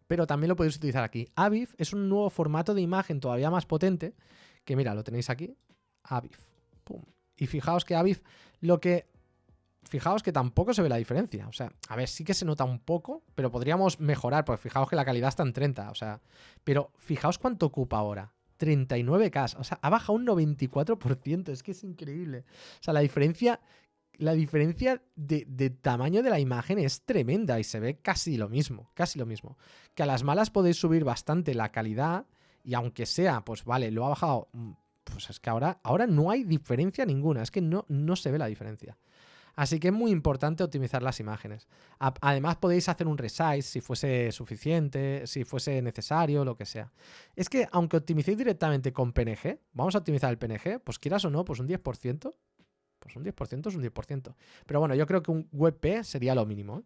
pero también lo podéis utilizar aquí. Aviv es un nuevo formato de imagen todavía más potente, que mira, lo tenéis aquí. Aviv. Pum. Y fijaos que Aviv, fijaos que tampoco se ve la diferencia. O sea, a ver, sí que se nota un poco, pero podríamos mejorar, porque fijaos que la calidad está en 30. O sea, pero fijaos cuánto ocupa ahora. 39K. O sea, ha bajado un 94%. Es que es increíble. O sea, la diferencia de tamaño de la imagen es tremenda y se ve casi lo mismo. Casi lo mismo. Que a las malas podéis subir bastante la calidad y aunque sea, pues vale, lo ha bajado. Pues es que ahora no hay diferencia ninguna. Es que no se ve la diferencia. Así que es muy importante optimizar las imágenes. Además podéis hacer un resize si fuese suficiente, si fuese necesario, lo que sea. Es que aunque optimicéis directamente con PNG, vamos a optimizar el PNG, pues quieras o no, pues un 10%. Pues un 10% es un 10%. Pero bueno, yo creo que un WebP sería lo mínimo, ¿eh?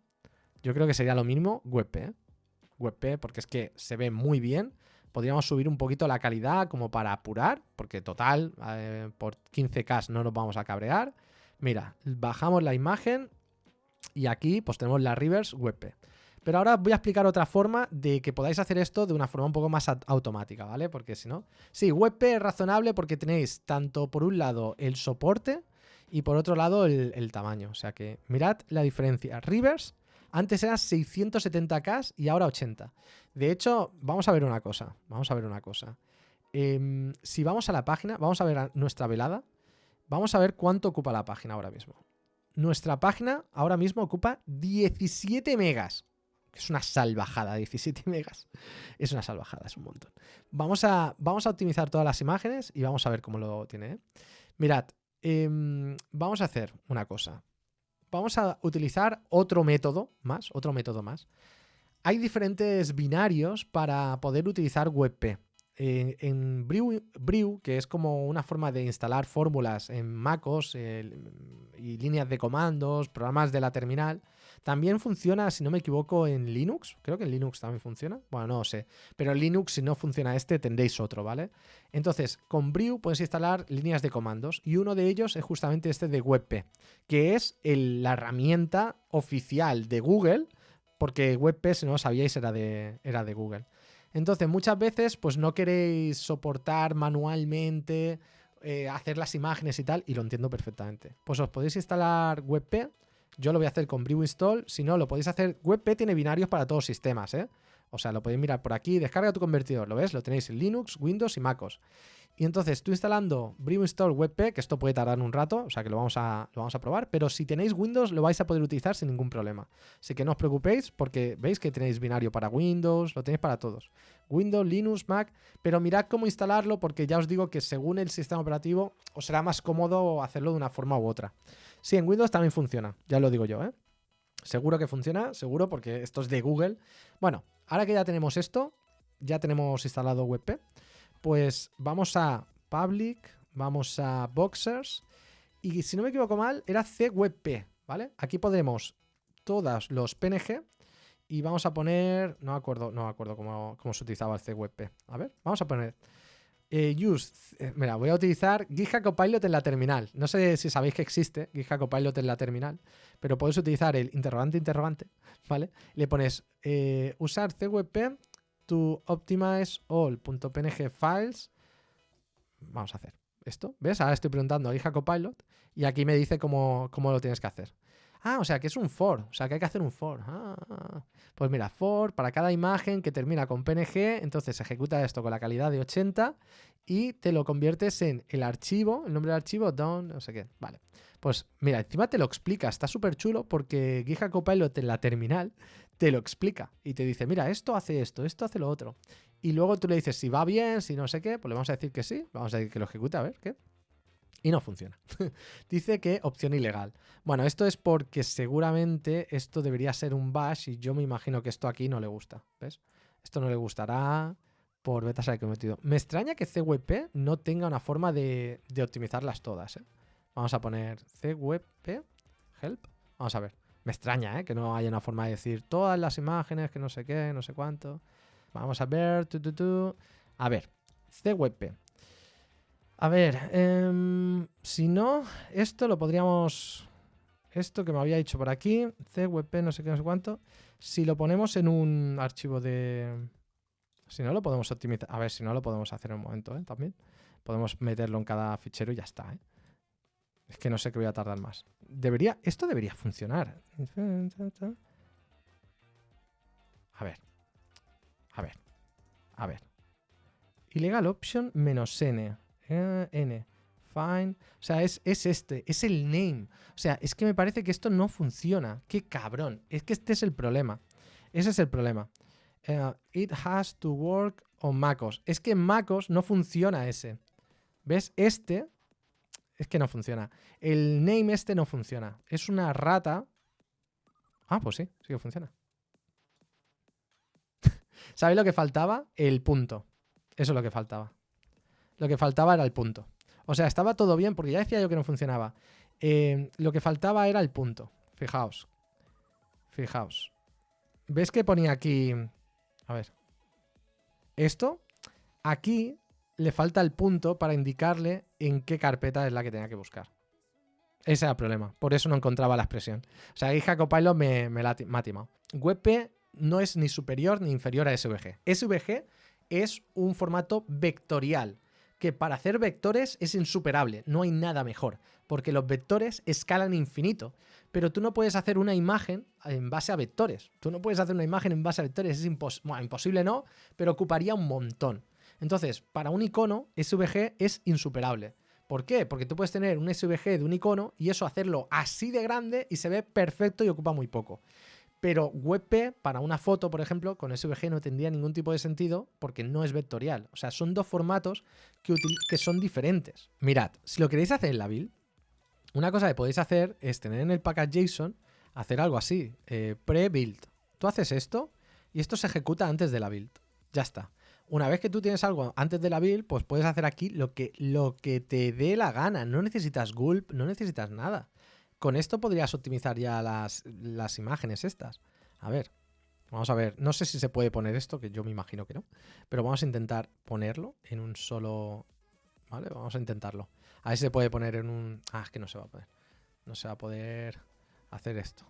Yo creo que sería lo mínimo WebP, ¿eh? WebP, porque es que se ve muy bien. Podríamos subir un poquito la calidad como para apurar, porque total, por 15K no nos vamos a cabrear. Mira, bajamos la imagen y aquí pues tenemos la reverse WebP. Pero ahora voy a explicar otra forma de que podáis hacer esto de una forma un poco más automática, ¿vale? Porque si no... Sí, WebP es razonable porque tenéis tanto por un lado el soporte y por otro lado el tamaño. O sea que mirad la diferencia. Reverse antes era 670K y ahora 80. De hecho, vamos a ver una cosa. Si vamos a la página, vamos a ver nuestra velada. Vamos a ver cuánto ocupa la página ahora mismo. Nuestra página ahora mismo ocupa 17 megas. Es una salvajada, 17 megas. Es una salvajada, es un montón. Vamos a optimizar todas las imágenes y vamos a ver cómo lo tiene, ¿eh? Mirad, vamos a hacer una cosa. Vamos a utilizar otro método más. Hay diferentes binarios para poder utilizar WebP. En Brew, que es como una forma de instalar fórmulas en MacOS y líneas de comandos, programas de la terminal, también funciona, si no me equivoco, en Linux. Creo que en Linux también funciona. Bueno, no lo sé. Pero en Linux, si no funciona este, tendréis otro, ¿vale? Entonces, con Brew puedes instalar líneas de comandos y uno de ellos es justamente este de WebP, que es la herramienta oficial de Google, porque WebP, si no lo sabíais, era de Google. Entonces, muchas veces pues no queréis soportar manualmente hacer las imágenes y tal, y lo entiendo perfectamente. Pues os podéis instalar WebP. Yo lo voy a hacer con Brew Install. Si no, lo podéis hacer. WebP tiene binarios para todos los sistemas, ¿eh? O sea, lo podéis mirar por aquí. Descarga tu convertidor, ¿lo ves? Lo tenéis en Linux, Windows y MacOS. Y entonces tú instalando Brew Install WebP, que esto puede tardar un rato, o sea que lo vamos a probar, pero si tenéis Windows lo vais a poder utilizar sin ningún problema. Así que no os preocupéis porque veis que tenéis binario para Windows, lo tenéis para todos. Windows, Linux, Mac, pero mirad cómo instalarlo porque ya os digo que según el sistema operativo os será más cómodo hacerlo de una forma u otra. Sí, en Windows también funciona, ya lo digo yo, ¿eh? Seguro que funciona, seguro, porque esto es de Google. Bueno, ahora que ya tenemos esto, ya tenemos instalado WebP, pues vamos a Public, vamos a Boxers y si no me equivoco mal era CWebP, ¿vale? Aquí podremos todos los PNG y vamos a poner, no me acuerdo cómo se utilizaba el CWebP. A ver, vamos a poner mira, voy a utilizar GitHub Copilot en la terminal. No sé si sabéis que existe GitHub Copilot en la terminal, pero podéis utilizar el interrogante, ¿vale? Le pones usar CWebP to optimize all.png files. Vamos a hacer esto. ¿Ves? Ahora estoy preguntando a GitHub Copilot y aquí me dice cómo lo tienes que hacer. Ah, o sea, que es un for. O sea, que hay que hacer un for. Pues mira, for para cada imagen que termina con PNG, entonces ejecuta esto con la calidad de 80 y te lo conviertes en el archivo, el nombre del archivo, down, no sé qué. Vale. Pues mira, encima te lo explica. Está súper chulo porque GitHub Copilot en la terminal te lo explica y te dice, mira, esto hace lo otro. Y luego tú le dices si va bien, si no sé qué, pues le vamos a decir que sí, vamos a decir que lo ejecuta, a ver qué. Y no funciona. Dice que opción ilegal. Bueno, esto es porque seguramente esto debería ser un bash y yo me imagino que esto aquí no le gusta. ¿Ves? Esto no le gustará por beta sabe que he metido. Me extraña que CWP no tenga una forma de optimizarlas todas. Vamos a poner CWP help. Vamos a ver. Me extraña que no haya una forma de decir todas las imágenes, que no sé qué, no sé cuánto. Vamos a ver. A ver. CWP. A ver, si no, esto lo podríamos... Esto que me había dicho por aquí, CWP no sé qué, no sé cuánto. Si lo ponemos en un archivo de... Si no, lo podemos optimizar. A ver, si no, lo podemos hacer en un momento, también. Podemos meterlo en cada fichero y ya está, Es que no sé qué voy a tardar más. Esto debería funcionar. A ver. Illegal option -n. N. Fine. O sea, es el name. O sea, es que me parece que esto no funciona. ¡Qué cabrón! Es que este es el problema. Ese es el problema. It has to work on MacOS. Es que en MacOS no funciona ese. ¿Ves? Este es que no funciona. El name este no funciona. Es una rata. Ah, pues sí que funciona. ¿Sabéis lo que faltaba? El punto. Eso es lo que faltaba. Lo que faltaba era el punto. O sea, estaba todo bien porque ya decía yo que no funcionaba. Lo que faltaba era el punto. Fijaos. ¿Ves que ponía aquí? A ver. Esto. Aquí le falta el punto para indicarle en qué carpeta es la que tenía que buscar. Ese era el problema. Por eso no encontraba la expresión. O sea, GitHub Copilot me ha timado. WebP no es ni superior ni inferior a SVG. SVG es un formato vectorial, que para hacer vectores es insuperable, no hay nada mejor, porque los vectores escalan infinito, pero tú no puedes hacer una imagen en base a vectores, es imposible no, pero ocuparía un montón. Entonces, para un icono, SVG es insuperable. ¿Por qué? Porque tú puedes tener un SVG de un icono y eso hacerlo así de grande y se ve perfecto y ocupa muy poco. Pero WebP, para una foto, por ejemplo, con SVG no tendría ningún tipo de sentido porque no es vectorial. O sea, son dos formatos que son diferentes. Mirad, si lo queréis hacer en la build, una cosa que podéis hacer es tener en el package.json, hacer algo así, pre-build. Tú haces esto y esto se ejecuta antes de la build. Ya está. Una vez que tú tienes algo antes de la build, pues puedes hacer aquí lo que te dé la gana. No necesitas gulp, no necesitas nada. Con esto podrías optimizar ya las imágenes estas. A ver, vamos a ver. No sé si se puede poner esto, que yo me imagino que no. Pero vamos a intentar ponerlo en un solo... ¿Vale? Vamos a intentarlo. A ver si se puede poner en un... Ah, es que no se va a poder. No se va a poder hacer esto.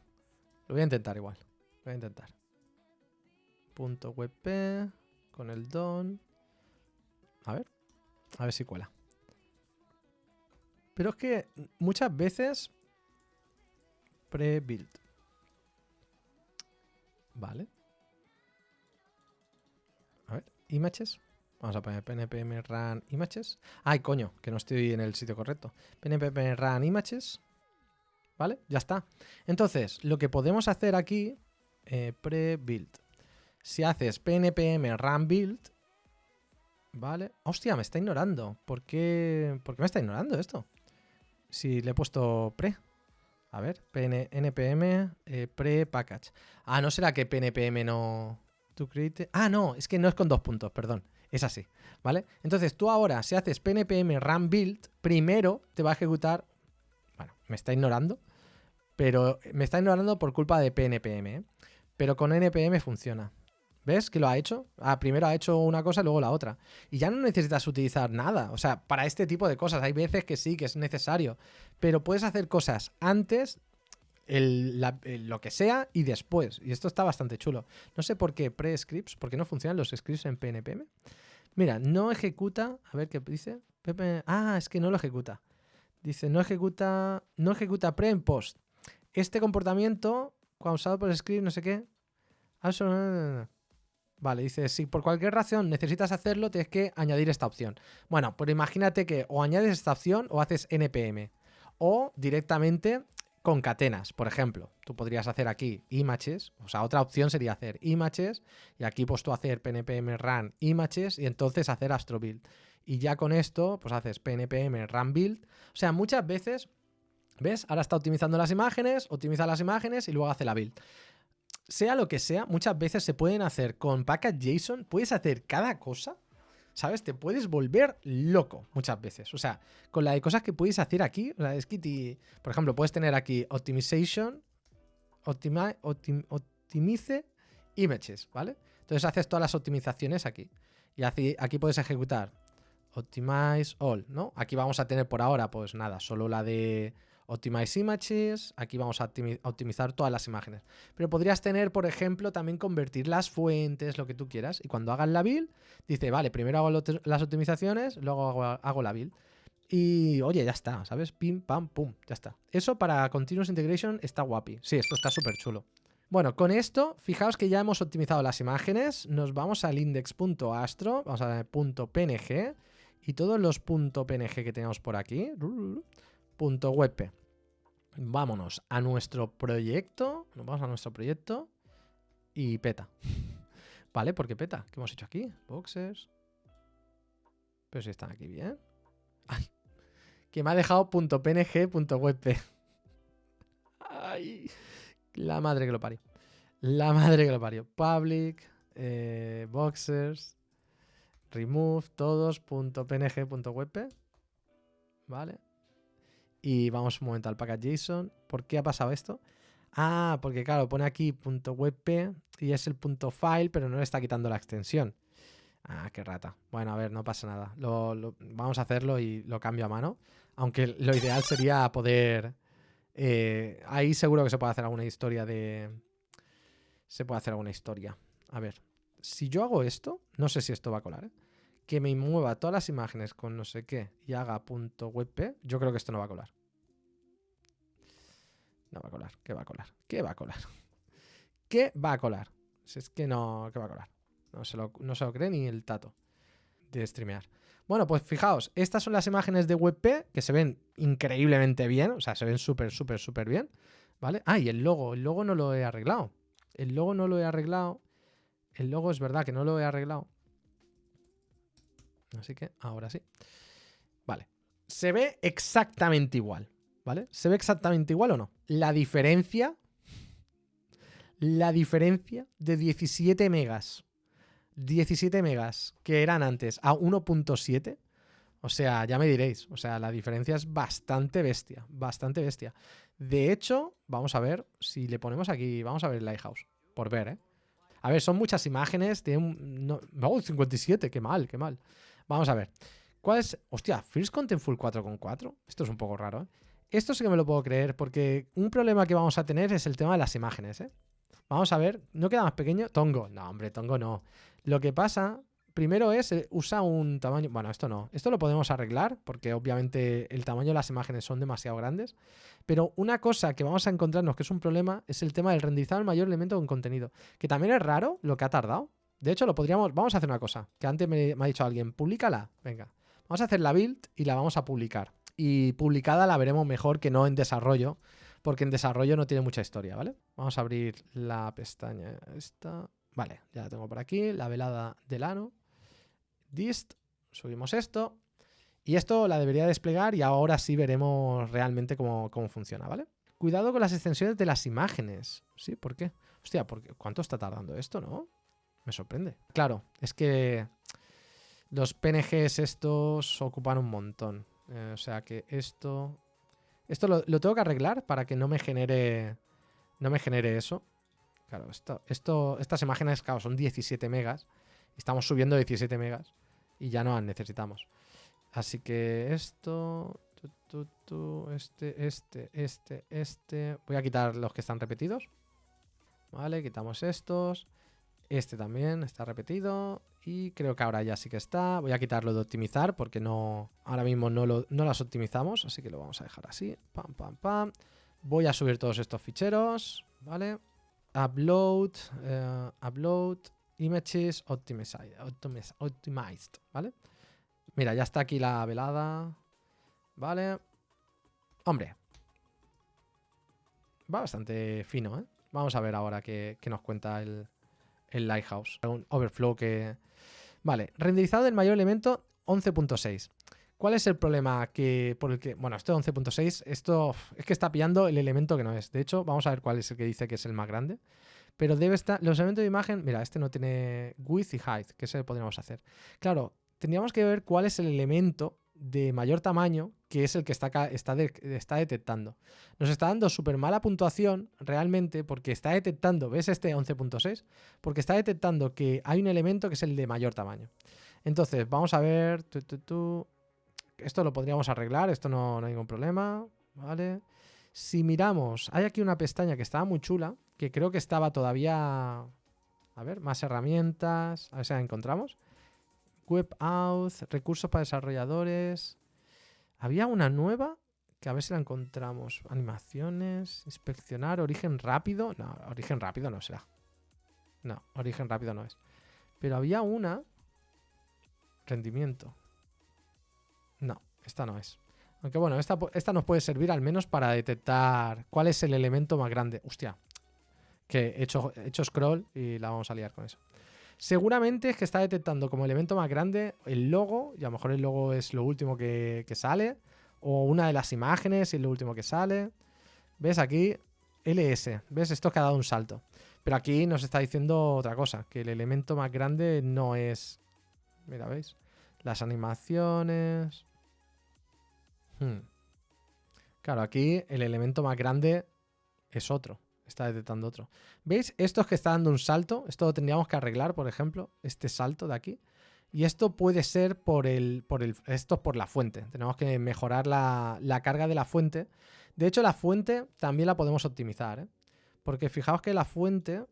Lo voy a intentar igual. Lo voy a intentar. .webp con el don. A ver si cuela. Pero es que muchas veces... Pre-build. Vale. A ver, images. Vamos a poner pnpm run images. Ay, coño, que no estoy en el sitio correcto. Pnpm run images. ¿Vale? Ya está. Entonces, lo que podemos hacer aquí, pre-build. Si haces pnpm run build, ¿vale? Hostia, me está ignorando. ¿Por qué me está ignorando esto? Si le he puesto pre. A ver, npm pre-package. Ah, ¿no será que pnpm no... To create... Ah, no, es que no es con 2 puntos, perdón. Es así, ¿vale? Entonces tú ahora, si haces pnpm run build, primero te va a ejecutar... Bueno, me está ignorando, pero me está ignorando por culpa de pnpm, pero con npm funciona. ¿Ves que lo ha hecho? Ah, primero ha hecho una cosa y luego la otra. Y ya no necesitas utilizar nada. O sea, para este tipo de cosas hay veces que sí, que es necesario. Pero puedes hacer cosas antes, lo que sea, y después. Y esto está bastante chulo. No sé por qué pre-scripts, ¿por qué no funcionan los scripts en PNPM? Mira, no ejecuta... A ver qué dice. Ah, es que no lo ejecuta. Dice, no ejecuta pre en post. este comportamiento causado por script, no sé qué. Vale, dice, si por cualquier razón necesitas hacerlo, tienes que añadir esta opción. Bueno, pues imagínate que o añades esta opción o haces npm. O directamente concatenas, por ejemplo. Tú podrías hacer aquí images, o sea, otra opción sería hacer images y aquí pues tú hacer pnpm run images y entonces hacer astrobuild. Y ya con esto, pues haces pnpm run build. O sea, muchas veces, ¿ves? Ahora está optimizando las imágenes, optimiza las imágenes y luego hace la build. Sea lo que sea, muchas veces se pueden hacer con package.json, puedes hacer cada cosa, ¿sabes? Te puedes volver loco muchas veces. O sea, con la de cosas que puedes hacer aquí, o sea, es que por ejemplo, puedes tener aquí optimization, optimize images, ¿vale? Entonces haces todas las optimizaciones aquí. Y aquí puedes ejecutar optimize all, ¿no? Aquí vamos a tener por ahora, pues nada, solo la de optimize images, aquí vamos a optimizar todas las imágenes. Pero podrías tener, por ejemplo, también convertir las fuentes, lo que tú quieras. Y cuando hagas la build, dice, vale, primero hago las optimizaciones, luego hago la build. Y oye, ya está, ¿sabes? Pim, pam, pum, ya está. Eso para Continuous Integration está guapi. Sí, esto está súper chulo. Bueno, con esto, fijaos que ya hemos optimizado las imágenes. Nos vamos al index.astro, vamos a ver .png y todos los .png que tenemos por aquí. .webp. Vámonos a nuestro proyecto. Nos vamos a nuestro proyecto y peta. ¿Vale? ¿Por qué peta? ¿Qué hemos hecho aquí? Boxers. Pero si están aquí bien. Ay, que me ha dejado .png.webp. Ay, la madre que lo parió. La madre que lo parió. Public, boxers, remove, todos, .png.webp. Vale. Y vamos un momento al package.json. ¿Por qué ha pasado esto? Ah, porque claro, pone aquí .webp y es el .file, pero no le está quitando la extensión. Ah, qué rata. Bueno, a ver, no pasa nada. Vamos a hacerlo y lo cambio a mano. Aunque lo ideal sería poder... ahí seguro que se puede hacer alguna historia de... Se puede hacer alguna historia. A ver, si yo hago esto, no sé si esto va a colar, ¿eh? Que me mueva todas las imágenes con no sé qué y haga .webp, yo creo que esto no va a colar. No va a colar. ¿Qué va a colar? ¿Qué va a colar? ¿Qué va a colar? Si es que no... ¿Qué va a colar? No se lo cree ni el tato de streamear. Bueno, pues fijaos, estas son las imágenes de WebP que se ven increíblemente bien, o sea, se ven súper, súper, súper bien, ¿vale? Ah, y el logo no lo he arreglado. El logo no lo he arreglado. El logo es verdad que no lo he arreglado. Así que ahora sí. Vale. Se ve exactamente igual, ¿vale? ¿Se ve exactamente igual o no? La diferencia de 17 megas. 17 megas que eran antes a 1.7. O sea, ya me diréis. O sea, la diferencia es bastante bestia. Bastante bestia. De hecho, vamos a ver si le ponemos aquí. Vamos a ver el Lighthouse. Por ver, ¿eh? A ver, son muchas imágenes. Tiene no, 57. Qué mal, qué mal. Vamos a ver. ¿Cuál es? Hostia, First Contentful 4.4. Esto es un poco raro, ¿eh? Esto sí que me lo puedo creer porque un problema que vamos a tener es el tema de las imágenes, ¿eh? Vamos a ver. ¿No queda más pequeño? Tongo. No, hombre, Tongo no. Lo que pasa... Primero es, usa un tamaño... Bueno, esto no. Esto lo podemos arreglar porque obviamente el tamaño de las imágenes son demasiado grandes. Pero una cosa que vamos a encontrarnos que es un problema es el tema del renderizado del mayor elemento con contenido. Que también es raro lo que ha tardado. De hecho, lo podríamos... Vamos a hacer una cosa. Que antes me ha dicho alguien. Públicala. Venga. Vamos a hacer la build y la vamos a publicar. Y publicada la veremos mejor que no en desarrollo. Porque en desarrollo no tiene mucha historia, ¿vale? Vamos a abrir la pestaña esta. Vale, ya la tengo por aquí. La velada del ano. Dist, subimos esto y esto la debería desplegar y ahora sí veremos realmente cómo funciona, ¿vale? Cuidado con las extensiones de las imágenes. ¿Sí? ¿Por qué? Hostia, ¿cuánto está tardando esto, no? Me sorprende. Claro, es que los PNGs estos ocupan un montón. O sea que esto lo tengo que arreglar para que no me genere eso. Claro, estas imágenes, claro, son 17 megas. Estamos subiendo 17 megas y ya no las necesitamos. Así que esto... Este... Voy a quitar los que están repetidos. Vale, quitamos estos. Este también está repetido. Y creo que ahora ya sí que está. Voy a quitarlo de optimizar porque no... Ahora mismo no las optimizamos. Así que lo vamos a dejar así. Pam, pam, pam. Voy a subir todos estos ficheros, ¿vale? Upload, upload, images, optimized, ¿vale? Mira, ya está aquí la velada, ¿vale? Hombre, va bastante fino, ¿eh? Vamos a ver ahora qué nos cuenta el Lighthouse. Un overflow que... Vale, renderizado del mayor elemento 11.6. ¿Cuál es el problema por el que... Bueno, esto 11.6, esto es que está pillando el elemento que no es. De hecho, vamos a ver cuál es el que dice que es el más grande. Pero debe estar... Los elementos de imagen... Mira, este no tiene width y height, que ese podríamos hacer. Claro, tendríamos que ver cuál es el elemento de mayor tamaño que es el que está detectando. Nos está dando súper mala puntuación realmente porque está detectando, ¿ves este 11.6? Porque está detectando que hay un elemento que es el de mayor tamaño. Entonces, vamos a ver... Esto lo podríamos arreglar, esto no hay ningún problema, ¿vale? Si miramos, hay aquí una pestaña que estaba muy chula, que creo que estaba todavía... A ver, más herramientas, a ver si la encontramos. Web Auth, recursos para desarrolladores. Había una nueva, que a ver si la encontramos. Animaciones, inspeccionar, origen rápido. No, origen rápido no será. No, origen rápido no es. Pero había una... Rendimiento. No, esta no es. Aunque bueno, esta nos puede servir al menos para detectar cuál es el elemento más grande. Hostia, que he hecho scroll y la vamos a liar con eso. Seguramente es que está detectando como elemento más grande el logo, y a lo mejor el logo es lo último que sale, o una de las imágenes y es lo último que sale. ¿Ves aquí? LS. ¿Ves? Esto que ha dado un salto. Pero aquí nos está diciendo otra cosa, que el elemento más grande no es... Mira, ¿veis? Las animaciones... Claro, aquí el elemento más grande es otro. Está detectando otro. ¿Veis? Esto es que está dando un salto. Esto lo tendríamos que arreglar, por ejemplo. Este salto de aquí. Y esto puede ser esto es por la fuente. Tenemos que mejorar la carga de la fuente. De hecho, la fuente también la podemos optimizar, ¿eh? Porque fijaos que la fuente...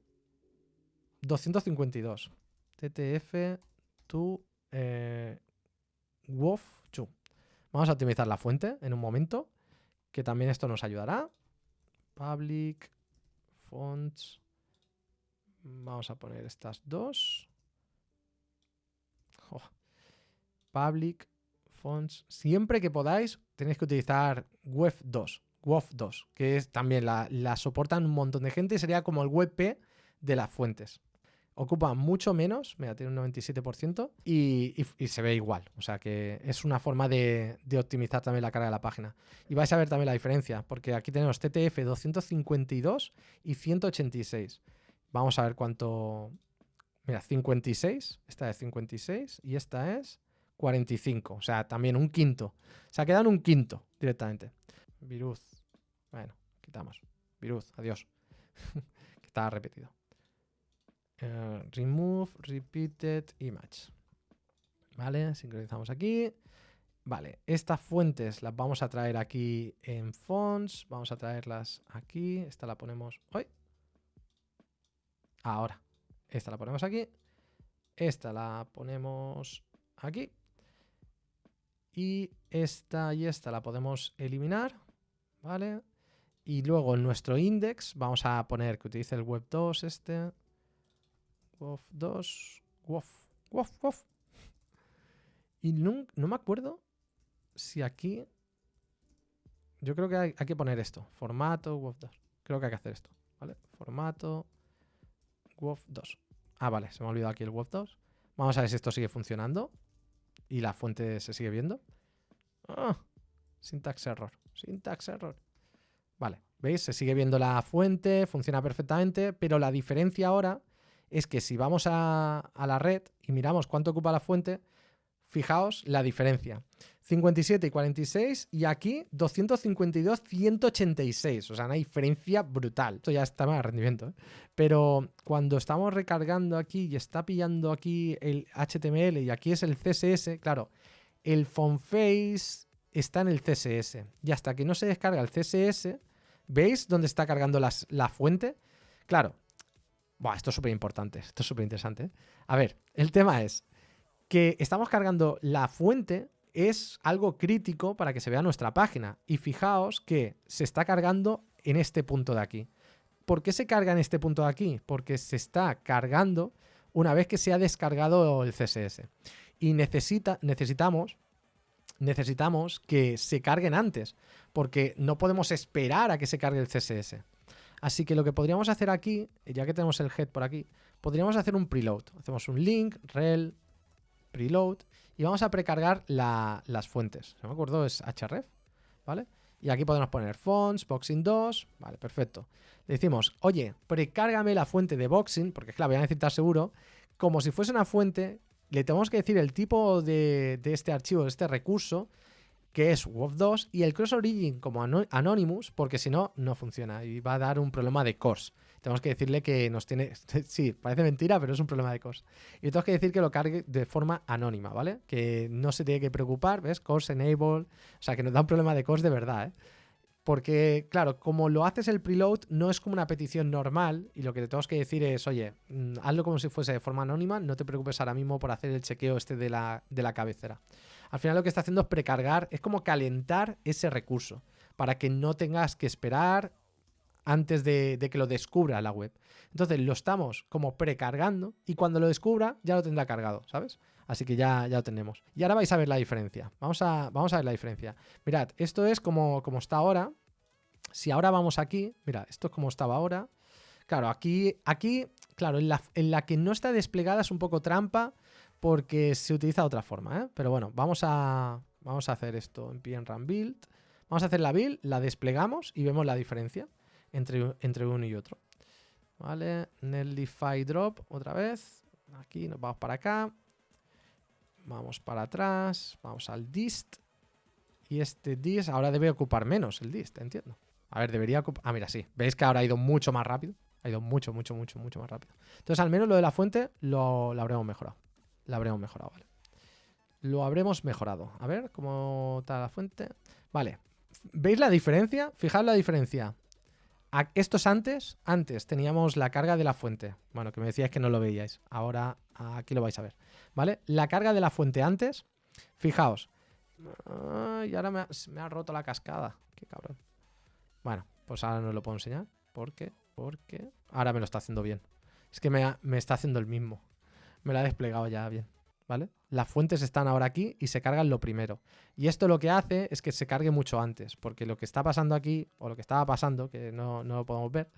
252. TTF to WOF 2. Vamos a optimizar la fuente en un momento, que también esto nos ayudará. Public, fonts. Vamos a poner estas dos. Oh. Public, fonts. Siempre que podáis, tenéis que utilizar WEF 2. WOF 2, que es también la soportan un montón de gente y sería como el WebP de las fuentes. Ocupa mucho menos, mira, tiene un 97% y se ve igual. O sea que es una forma de optimizar también la carga de la página. Y vais a ver también la diferencia, porque aquí tenemos TTF 252 y 186. Vamos a ver cuánto... Mira, 56, esta es 56 y esta es 45. O sea, también un quinto. Se ha quedado en un quinto directamente. Viruz. Bueno, quitamos. Viruz, adiós. Que estaba repetido. Remove repeated image. Vale, sincronizamos aquí. Vale, estas fuentes las vamos a traer aquí en fonts. Vamos a traerlas aquí. Esta la ponemos... ¡Uy! Ahora. Esta la ponemos aquí. Esta la ponemos aquí. Y esta la podemos eliminar. Vale. Y luego en nuestro index vamos a poner que utilice el web 2 este. WOF 2. WOF. Y no me acuerdo si aquí... Yo creo que hay que poner esto. Formato, WOF 2. Creo que hay que hacer esto. ¿Vale? Formato, WOF 2. Ah, vale. Se me ha olvidado aquí el WOF 2. Vamos a ver si esto sigue funcionando. Y la fuente se sigue viendo. Ah, syntax error. Syntax error. Vale. ¿Veis? Se sigue viendo la fuente. Funciona perfectamente. Pero la diferencia ahora... es que si vamos a la red y miramos cuánto ocupa la fuente, fijaos la diferencia. 57 y 46 y aquí 252, 186. O sea, una diferencia brutal. Esto ya está más rendimiento, ¿eh? Pero cuando estamos recargando aquí y está pillando aquí el HTML y aquí es el CSS, claro, el font face está en el CSS. Y hasta que no se descarga el CSS, ¿veis dónde está cargando la fuente? Claro. Buah, esto es súper importante, esto es súper interesante, ¿eh? A ver, el tema es que estamos cargando la fuente, es algo crítico para que se vea nuestra página. Y fijaos que se está cargando en este punto de aquí. ¿Por qué se carga en este punto de aquí? Porque se está cargando una vez que se ha descargado el CSS. Y necesitamos que se carguen antes, porque no podemos esperar a que se cargue el CSS. Así que lo que podríamos hacer aquí, ya que tenemos el head por aquí, podríamos hacer un preload. Hacemos un link, rel, preload, y vamos a precargar las fuentes. No me acuerdo, es href, ¿vale? Y aquí podemos poner fonts, boxing 2, vale, perfecto. Le decimos, oye, precárgame la fuente de boxing, porque es que la voy a necesitar seguro, como si fuese una fuente. Le tenemos que decir el tipo de este archivo, de este recurso, que es WOF2, y el cross origin como Anonymous, porque si no, no funciona y va a dar un problema de CORS. Tenemos que decirle que nos tiene... Sí, parece mentira, pero es un problema de CORS. Y tenemos que decir que lo cargue de forma anónima, ¿vale? Que no se tiene que preocupar, ¿ves? CORS enable, o sea, que nos da un problema de CORS de verdad, ¿eh? Porque, claro, como lo haces el preload, no es como una petición normal y lo que te tenemos que decir es, oye, hazlo como si fuese de forma anónima, no te preocupes ahora mismo por hacer el chequeo este de la cabecera. Al final lo que está haciendo es precargar, es como calentar ese recurso para que no tengas que esperar antes de que lo descubra la web. Entonces lo estamos como precargando y cuando lo descubra ya lo tendrá cargado, ¿sabes? Así que ya lo tenemos. Y ahora vais a ver la diferencia. Vamos a ver la diferencia. Mirad, esto es como está ahora. Si ahora vamos aquí, mira, esto es como estaba ahora. Claro, aquí claro, en la que no está desplegada es un poco trampa porque se utiliza de otra forma, ¿eh? Pero bueno, vamos a hacer esto en npm run build. Vamos a hacer la build, la desplegamos y vemos la diferencia entre uno y otro. Vale, netlify drop otra vez. Aquí nos vamos para acá. Vamos para atrás, vamos al dist. Y este dist ahora debe ocupar menos el dist, entiendo. A ver, debería ocupar... Ah, mira, sí. ¿Veis que ahora ha ido mucho más rápido? Ha ido mucho más rápido. Entonces, al menos lo de la fuente lo habremos mejorado. Lo habremos mejorado, vale. Lo habremos mejorado. A ver, ¿cómo está la fuente? Vale. ¿Veis la diferencia? Fijaos la diferencia. Esto es antes. Antes teníamos la carga de la fuente. Bueno, que me decíais que no lo veíais. Ahora aquí lo vais a ver. ¿Vale? La carga de la fuente antes. Fijaos. Y ahora me ha roto la cascada. Qué cabrón. Bueno, pues ahora no os lo puedo enseñar. ¿Por qué? Porque ahora me lo está haciendo bien. Es que me está haciendo el mismo. Me lo ha desplegado ya bien. ¿Vale? Las fuentes están ahora aquí y se cargan lo primero. Y esto lo que hace es que se cargue mucho antes, porque lo que está pasando aquí, o lo que estaba pasando, que no lo podemos ver,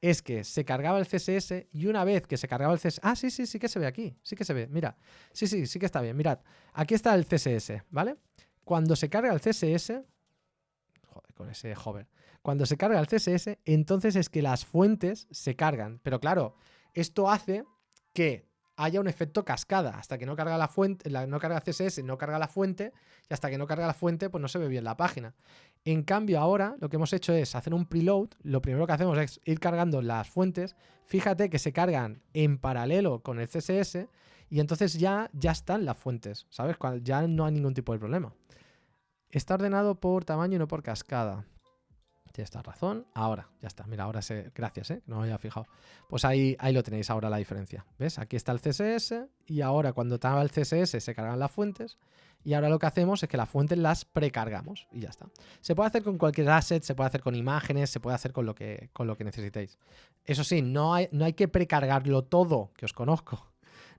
es que se cargaba el CSS y una vez que se cargaba el CSS... Ah, sí que se ve aquí, sí que se ve, mira. Sí que está bien, mirad. Aquí está el CSS, ¿vale? Cuando se carga el CSS... Joder, con ese hover. Cuando se carga el CSS, entonces es que las fuentes se cargan. Pero claro, esto hace que haya un efecto cascada. Hasta que no carga la fuente, no carga CSS, no carga la fuente, y hasta que no carga la fuente, pues no se ve bien la página. En cambio, ahora lo que hemos hecho es hacer un preload. Lo primero que hacemos es ir cargando las fuentes. Fíjate que se cargan en paralelo con el CSS y entonces ya están las fuentes, ¿sabes? Ya no hay ningún tipo de problema. Está ordenado por tamaño y no por cascada. Tienes esta razón. Ahora, ya está. Mira, ahora gracias, no me había fijado. Pues ahí lo tenéis ahora la diferencia. ¿Ves? Aquí está el CSS y ahora cuando estaba el CSS se cargan las fuentes y ahora lo que hacemos es que las fuentes las precargamos y ya está. Se puede hacer con cualquier asset, se puede hacer con imágenes, se puede hacer con lo que necesitéis. Eso sí, no hay que precargarlo todo, que os conozco.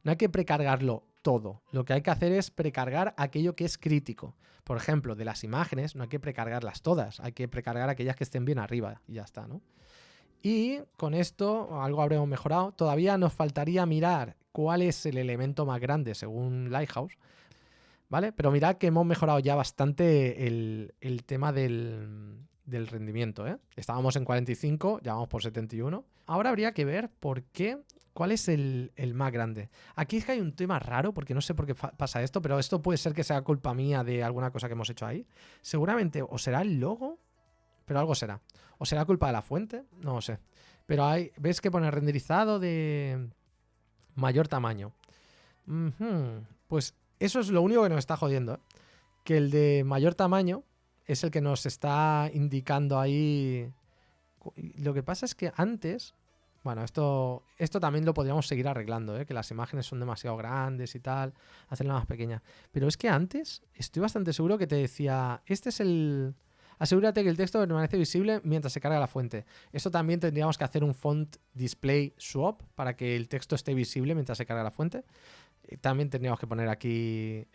No hay que precargarlo todo. Lo que hay que hacer es precargar aquello que es crítico. Por ejemplo, de las imágenes no hay que precargarlas todas, hay que precargar aquellas que estén bien arriba y ya está, ¿no? Y con esto algo habremos mejorado. Todavía nos faltaría mirar cuál es el elemento más grande según Lighthouse, ¿vale? Pero mirad que hemos mejorado ya bastante el tema del rendimiento, ¿eh? Estábamos en 45, ya vamos por 71. Ahora habría que ver cuál es el más grande. Aquí es que hay un tema raro, porque no sé por qué pasa esto, pero esto puede ser que sea culpa mía de alguna cosa que hemos hecho ahí. Seguramente o será el logo, pero algo será. O será culpa de la fuente, no lo sé. Pero ¿ves que pone renderizado de mayor tamaño? Pues eso es lo único que nos está jodiendo, ¿eh? Que el de mayor tamaño es el que nos está indicando ahí. Lo que pasa es que antes... Bueno, esto también lo podríamos seguir arreglando, ¿eh? Que las imágenes son demasiado grandes y tal, hacerla más pequeña. Pero es que antes estoy bastante seguro que te decía, este es el... Asegúrate que el texto permanece visible mientras se carga la fuente. Esto también tendríamos que hacer un font display swap para que el texto esté visible mientras se carga la fuente. También tendríamos que poner aquí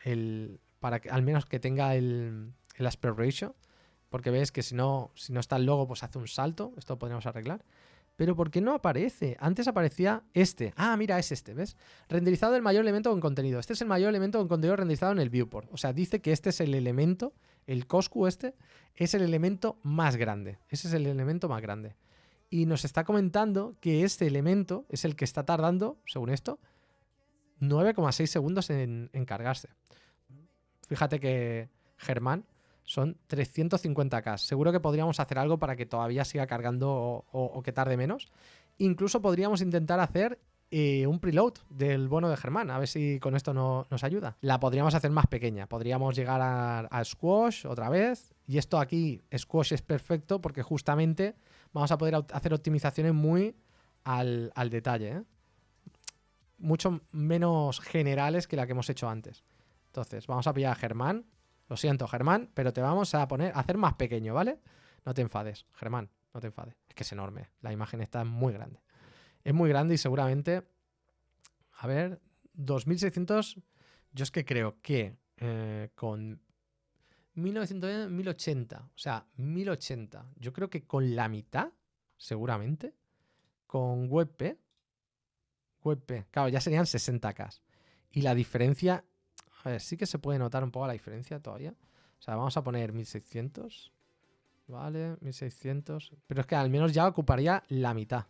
para que al menos que tenga el aspect ratio, porque ves que si no está el logo, pues hace un salto. Esto lo podríamos arreglar. Pero ¿por qué no aparece? Antes aparecía este. Ah, mira, es este, ¿ves? Renderizado el mayor elemento con contenido. Este es el mayor elemento con contenido renderizado en el viewport. O sea, dice que este es el elemento, el Coscu este, es el elemento más grande. Ese es el elemento más grande. Y nos está comentando que este elemento es el que está tardando, según esto, 9,6 segundos en cargarse. Fíjate que Germán son 350K. Seguro que podríamos hacer algo para que todavía siga cargando o que tarde menos. Incluso podríamos intentar hacer un preload del bono de Germán, a ver si con esto nos ayuda. La podríamos hacer más pequeña. Podríamos llegar a Squash otra vez. Y esto aquí, Squash es perfecto porque justamente vamos a poder hacer optimizaciones muy al detalle, ¿eh? Mucho menos generales que la que hemos hecho antes. Entonces, vamos a pillar a Germán. Lo siento, Germán, pero te vamos a hacer más pequeño, ¿vale? No te enfades, Germán, no te enfades. Es que es enorme, la imagen está muy grande. Es muy grande y seguramente, a ver, 2600, yo es que creo que con 1920, 1080, o sea, 1080, yo creo que con la mitad, seguramente, con WebP, claro, ya serían 60K. Y la diferencia... A ver, sí que se puede notar un poco la diferencia todavía. O sea, vamos a poner 1600. Vale, 1600. Pero es que al menos ya ocuparía la mitad.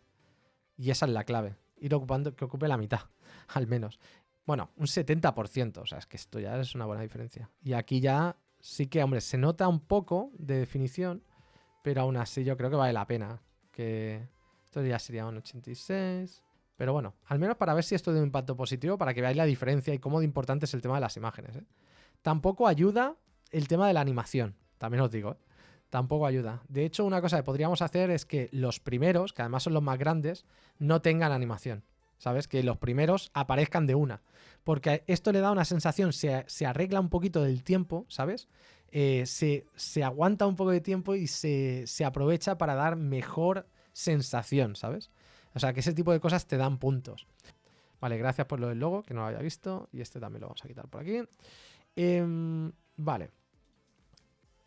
Y esa es la clave. Ir ocupando, que ocupe la mitad, al menos. Bueno, un 70%. O sea, es que esto ya es una buena diferencia. Y aquí ya sí que, hombre, se nota un poco de definición. Pero aún así yo creo que vale la pena. Que esto ya sería un 86... Pero bueno, al menos para ver si esto tiene un impacto positivo, para que veáis la diferencia y cómo de importante es el tema de las imágenes, ¿eh? Tampoco ayuda el tema de la animación, también os digo, ¿eh? Tampoco ayuda. De hecho, una cosa que podríamos hacer es que los primeros, que además son los más grandes, no tengan animación, ¿sabes? Que los primeros aparezcan de una. Porque esto le da una sensación, se arregla un poquito del tiempo, ¿sabes? Se aguanta un poco de tiempo y se aprovecha para dar mejor sensación, ¿sabes? O sea, que ese tipo de cosas te dan puntos. Vale, gracias por lo del logo, que no lo había visto. Y este también lo vamos a quitar por aquí. Vale.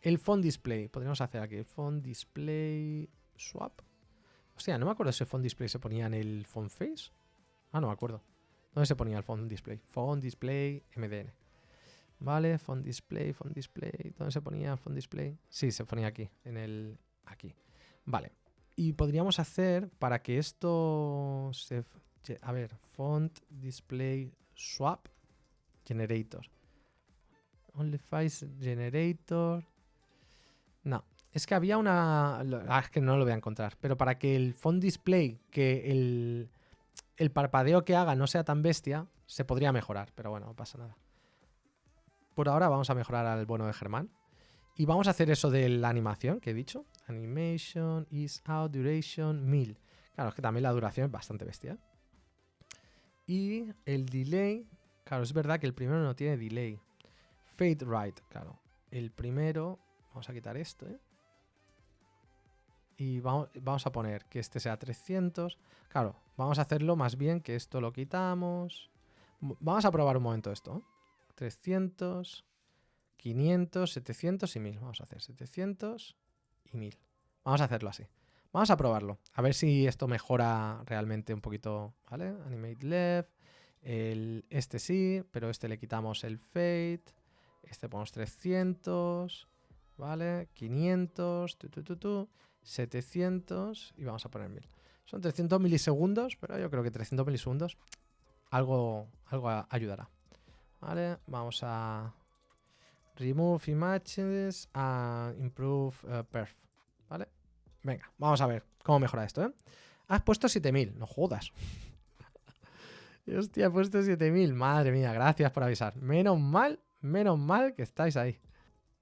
El font display. Podríamos hacer aquí el font display swap. Hostia, no me acuerdo si el font display se ponía en el font face. Ah, no me acuerdo. ¿Dónde se ponía el font display? Font display MDN. Vale, font display. ¿Dónde se ponía font display? Sí, se ponía aquí, aquí. Vale. Y podríamos hacer para que esto se... A ver, font display swap generator. Only face generator. No, es que había una... es que no lo voy a encontrar. Pero para que el font display, que el parpadeo que haga no sea tan bestia, se podría mejorar. Pero bueno, no pasa nada. Por ahora vamos a mejorar al bono de Germán. Y vamos a hacer eso de la animación que he dicho. Animation is out duration 1000. Claro, es que también la duración es bastante bestia. Y el delay. Claro, es verdad que el primero no tiene delay. Fade right, claro. El primero. Vamos a quitar esto, ¿eh? Y vamos a poner que este sea 300. Claro, vamos a hacerlo más bien que esto lo quitamos. Vamos a probar un momento esto, ¿eh? 300. 500, 700 y 1000. Vamos a hacer 700 y 1000. Vamos a hacerlo así. Vamos a probarlo. A ver si esto mejora realmente un poquito. ¿Vale? Animate left. Este sí, pero este le quitamos el fade. Este ponemos 300. ¿Vale? 500. 700. Y vamos a poner 1000. Son 300 milisegundos, pero yo creo que 300 milisegundos algo ayudará. ¿Vale? Vamos a... Remove images and improve perf. ¿Vale? Venga, vamos a ver cómo mejora esto, ¿eh? Has puesto 7000, no jodas. Hostia, he puesto 7000. Madre mía, gracias por avisar. Menos mal que estáis ahí.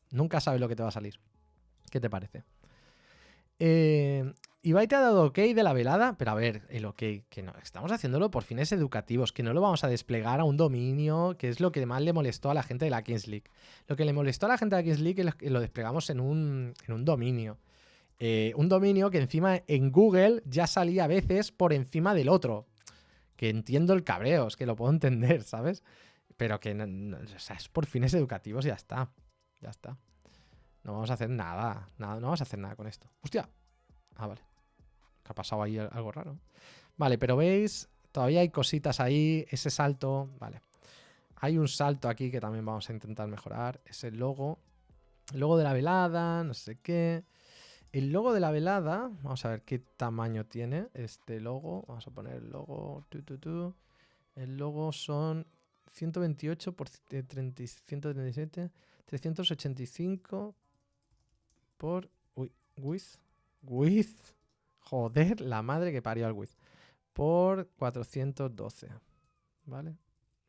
Nunca sabes lo que te va a salir. ¿Qué te parece? Ibai te ha dado ok de la velada, pero a ver, el ok, que no, estamos haciéndolo por fines educativos, que no lo vamos a desplegar a un dominio, que es lo que más le molestó a la gente de la Kings League. Lo que le molestó a la gente de la Kings League es que lo desplegamos en un dominio. Un dominio que encima en Google ya salía a veces por encima del otro. Que entiendo el cabreo, es que lo puedo entender, ¿sabes? Pero que o sea, es por fines educativos y ya está. Ya está. No vamos a hacer nada. No vamos a hacer nada con esto. ¡Hostia! Ah, vale. Que ha pasado ahí algo raro. Vale, pero veis, todavía hay cositas ahí. Ese salto, vale. Hay un salto aquí que también vamos a intentar mejorar. Es el logo. El logo de la velada, no sé qué. El logo de la velada, vamos a ver qué tamaño tiene este logo. Vamos a poner el logo. El logo son 128 por 137, 385 por... Uy, width. Joder, la madre que parió al width. Por 412. ¿Vale?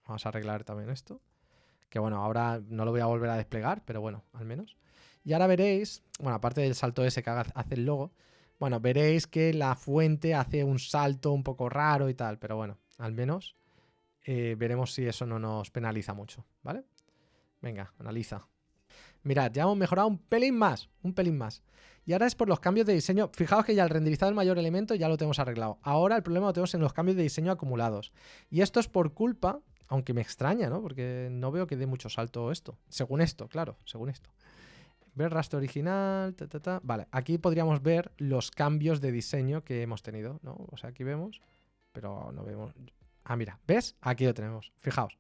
Vamos a arreglar también esto. Que bueno, ahora no lo voy a volver a desplegar, pero bueno, al menos. Y ahora veréis, bueno, aparte del salto ese que hace el logo, bueno, veréis que la fuente hace un salto un poco raro y tal, pero bueno, al menos veremos si eso no nos penaliza mucho, ¿vale? Venga, analiza. Mirad, ya hemos mejorado un pelín más, Y ahora es por los cambios de diseño. Fijaos que ya el renderizado del mayor elemento ya lo tenemos arreglado. Ahora el problema lo tenemos en los cambios de diseño acumulados. Y esto es por culpa, aunque me extraña, ¿no? Porque no veo que dé mucho salto esto. Según esto, claro, según esto. Ver rastro original, Vale, aquí podríamos ver los cambios de diseño que hemos tenido, ¿no? O sea, aquí vemos, pero no vemos... Ah, mira, ¿ves? Aquí lo tenemos. Fijaos.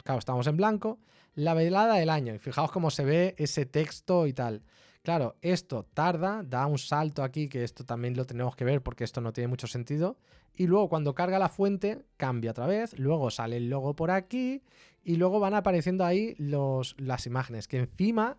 Claro, estamos en blanco. La velada del año. Y fijaos cómo se ve ese texto y tal. Claro, esto tarda, da un salto aquí, que esto también lo tenemos que ver porque esto no tiene mucho sentido. Y luego cuando carga la fuente, cambia otra vez. Luego sale el logo por aquí. Y luego van apareciendo ahí las imágenes. Que encima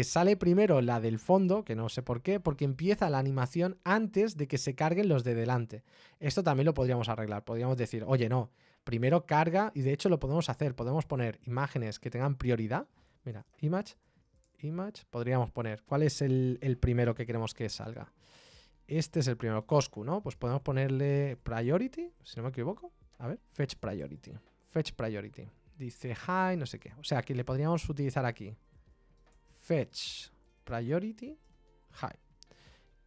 sale primero la del fondo, que no sé por qué, porque empieza la animación antes de que se carguen los de delante. Esto también lo podríamos arreglar. Podríamos decir, oye, no, primero carga, y de hecho lo podemos hacer. Podemos poner imágenes que tengan prioridad. Mira, image, podríamos poner. ¿Cuál es el primero que queremos que salga? Este es el primero, Coscu, ¿no? Pues podemos ponerle priority, si no me equivoco. A ver, fetch priority. Dice high, no sé qué. O sea, que le podríamos utilizar aquí. Fetch priority high.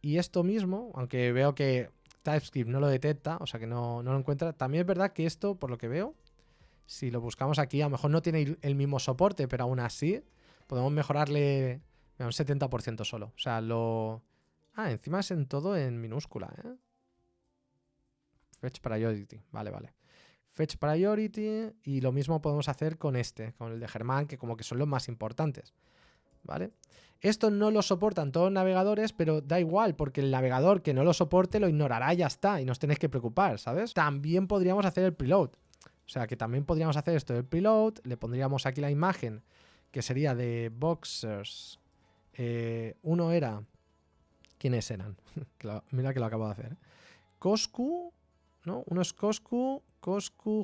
Y esto mismo, aunque veo que TypeScript no lo detecta, o sea que no lo encuentra, también es verdad que esto, por lo que veo, si lo buscamos aquí, a lo mejor no tiene el mismo soporte, pero aún así podemos mejorarle un 70% solo. O sea, encima es en todo en minúscula, ¿eh? Fetch priority, vale. Fetch priority, y lo mismo podemos hacer con con el de Germán, que como que son los más importantes, ¿vale? Esto no lo soportan todos los navegadores, pero da igual, porque el navegador que no lo soporte lo ignorará y ya está, y no os tenéis que preocupar, ¿sabes? También podríamos hacer el preload. O sea, que también podríamos hacer esto del preload, le pondríamos aquí la imagen, que sería de boxers. Uno era... ¿Quiénes eran? Mira que lo acabo de hacer. Coscu, ¿no? Uno es Coscu,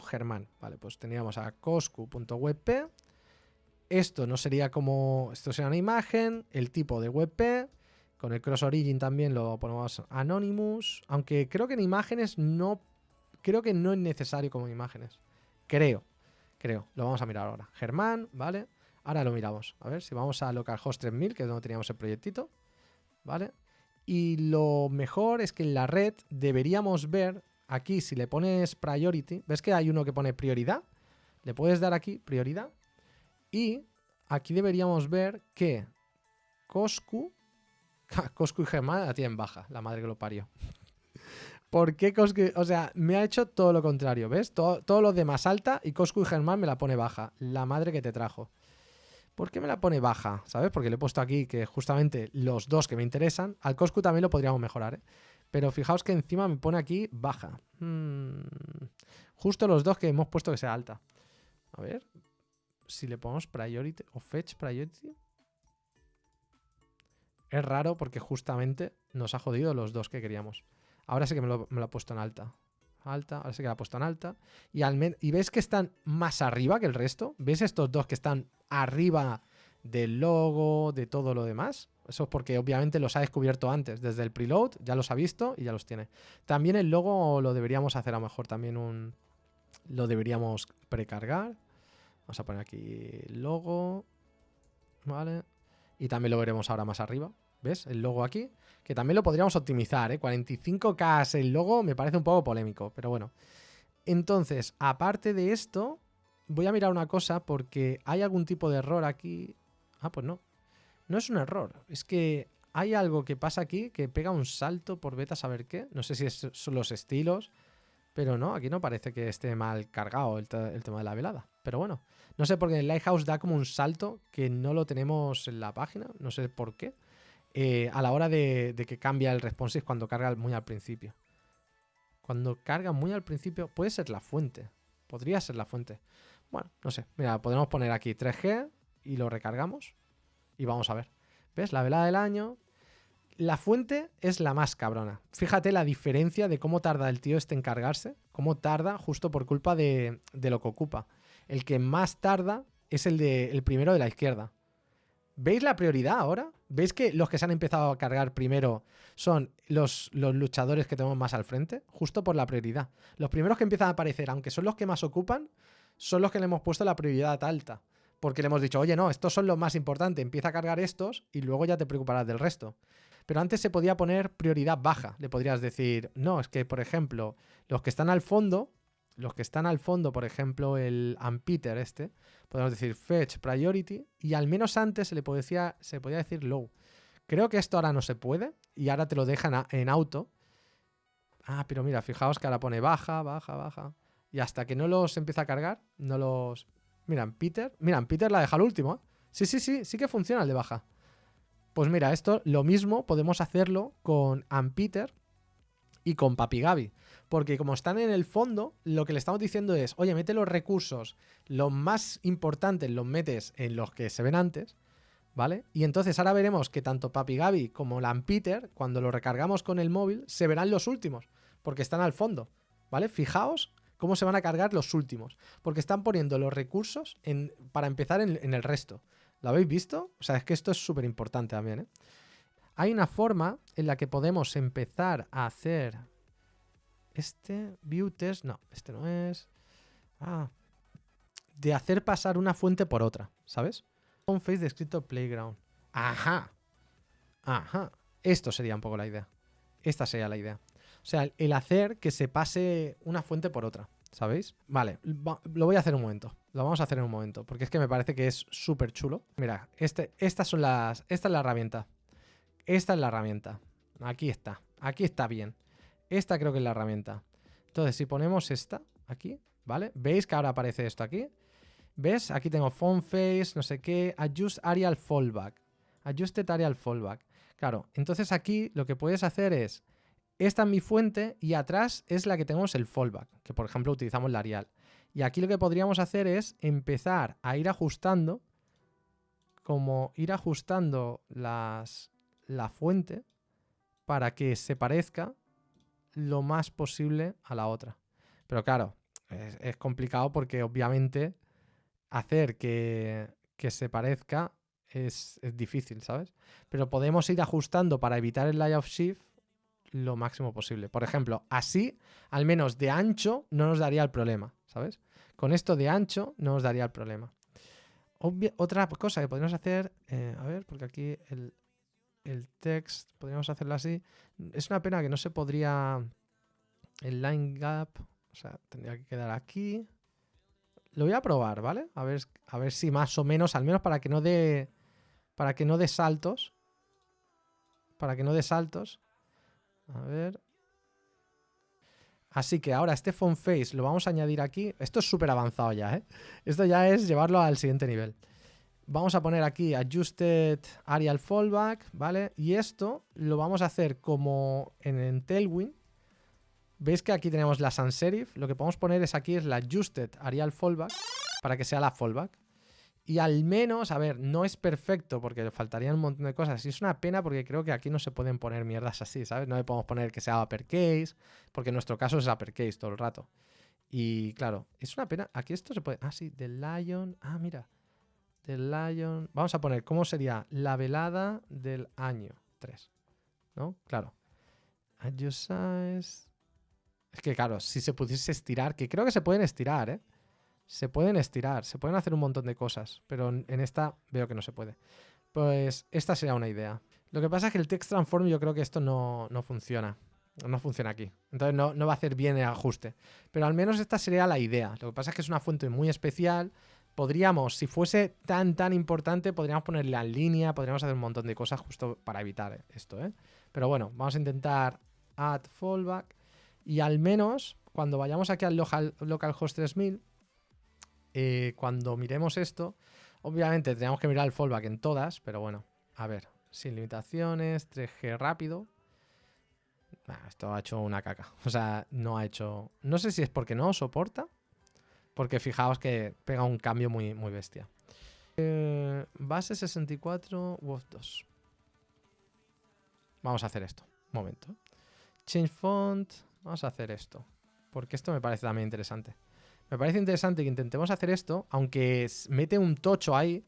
Germán. Vale, pues teníamos a coscu.webp. Esto no sería como... Esto sería una imagen, el tipo de WebP. Con el cross origin también lo ponemos Anonymous. Aunque creo que en imágenes no... Creo que no es necesario como imágenes. Creo. Lo vamos a mirar ahora. Germán, ¿vale? Ahora lo miramos. A ver si vamos a localhost 3000, que es donde teníamos el proyectito. ¿Vale? Y lo mejor es que en la red deberíamos ver aquí, si le pones priority, ¿ves que hay uno que pone prioridad? Le puedes dar aquí prioridad y aquí deberíamos ver que Coscu y Germán la tienen baja, la madre que lo parió. ¿Por qué Coscu? O sea, me ha hecho todo lo contrario, ¿ves? Todo lo de más alta y Coscu y Germán me la pone baja, la madre que te trajo. ¿Por qué me la pone baja? ¿Sabes? Porque le he puesto aquí que justamente los dos que me interesan. Al Coscu también lo podríamos mejorar, ¿eh? Pero fijaos que encima me pone aquí baja. Justo los dos que hemos puesto que sea alta. A ver. Si le ponemos priority o fetch priority. Es raro porque justamente nos ha jodido los dos que queríamos. Ahora sí que me lo ha puesto en alta. Ahora sí que la ha puesto en alta. Y ves que están más arriba que el resto. ¿Ves estos dos que están arriba del logo, de todo lo demás? Eso es porque obviamente los ha descubierto antes. Desde el preload ya los ha visto y ya los tiene. También el logo lo deberíamos hacer a lo mejor también lo deberíamos precargar. Vamos a poner aquí logo. Vale. Y también lo veremos ahora más arriba. ¿Ves? El logo aquí. Que también lo podríamos optimizar, ¿eh? 45K el logo me parece un poco polémico. Pero bueno. Entonces, aparte de esto, voy a mirar una cosa porque hay algún tipo de error aquí. Ah, pues no. No es un error. Es que hay algo que pasa aquí que pega un salto por beta saber qué. No sé si son los estilos. Pero no, aquí no parece que esté mal cargado el tema de la velada. Pero bueno, no sé por qué el Lighthouse da como un salto que no lo tenemos en la página. No sé por qué. A la hora de que cambia el responsive cuando carga muy al principio. Cuando carga muy al principio puede ser la fuente. Podría ser la fuente. Bueno, no sé. Mira, podemos poner aquí 3G y lo recargamos. Y vamos a ver. ¿Ves? La velada del año. La fuente es la más cabrona. Fíjate la diferencia de cómo tarda el tío este en cargarse. Cómo tarda justo por culpa de lo que ocupa. El que más tarda es el primero de la izquierda. ¿Veis la prioridad ahora? ¿Veis que los que se han empezado a cargar primero son los luchadores que tenemos más al frente? Justo por la prioridad. Los primeros que empiezan a aparecer, aunque son los que más ocupan, son los que le hemos puesto la prioridad alta. Porque le hemos dicho, oye, no, estos son los más importantes, empieza a cargar estos y luego ya te preocuparás del resto. Pero antes se podía poner prioridad baja. Le podrías decir, no, es que, por ejemplo, los que están al fondo, por ejemplo, el Ampeter este, podemos decir fetch priority y al menos antes se podía decir low. Creo que esto ahora no se puede y ahora te lo dejan en auto. Ah, pero mira, fijaos que ahora pone baja, baja, baja. Y hasta que no los empieza a cargar, no los... Mira, Ampeter la deja al último, ¿eh? Sí que funciona el de baja. Pues mira, esto lo mismo podemos hacerlo con Ampeter y con Papi Gaby. Porque como están en el fondo, lo que le estamos diciendo es, oye, mete los recursos, los más importantes los metes en los que se ven antes, ¿vale? Y entonces ahora veremos que tanto Papi Gaby como la Ampeter, cuando lo recargamos con el móvil, se verán los últimos, porque están al fondo, ¿vale? Fijaos cómo se van a cargar los últimos, porque están poniendo los recursos para empezar en el resto. ¿Lo habéis visto? O sea, es que esto es súper importante también, ¿eh? Hay una forma en la que podemos empezar a hacer view test, no, este no es. De hacer pasar una fuente por otra, ¿sabes? Un face descrito playground. Ajá. Esto sería un poco la idea. Esta sería la idea. O sea, el hacer que se pase una fuente por otra, ¿sabéis? Vale, lo voy a hacer un momento. Lo vamos a hacer en un momento, porque es que me parece que es súper chulo. Mira, esta es la herramienta. Esta es la herramienta. Aquí está bien. Esta creo que es la herramienta. Entonces, si ponemos esta aquí, ¿vale? ¿Veis que ahora aparece esto aquí? ¿Ves? Aquí tengo Phone Face, no sé qué, Adjust Aerial Fallback. Adjusted Aerial Fallback. Claro, entonces aquí lo que puedes hacer es, esta es mi fuente y atrás es la que tenemos el fallback, que por ejemplo utilizamos la Arial. Y aquí lo que podríamos hacer es empezar a ir ajustando, la fuente para que se parezca lo más posible a la otra. Pero claro, es complicado porque obviamente hacer que se parezca es difícil, ¿sabes? Pero podemos ir ajustando para evitar el lie of shift lo máximo posible. Por ejemplo, así, al menos de ancho, no nos daría el problema, ¿sabes? Con esto de ancho no nos daría el problema. Otra cosa que podríamos hacer, a ver, porque aquí el text, podríamos hacerlo así. Es una pena que no se podría el line gap, o sea, tendría que quedar aquí. Lo voy a probar, ¿vale? A ver si más o menos, al menos para que no dé saltos. Para que no dé saltos. A ver. Así que ahora este font face lo vamos a añadir aquí. Esto es súper avanzado ya, ¿eh? Esto ya es llevarlo al siguiente nivel. Vamos a poner aquí Adjusted Aerial Fallback, ¿vale? Y esto lo vamos a hacer como en Tailwind. ¿Veis que aquí tenemos la sans serif? Lo que podemos poner es aquí es la Adjusted Aerial Fallback para que sea la fallback. Y al menos, a ver, no es perfecto porque le faltarían un montón de cosas. Y es una pena porque creo que aquí no se pueden poner mierdas así, ¿sabes? No le podemos poner que sea uppercase, porque en nuestro caso es uppercase todo el rato. Y claro, es una pena. Aquí esto se puede... Ah, sí, The Lion... Ah, mira. The Lion. Vamos a poner cómo sería la velada del año 3. ¿No? Claro. At your size. Es que claro, si se pudiese estirar, que creo que se pueden estirar, ¿eh? Se pueden estirar, se pueden hacer un montón de cosas, pero en esta veo que no se puede. Pues esta sería una idea. Lo que pasa es que el text transform yo creo que esto no funciona. No funciona aquí. Entonces no va a hacer bien el ajuste. Pero al menos esta sería la idea. Lo que pasa es que es una fuente muy especial. Podríamos, si fuese tan importante, podríamos ponerla en línea, podríamos hacer un montón de cosas justo para evitar esto, ¿eh? Pero bueno, vamos a intentar add fallback. Y al menos, cuando vayamos aquí al localhost 3000, cuando miremos esto, obviamente tenemos que mirar el fallback en todas, pero bueno, a ver, sin limitaciones, 3G rápido. Esto ha hecho una caca. O sea, no ha hecho... No sé si es porque no soporta, porque fijaos que pega un cambio muy bestia. Base 64, WOF 2. Vamos a hacer esto. Un momento. Change font. Vamos a hacer esto. Porque esto me parece también interesante. Me parece interesante que intentemos hacer esto, aunque mete un tocho ahí,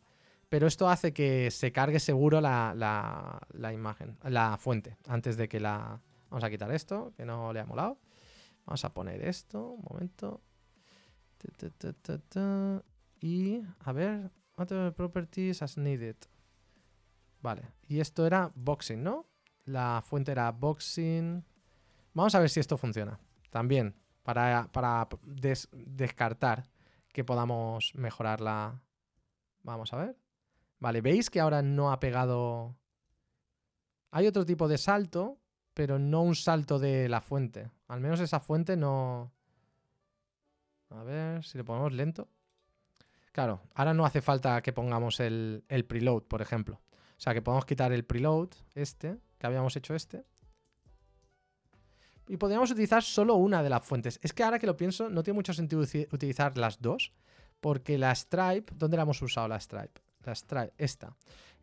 pero esto hace que se cargue seguro la imagen, la fuente, antes de que la... Vamos a quitar esto, que no le ha molado. Vamos a poner esto, un momento. Y, a ver, other properties as needed. Vale, y esto era boxing, ¿no? La fuente era boxing. Vamos a ver si esto funciona. También, para descartar que podamos mejorarla. Vamos a ver. Vale, ¿veis que ahora no ha pegado? Hay otro tipo de salto, pero no un salto de la fuente. Al menos esa fuente no... A ver si le ponemos lento. Claro, ahora no hace falta que pongamos el preload, por ejemplo. O sea, que podemos quitar el preload, que habíamos hecho y podríamos utilizar solo una de las fuentes. Es que ahora que lo pienso, no tiene mucho sentido utilizar las dos, porque la stripe, ¿dónde la hemos usado la stripe? La stripe, esta.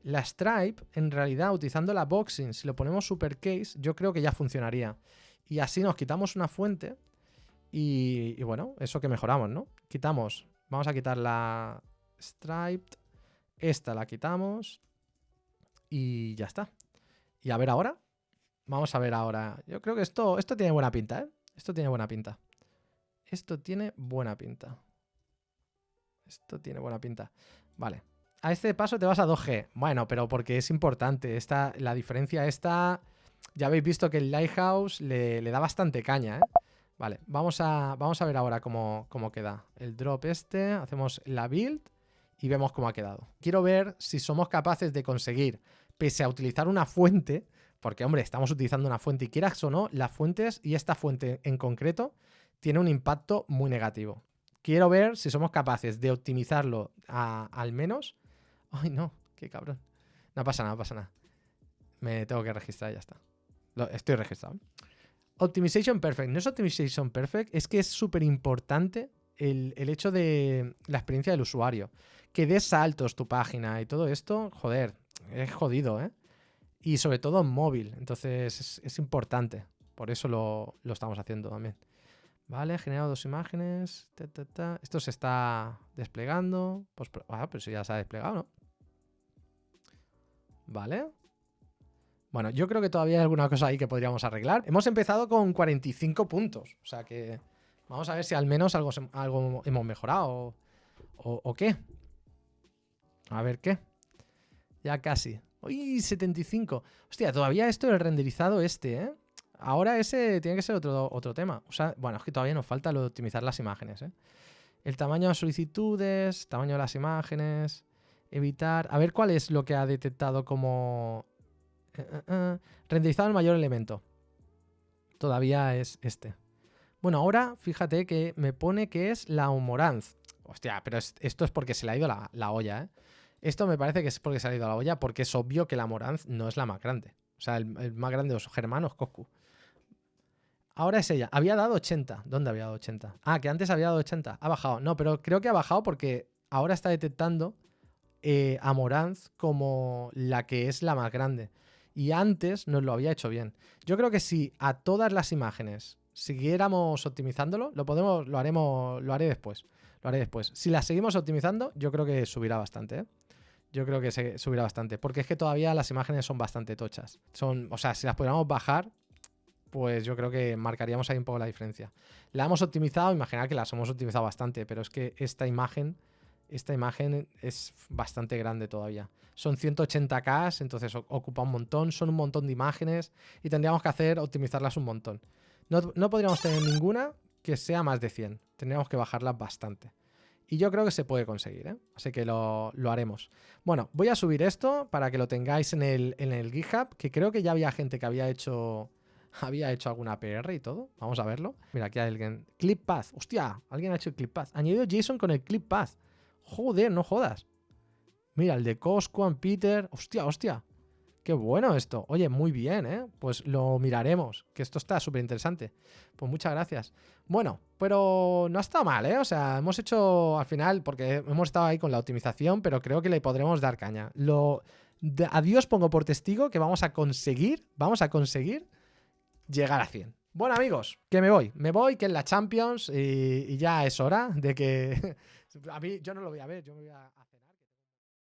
La stripe, en realidad, utilizando la boxing, si lo ponemos supercase, yo creo que ya funcionaría. Y así nos quitamos una fuente y bueno, eso que mejoramos, ¿no? Quitamos, vamos a quitar la striped, esta la quitamos y ya está. Y a ver ahora. Vamos a ver ahora. Yo creo que esto tiene buena pinta, ¿eh? Esto tiene buena pinta. Esto tiene buena pinta. Esto tiene buena pinta. Vale. A este paso te vas a 2G. Bueno, pero porque es importante. La diferencia esta... Ya habéis visto que el Lighthouse le da bastante caña, ¿eh? Vale, vamos a ver ahora cómo queda. El drop hacemos la build y vemos cómo ha quedado. Quiero ver si somos capaces de conseguir, pese a utilizar una fuente... Porque, hombre, estamos utilizando una fuente y quieras o no, las fuentes y esta fuente en concreto tiene un impacto muy negativo. Quiero ver si somos capaces de optimizarlo al menos. Ay, no, qué cabrón. No pasa nada, no pasa nada. Me tengo que registrar y ya está. Estoy registrado. Optimization Perfect. No es Optimization Perfect, es que es súper importante el hecho de la experiencia del usuario. Que des saltos tu página y todo esto, joder, es jodido, ¿eh? Y sobre todo en móvil, entonces es importante. Por eso lo estamos haciendo también. Vale, he generado 2 imágenes. Esto se está desplegando. Pues, pero eso ya se ha desplegado, ¿no? Vale. Bueno, yo creo que todavía hay alguna cosa ahí que podríamos arreglar. Hemos empezado con 45 puntos. O sea que vamos a ver si al menos algo hemos mejorado. ¿O qué? A ver qué. Ya casi. Uy, 75. Hostia, todavía esto del renderizado ¿eh? Ahora ese tiene que ser otro tema. O sea, bueno, es que todavía nos falta lo de optimizar las imágenes, ¿eh? El tamaño de solicitudes, tamaño de las imágenes, evitar... A ver cuál es lo que ha detectado como... renderizado el mayor elemento. Todavía es este. Bueno, ahora fíjate que me pone que es la Humoranz. Hostia, pero esto es porque se le ha ido la olla, ¿eh? Esto me parece que es porque se ha ido a la olla, porque es obvio que la Moranz no es la más grande. O sea, el más grande de los germanos, Coscu. Ahora es ella. Había dado 80. ¿Dónde había dado 80? Ah, que antes había dado 80. Ha bajado. No, pero creo que ha bajado porque ahora está detectando a Moranz como la que es la más grande. Y antes nos lo había hecho bien. Yo creo que si a todas las imágenes siguiéramos optimizándolo, lo haré después. Lo haré después. Si las seguimos optimizando, yo creo que subirá bastante, ¿eh? Yo creo que se subirá bastante. Porque es que todavía las imágenes son bastante tochas. O sea, si las pudiéramos bajar, pues yo creo que marcaríamos ahí un poco la diferencia. La hemos optimizado, imaginad que las hemos optimizado bastante, pero es que esta imagen es bastante grande todavía. Son 180K, entonces ocupa un montón, son un montón de imágenes y tendríamos que optimizarlas un montón. No podríamos tener ninguna que sea más de 100. Tendríamos que bajarlas bastante. Y yo creo que se puede conseguir, ¿eh? Así que lo haremos. Bueno, voy a subir esto para que lo tengáis en el GitHub, que creo que ya había gente que había hecho alguna PR y todo. Vamos a verlo. Mira, aquí hay alguien. ClipPath. Hostia, alguien ha hecho el ClipPath. Añadido JSON con el ClipPath. Joder, no jodas. Mira, el de Cosquan, Peter. Hostia. Qué bueno esto. Oye, muy bien, ¿eh? Pues lo miraremos, que esto está súper interesante. Pues muchas gracias. Bueno, pero no ha estado mal, ¿eh? O sea, hemos hecho al final, porque hemos estado ahí con la optimización, pero creo que le podremos dar caña. A Dios pongo por testigo que vamos a conseguir llegar a 100. Bueno, amigos, que me voy, que es la Champions y ya es hora de que... A mí, yo no lo voy a ver, yo me voy a...